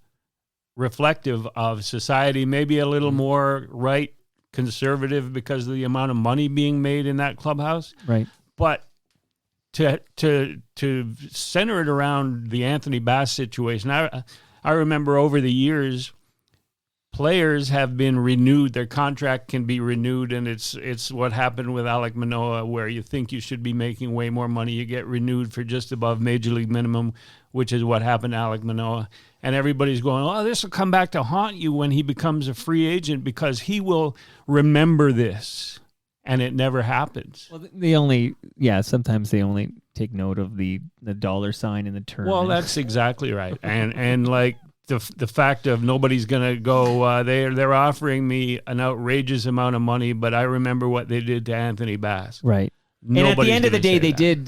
[SPEAKER 3] reflective of society, maybe a little more right conservative because of the amount of money being made in that clubhouse.
[SPEAKER 2] Right.
[SPEAKER 3] But to center it around the Anthony Bass situation, I remember over the years, players have been renewed. Their contract can be renewed, and it's what happened with Alek Manoah, where you think you should be making way more money. You get renewed for just above major league minimum, which is what happened to Alek Manoah. And everybody's going, oh, this will come back to haunt you when he becomes a free agent because he will remember this. And it never happens.
[SPEAKER 2] Well, sometimes they only take note of the dollar sign in the term.
[SPEAKER 3] Well, that's exactly right. And like the fact of nobody's going to go, they're offering me an outrageous amount of money, but I remember what they did to Anthony Bass.
[SPEAKER 2] right. And at the end of the day, they did,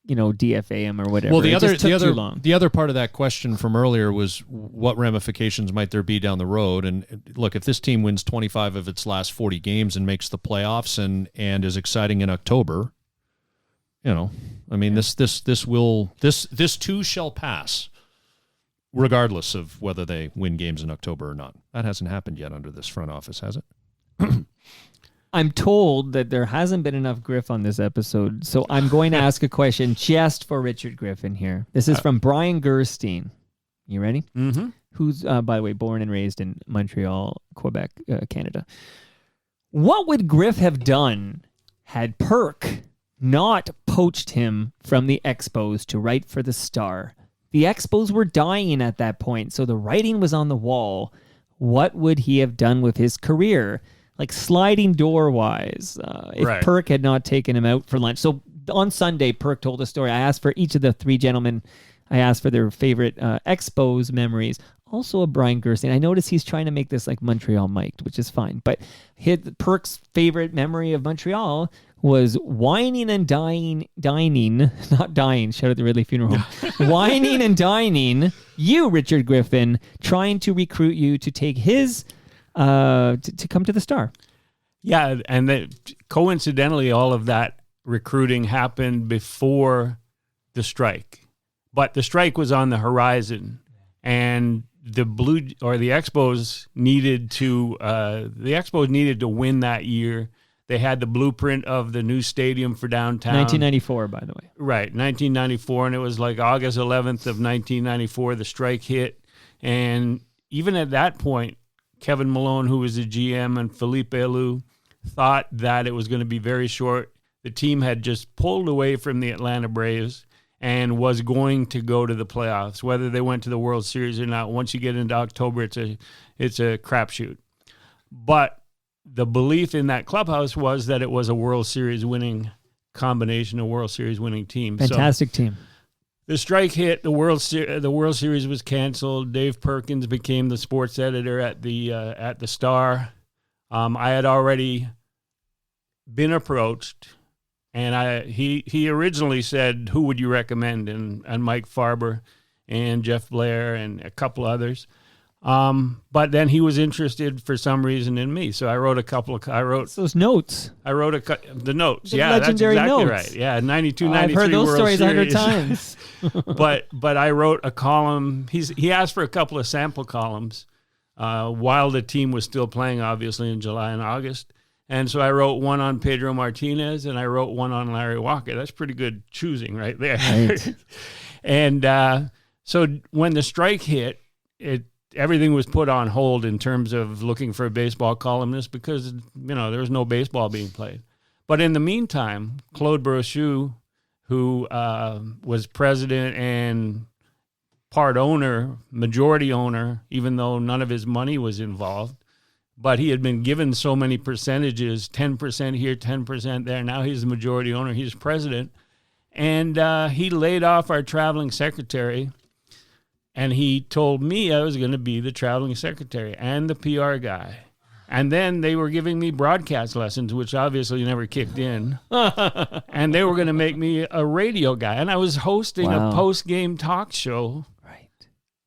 [SPEAKER 2] DFA him or whatever.
[SPEAKER 4] Well, the
[SPEAKER 2] It
[SPEAKER 4] other
[SPEAKER 2] just took too long.
[SPEAKER 4] the other part of that question from earlier was what ramifications might there be down the road? And look, if this team wins 25 of its last 40 games and makes the playoffs and is exciting in October, I mean, this too shall pass, regardless of whether they win games in October or not. That hasn't happened yet under this front office, has it?
[SPEAKER 2] I'm told that there hasn't been enough Griff on this episode, so I'm going to ask a question just for Richard Griffin here. This is from Brian Gerstein. You ready?
[SPEAKER 3] Mm-hmm.
[SPEAKER 2] Who's, by the way, born and raised in Montreal, Quebec, Canada. What would Griff have done had Perk not poached him from the Expos to write for the Star? The Expos were dying at that point, so the writing was on the wall. What would he have done with his career? Like sliding door wise, if
[SPEAKER 3] Right.
[SPEAKER 2] Perk had not taken him out for lunch. So on Sunday, Perk told a story. I asked for each of the three gentlemen, I asked for their favorite Expos memories. Also a Brian Gerstein. I noticed he's trying to make this like Montreal mic'd, which is fine. But Perk's favorite memory of Montreal was whining and dining, not dying, shout out the Ridley Funeral Home. Whining and dining, you, Richard Griffin, trying to recruit you to take his to come to the Star.
[SPEAKER 3] Yeah, and coincidentally, all of that recruiting happened before the strike. But the strike was on the horizon, and the Expos needed to win that year. They had the blueprint of the new stadium for downtown.
[SPEAKER 2] 1994, by the way.
[SPEAKER 3] Right, 1994, and it was like August 11th of 1994, the strike hit. And even at that point, Kevin Malone, who was the GM, and Philippe Alou thought that it was going to be very short. The team had just pulled away from the Atlanta Braves and was going to go to the playoffs, whether they went to the World Series or not. Once you get into October, it's a crapshoot. But the belief in that clubhouse was that it was a World Series winning combination, a World Series winning team.
[SPEAKER 2] Fantastic team.
[SPEAKER 3] The strike hit. The World Series was canceled. Dave Perkins became the sports editor at the Star. I had already been approached, and he originally said, "Who would you recommend?" And Mike Farber, and Jeff Blair, and a couple others. But then he was interested for some reason in me, so I wrote
[SPEAKER 2] It's those notes.
[SPEAKER 3] the notes.
[SPEAKER 2] The
[SPEAKER 3] Yeah,
[SPEAKER 2] legendary
[SPEAKER 3] that's exactly
[SPEAKER 2] notes.
[SPEAKER 3] right. Yeah, 92,
[SPEAKER 2] I've
[SPEAKER 3] 93
[SPEAKER 2] heard those
[SPEAKER 3] World
[SPEAKER 2] stories 100
[SPEAKER 3] Series.
[SPEAKER 2] times.
[SPEAKER 3] but I wrote a column. He asked for a couple of sample columns while the team was still playing, obviously in July and August. And so I wrote one on Pedro Martinez and I wrote one on Larry Walker. That's pretty good choosing right there.
[SPEAKER 2] Right.
[SPEAKER 3] And so when the strike hit, everything was put on hold in terms of looking for a baseball columnist because, there was no baseball being played. But in the meantime, Claude Brochu, who was president and part owner, majority owner, even though none of his money was involved, but he had been given so many percentages, 10% here, 10% there. Now he's the majority owner. He's president. And he laid off our traveling secretary. And he told me I was going to be the traveling secretary and the PR guy. And then they were giving me broadcast lessons, which obviously never kicked in. And they were going to make me a radio guy. And I was hosting a post-game talk show.
[SPEAKER 2] Right.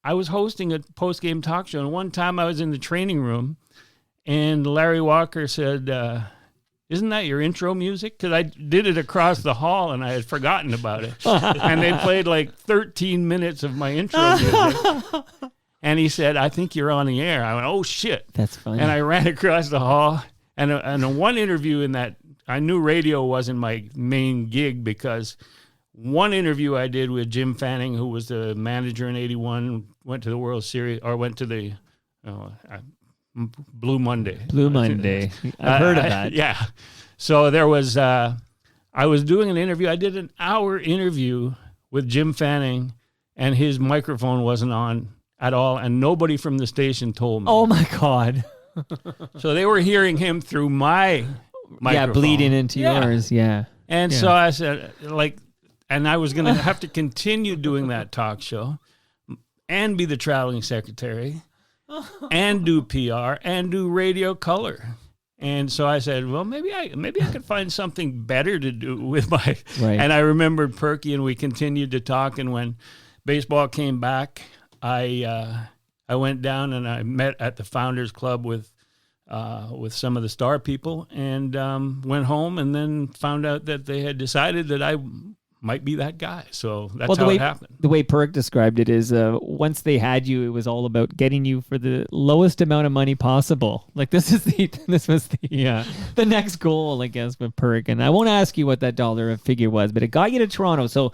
[SPEAKER 3] I was hosting a post-game talk show. And one time I was in the training room, and Larry Walker said, isn't that your intro music? Because I did it across the hall and I had forgotten about it. And they played like 13 minutes of my intro music. And he said, I think you're on the air. I went, oh, shit.
[SPEAKER 2] That's funny.
[SPEAKER 3] And I ran across the hall. And one interview in that, I knew radio wasn't my main gig because one interview I did with Jim Fanning, who was the manager in 81, went to the World Series, or went to the Blue Monday.
[SPEAKER 2] Blue Monday. I've heard of that.
[SPEAKER 3] Yeah. So there was, I was doing an interview. I did an hour interview with Jim Fanning, and his microphone wasn't on at all, and nobody from the station told me.
[SPEAKER 2] Oh, my God.
[SPEAKER 3] So they were hearing him through my microphone.
[SPEAKER 2] Yeah, bleeding into yours. Yeah.
[SPEAKER 3] And so I said, and I was going to have to continue doing that talk show and be the traveling secretary and do PR and do radio color. And so I said, well, maybe I could find something better to do with my.
[SPEAKER 2] Right.
[SPEAKER 3] And I remembered Perky, and we continued to talk. And when baseball came back, I went down and I met at the Founders Club with some of the Star people, and went home, and then found out that they had decided that I might be that guy. So that's how it happened.
[SPEAKER 2] The way Perk described it is once they had you, it was all about getting you for the lowest amount of money possible. Like this was the next goal, I guess, with Perk. And I won't ask you what that dollar figure was, but it got you to Toronto. So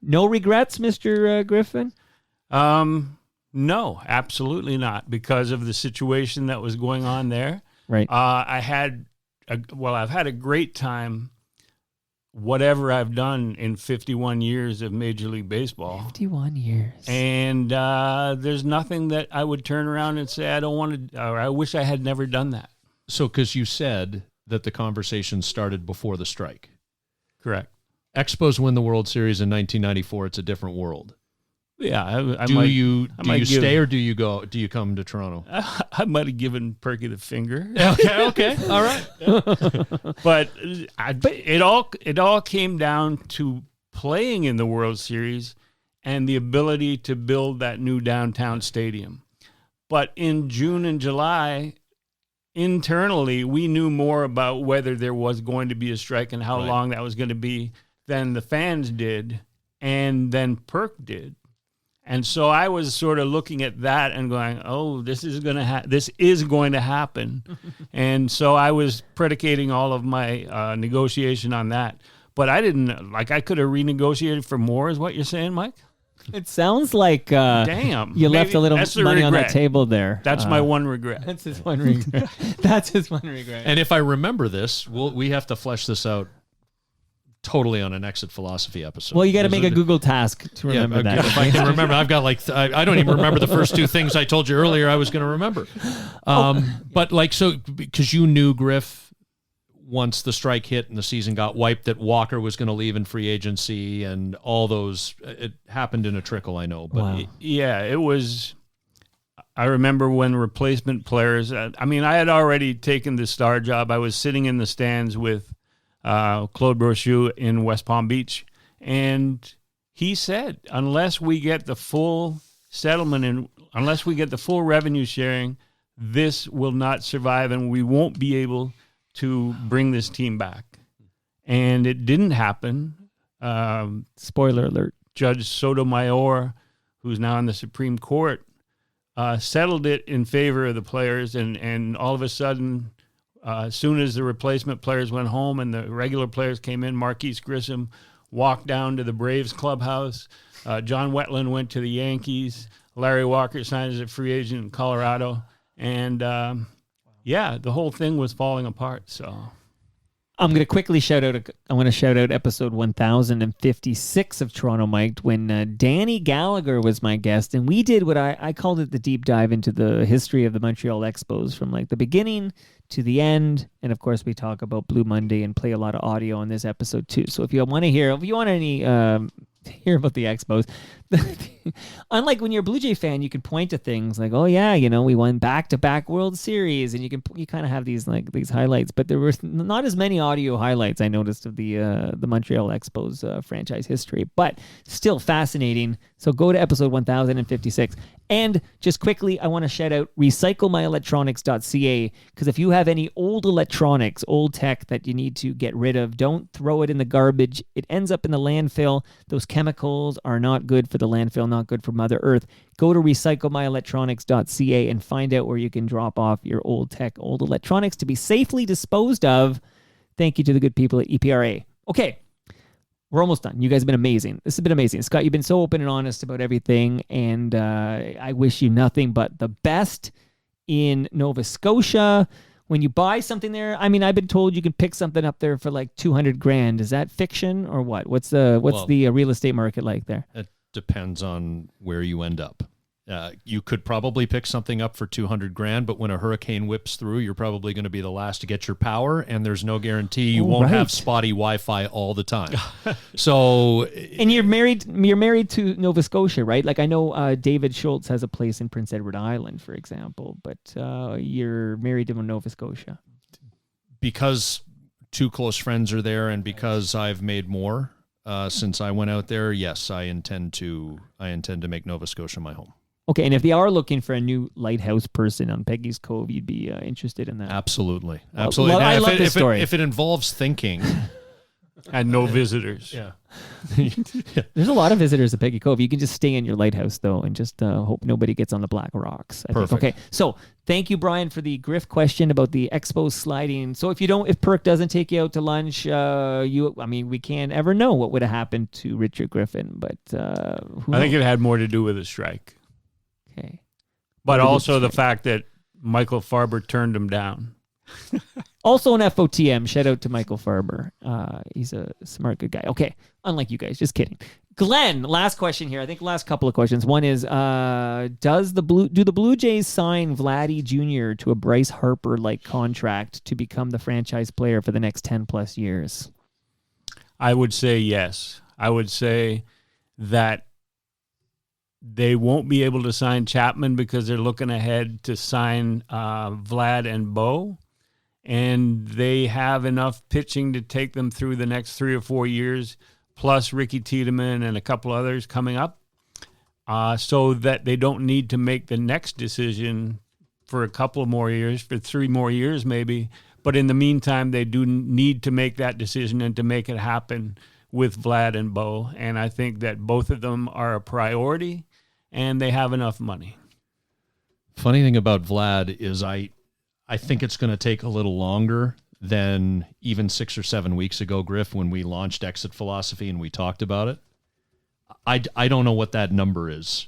[SPEAKER 2] no regrets, Mr. Griffin?
[SPEAKER 3] No, absolutely not, because of the situation that was going on there.
[SPEAKER 2] Right.
[SPEAKER 3] I've had a great time, whatever I've done in 51 years of Major League Baseball.
[SPEAKER 2] 51 years.
[SPEAKER 3] And there's nothing that I would turn around and say I don't want to, or I wish I had never done that.
[SPEAKER 4] So, because you said that the conversation started before the strike.
[SPEAKER 3] Correct.
[SPEAKER 4] Expos win the World Series in 1994. It's a different world.
[SPEAKER 3] Yeah.
[SPEAKER 4] Do you stay or do you go? Do you come to Toronto?
[SPEAKER 3] I might have given Perky the finger.
[SPEAKER 4] Okay. All right.
[SPEAKER 3] But it all came down to playing in the World Series and the ability to build that new downtown stadium. But in June and July, internally, we knew more about whether there was going to be a strike and how long that was going to be than the fans did, and then Perk did. And so I was sort of looking at that and going, "Oh, this is going to happen." And so I was predicating all of my negotiation on that. But I didn't, I could have renegotiated for more, is what you're saying, Mike?
[SPEAKER 2] It sounds like
[SPEAKER 3] damn,
[SPEAKER 2] you left a little money on that table there.
[SPEAKER 3] That's my one regret.
[SPEAKER 2] That's his one regret. That's his one regret.
[SPEAKER 4] And if I remember this, we have to flesh this out totally on an Exit Philosophy episode.
[SPEAKER 2] Well, you got to make a Google task to remember that.
[SPEAKER 4] If I can remember, I've got I don't even remember the first two things I told you earlier I was going to remember. But because you knew, Griff, once the strike hit and the season got wiped, that Walker was going to leave in free agency and all those, it happened in a trickle, I know. But
[SPEAKER 2] wow.
[SPEAKER 3] It was, I remember when replacement players, I had already taken the Star job. I was sitting in the stands with Claude Brochu in West Palm Beach, and he said, unless we get the full settlement Unless we get the full revenue sharing, this will not survive, and we won't be able to bring this team back. And it didn't happen.
[SPEAKER 2] Spoiler alert.
[SPEAKER 3] Judge Sotomayor, who's now in the Supreme Court, settled it in favor of the players, and all of a sudden, as soon as the replacement players went home and the regular players came in, Marquise Grissom walked down to the Braves clubhouse. John Wetland went to the Yankees. Larry Walker signed as a free agent in Colorado. And, the whole thing was falling apart. So
[SPEAKER 2] I'm going to quickly shout out episode 1056 of Toronto Mic'd when Danny Gallagher was my guest, and we did what I called it the deep dive into the history of the Montreal Expos from like the beginning to the end. And of course we talk about Blue Monday and play a lot of audio on this episode too. So if you want hear about the Expos, unlike when you're a Blue Jay fan, you can point to things like, oh yeah, we won back-to-back World Series, and you kind of have these highlights, but there were not as many audio highlights I noticed of the Montreal Expos franchise history, but still fascinating. So go to episode 1056. And just quickly, I want to shout out recyclemyelectronics.ca, because if you have any old electronics, old tech that you need to get rid of, don't throw it in the garbage. It ends up in the landfill. Those chemicals are not good for the landfill, not good for Mother Earth. Go to recyclemyelectronics.ca and find out where you can drop off your old tech, old electronics to be safely disposed of. Thank you to the good people at EPRA. Okay. We're almost done. You guys have been amazing. This has been amazing. Scott, you've been so open and honest about everything, and I wish you nothing but the best in Nova Scotia. When you buy something there, I've been told you can pick something up there for like $200,000. Is that fiction or what? What's the real estate market like there?
[SPEAKER 4] It depends on where you end up. You could probably pick something up for $200,000, but when a hurricane whips through, you're probably going to be the last to get your power, and there's no guarantee you won't have spotty Wi-Fi all the time. So,
[SPEAKER 2] and you're married to Nova Scotia, right? Like I know David Schultz has a place in Prince Edward Island, for example, but you're married to Nova Scotia
[SPEAKER 4] because two close friends are there, and because I've made more since I went out there. Yes, I intend to make Nova Scotia my home.
[SPEAKER 2] Okay, and if they are looking for a new lighthouse person on Peggy's Cove, you'd be interested in that.
[SPEAKER 4] Absolutely.
[SPEAKER 2] Well, I love this story.
[SPEAKER 4] If it involves thinking.
[SPEAKER 3] And no visitors.
[SPEAKER 4] Yeah.
[SPEAKER 2] There's a lot of visitors at Peggy Cove. You can just stay in your lighthouse, though, and just hope nobody gets on the black rocks.
[SPEAKER 4] Perfect.
[SPEAKER 2] Okay, so thank you, Brian, for the Griff question about the Expos sliding. So if Perk doesn't take you out to lunch, we can't ever know what would have happened to Richard Griffin, but
[SPEAKER 3] I think it had more to do with the strike.
[SPEAKER 2] Okay.
[SPEAKER 3] But also the fact that Michael Farber turned him down.
[SPEAKER 2] Also an FOTM. Shout out to Michael Farber. He's a smart, good guy. Okay. Unlike you guys. Just kidding. Glenn, last question here. I think last couple of questions. One is, do the Blue Jays sign Vladdy Jr. to a Bryce Harper-like contract to become the franchise player for the next 10 plus years?
[SPEAKER 3] I would say yes. I would say that they won't be able to sign Chapman because they're looking ahead to sign Vlad and Bo, and they have enough pitching to take them through the next 3 or 4 years, plus Ricky Tiedemann and a couple others coming up, so that they don't need to make the next decision for a couple more years, for 3 more years maybe. But in the meantime, they do need to make that decision and to make it happen with Vlad and Bo. And I think that both of them are a priority, and they have enough money.
[SPEAKER 4] Funny thing about Vlad is I think it's going to take a little longer than even 6 or 7 weeks ago, Griff, when we launched Exit Philosophy and we talked about it. I don't know what that number is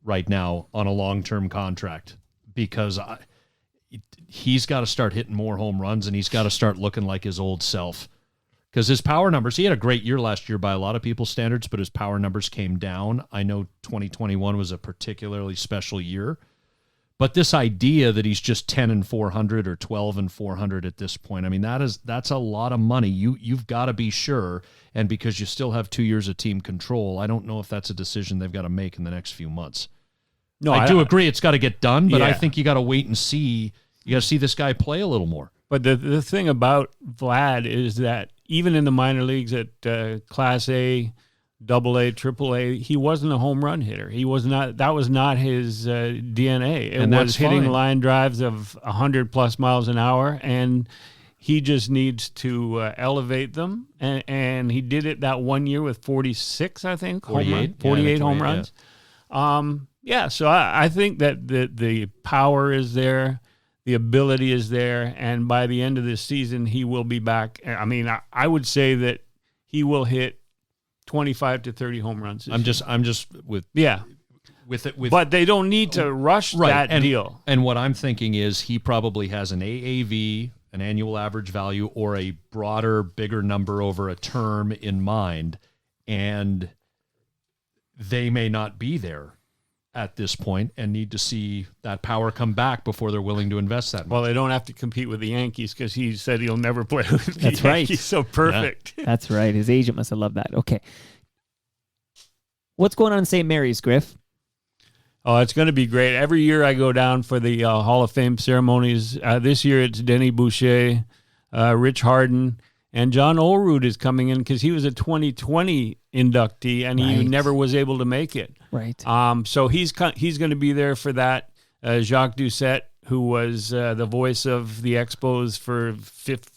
[SPEAKER 4] right now on a long-term contract, because he's got to start hitting more home runs, and he's got to start looking like his old self. Because his power numbers, he had a great year last year by a lot of people's standards, but his power numbers came down. I know 2021 was a particularly special year. But this idea that he's just 10-400 or 12-400 at this point, I mean, that's a lot of money. You've got to be sure, and because you still have 2 years of team control, I don't know if that's a decision they've got to make in the next few months. No, I do agree it's got to get done, but I think you got to wait and see. You got to see this guy play a little more.
[SPEAKER 3] But the thing about Vlad is that even in the minor leagues at Class A, AA, AAA, he wasn't a home run hitter. He was not. That was not his DNA. It
[SPEAKER 4] And
[SPEAKER 3] was
[SPEAKER 4] that's
[SPEAKER 3] hitting
[SPEAKER 4] fine.
[SPEAKER 3] line drives of 100+ miles an hour, and he just needs to elevate them. And he did it that 1 year with 46, I think, 48 home runs. So I think that the power is there, the ability is there, and by the end of this season, he will be back. I mean, I would say that he will hit 25 to 30 home runs.
[SPEAKER 4] I'm just with it.
[SPEAKER 3] But they don't need to rush that deal.
[SPEAKER 4] And what I'm thinking is he probably has an AAV, an annual average value, or a broader, bigger number over a term in mind, and they may not be there at this point and need to see that power come back before they're willing to invest that much.
[SPEAKER 3] Well, they don't have to compete with the Yankees because he said he'll never play with the
[SPEAKER 2] That's right.
[SPEAKER 3] Yankees. So perfect.
[SPEAKER 2] Yeah. That's right. His agent must have loved that. Okay. What's going on in St. Mary's, Griff?
[SPEAKER 3] Oh, it's going to be great. Every year I go down for the Hall of Fame ceremonies. This year it's Denny Boucher, Rich Harden, and John Olerud is coming in because he was a 2020 inductee and he never was able to make it.
[SPEAKER 2] Right.
[SPEAKER 3] So he's going to be there for that. Jacques Doucette, who was the voice of the Expos for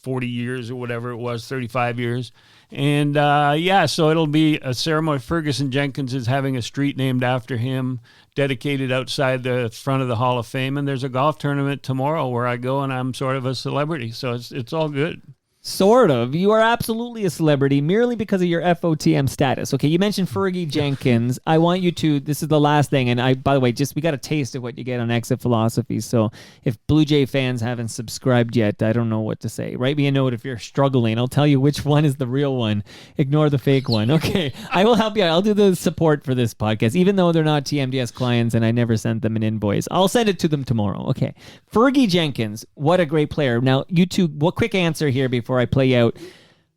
[SPEAKER 3] 40 years or whatever it was, 35 years. And so it'll be a ceremony. Ferguson Jenkins is having a street named after him, dedicated outside the front of the Hall of Fame. And there's a golf tournament tomorrow where I go and I'm sort of a celebrity. So it's all good.
[SPEAKER 2] Sort of. You are absolutely a celebrity merely because of your FOTM status. Okay, you mentioned Fergie Jenkins. I want you to, this is the last thing, and by the way, we got a taste of what you get on Exit Philosophy, so if Blue Jay fans haven't subscribed yet, I don't know what to say. Write me a note if you're struggling. I'll tell you which one is the real one. Ignore the fake one. Okay, I will help you. I'll do the support for this podcast, even though they're not TMDS clients and I never sent them an invoice. I'll send it to them tomorrow. Okay, Fergie Jenkins, what a great player. Now, you two, what quick answer here before I play out.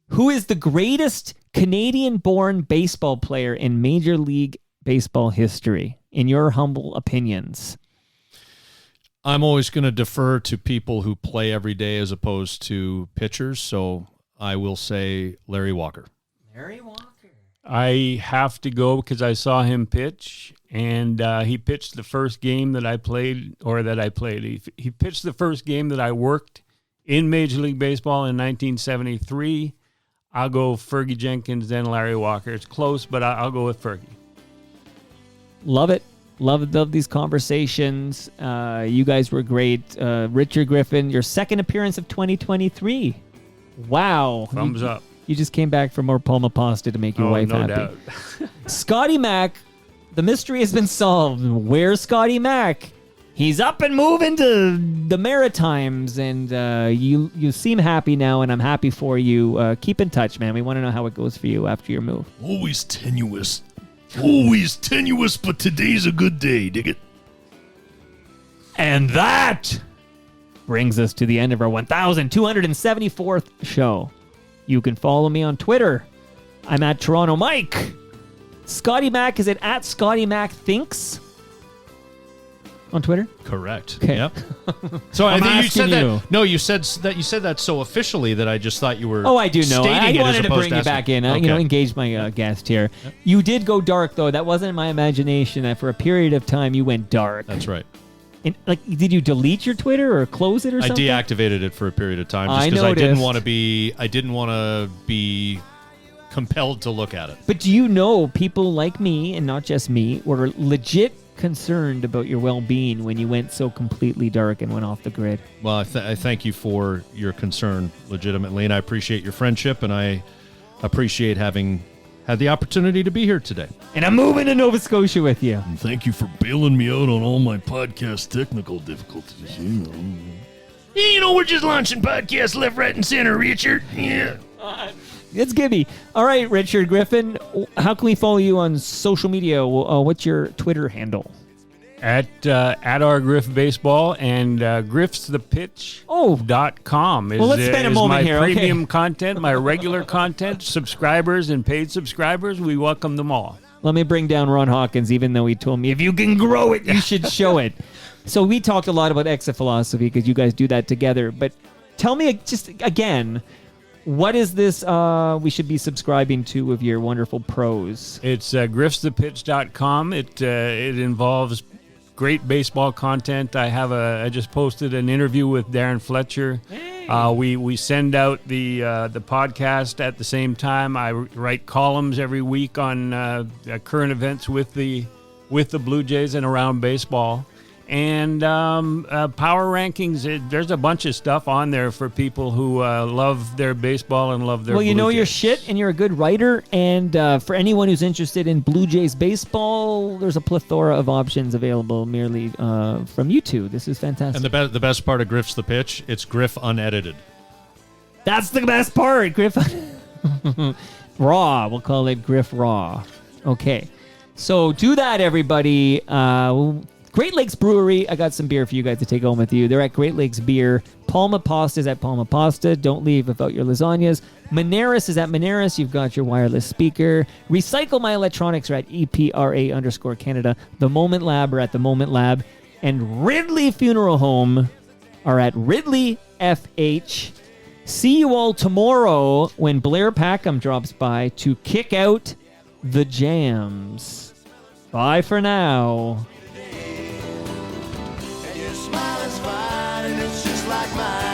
[SPEAKER 2] Who is the greatest Canadian-born baseball player in Major League Baseball history, in your humble opinions?
[SPEAKER 4] I'm always going to defer to people who play every day as opposed to pitchers, so I will say Larry Walker.
[SPEAKER 2] Larry Walker.
[SPEAKER 3] I have to go because I saw him pitch, and he pitched the first game that I played. He pitched the first game that I worked in Major League Baseball in 1973. I'll go Fergie Jenkins, then Larry Walker. It's close, but I'll go with Fergie.
[SPEAKER 2] Love it. Love these conversations. You guys were great. Richard Griffin, your second appearance of 2023. Wow.
[SPEAKER 3] Thumbs up.
[SPEAKER 2] You just came back for more Palma pasta to make your wife
[SPEAKER 3] no
[SPEAKER 2] happy.
[SPEAKER 3] doubt.
[SPEAKER 2] Scotty Mac, the mystery has been solved. Where's Scotty Mac? He's up and moving to the Maritimes, and you seem happy now, and I'm happy for you. Keep in touch, man. We want to know how it goes for you after your move.
[SPEAKER 5] Always tenuous. Always tenuous, but today's a good day. Dig it?
[SPEAKER 2] And that brings us to the end of our 1,274th show. You can follow me on Twitter. I'm at Toronto Mike. Scotty Mac is at Scotty Mac Thinks on Twitter.
[SPEAKER 4] Correct.
[SPEAKER 2] Okay.
[SPEAKER 4] Yep. So I
[SPEAKER 2] I'm
[SPEAKER 4] think you said
[SPEAKER 2] asking you.
[SPEAKER 4] that. No, you said that so officially that I just thought you were.
[SPEAKER 2] Oh, I do know. I
[SPEAKER 4] stating it as
[SPEAKER 2] wanted to
[SPEAKER 4] opposed
[SPEAKER 2] bring you
[SPEAKER 4] asking.
[SPEAKER 2] back in.
[SPEAKER 4] Okay.
[SPEAKER 2] Engage my guest here. Yep. You did go dark, though. That wasn't my imagination. That for a period of time you went dark.
[SPEAKER 4] That's right.
[SPEAKER 2] And, did you delete your Twitter or close it or something?
[SPEAKER 4] I deactivated it for a period of time just
[SPEAKER 2] I
[SPEAKER 4] because I didn't
[SPEAKER 2] noticed.
[SPEAKER 4] want to be. I didn't want to be compelled to look at it.
[SPEAKER 2] But do you know people like me, and not just me, were legit concerned about your well-being when you went so completely dark and went off the grid?
[SPEAKER 4] Well, I thank you for your concern, legitimately, and I appreciate your friendship, and I appreciate having had the opportunity to be here today.
[SPEAKER 2] And I'm moving to Nova Scotia with you.
[SPEAKER 5] And thank you for bailing me out on all my podcast technical difficulties. You know, we're just launching podcasts left, right, and center, Richard. Yeah.
[SPEAKER 2] It's Gibby. All right, Richard Griffin, how can we follow you on social media? What's your Twitter handle?
[SPEAKER 3] At our Griff Baseball and griffsthepitch.com is,
[SPEAKER 2] well, let's spend a moment
[SPEAKER 3] my
[SPEAKER 2] here.
[SPEAKER 3] premium
[SPEAKER 2] Okay.
[SPEAKER 3] content, my regular content, subscribers and paid subscribers. We welcome them all.
[SPEAKER 2] Let me bring down Ron Hawkins, even though he told me if you can grow it, you should show it. So we talked a lot about exit philosophy because you guys do that together. But tell me just again, what is this we should be subscribing to of your wonderful prose?
[SPEAKER 3] It's griffsthepitch.com. It involves great baseball content. I just posted an interview with Darren Fletcher. We send out the podcast at the same time. I write columns every week on current events with the Blue Jays and around baseball. And power rankings, there's a bunch of stuff on there for people who love their baseball and love their
[SPEAKER 2] Well, you
[SPEAKER 3] Blue
[SPEAKER 2] know your
[SPEAKER 3] Jays.
[SPEAKER 2] shit, and you're a good writer. And for anyone who's interested in Blue Jays baseball, there's a plethora of options available merely from you two. This is fantastic.
[SPEAKER 4] And the best part of Griff's the Pitch, it's Griff unedited.
[SPEAKER 2] That's the best part, Griff. Raw. We'll call it Griff Raw. Okay. So do that, everybody. Great Lakes Brewery. I got some beer for you guys to take home with you. They're at Great Lakes Beer. Palma Pasta is at Palma Pasta. Don't leave without your lasagnas. Moneris is at Moneris. You've got your wireless speaker. Recycle My Electronics are at EPRA_Canada. The Moment Lab are at The Moment Lab. And Ridley Funeral Home are at Ridley FH. See you all tomorrow when Blair Packham drops by to kick out the jams. Bye for now.
[SPEAKER 1] Your smile is fine and it's just like mine.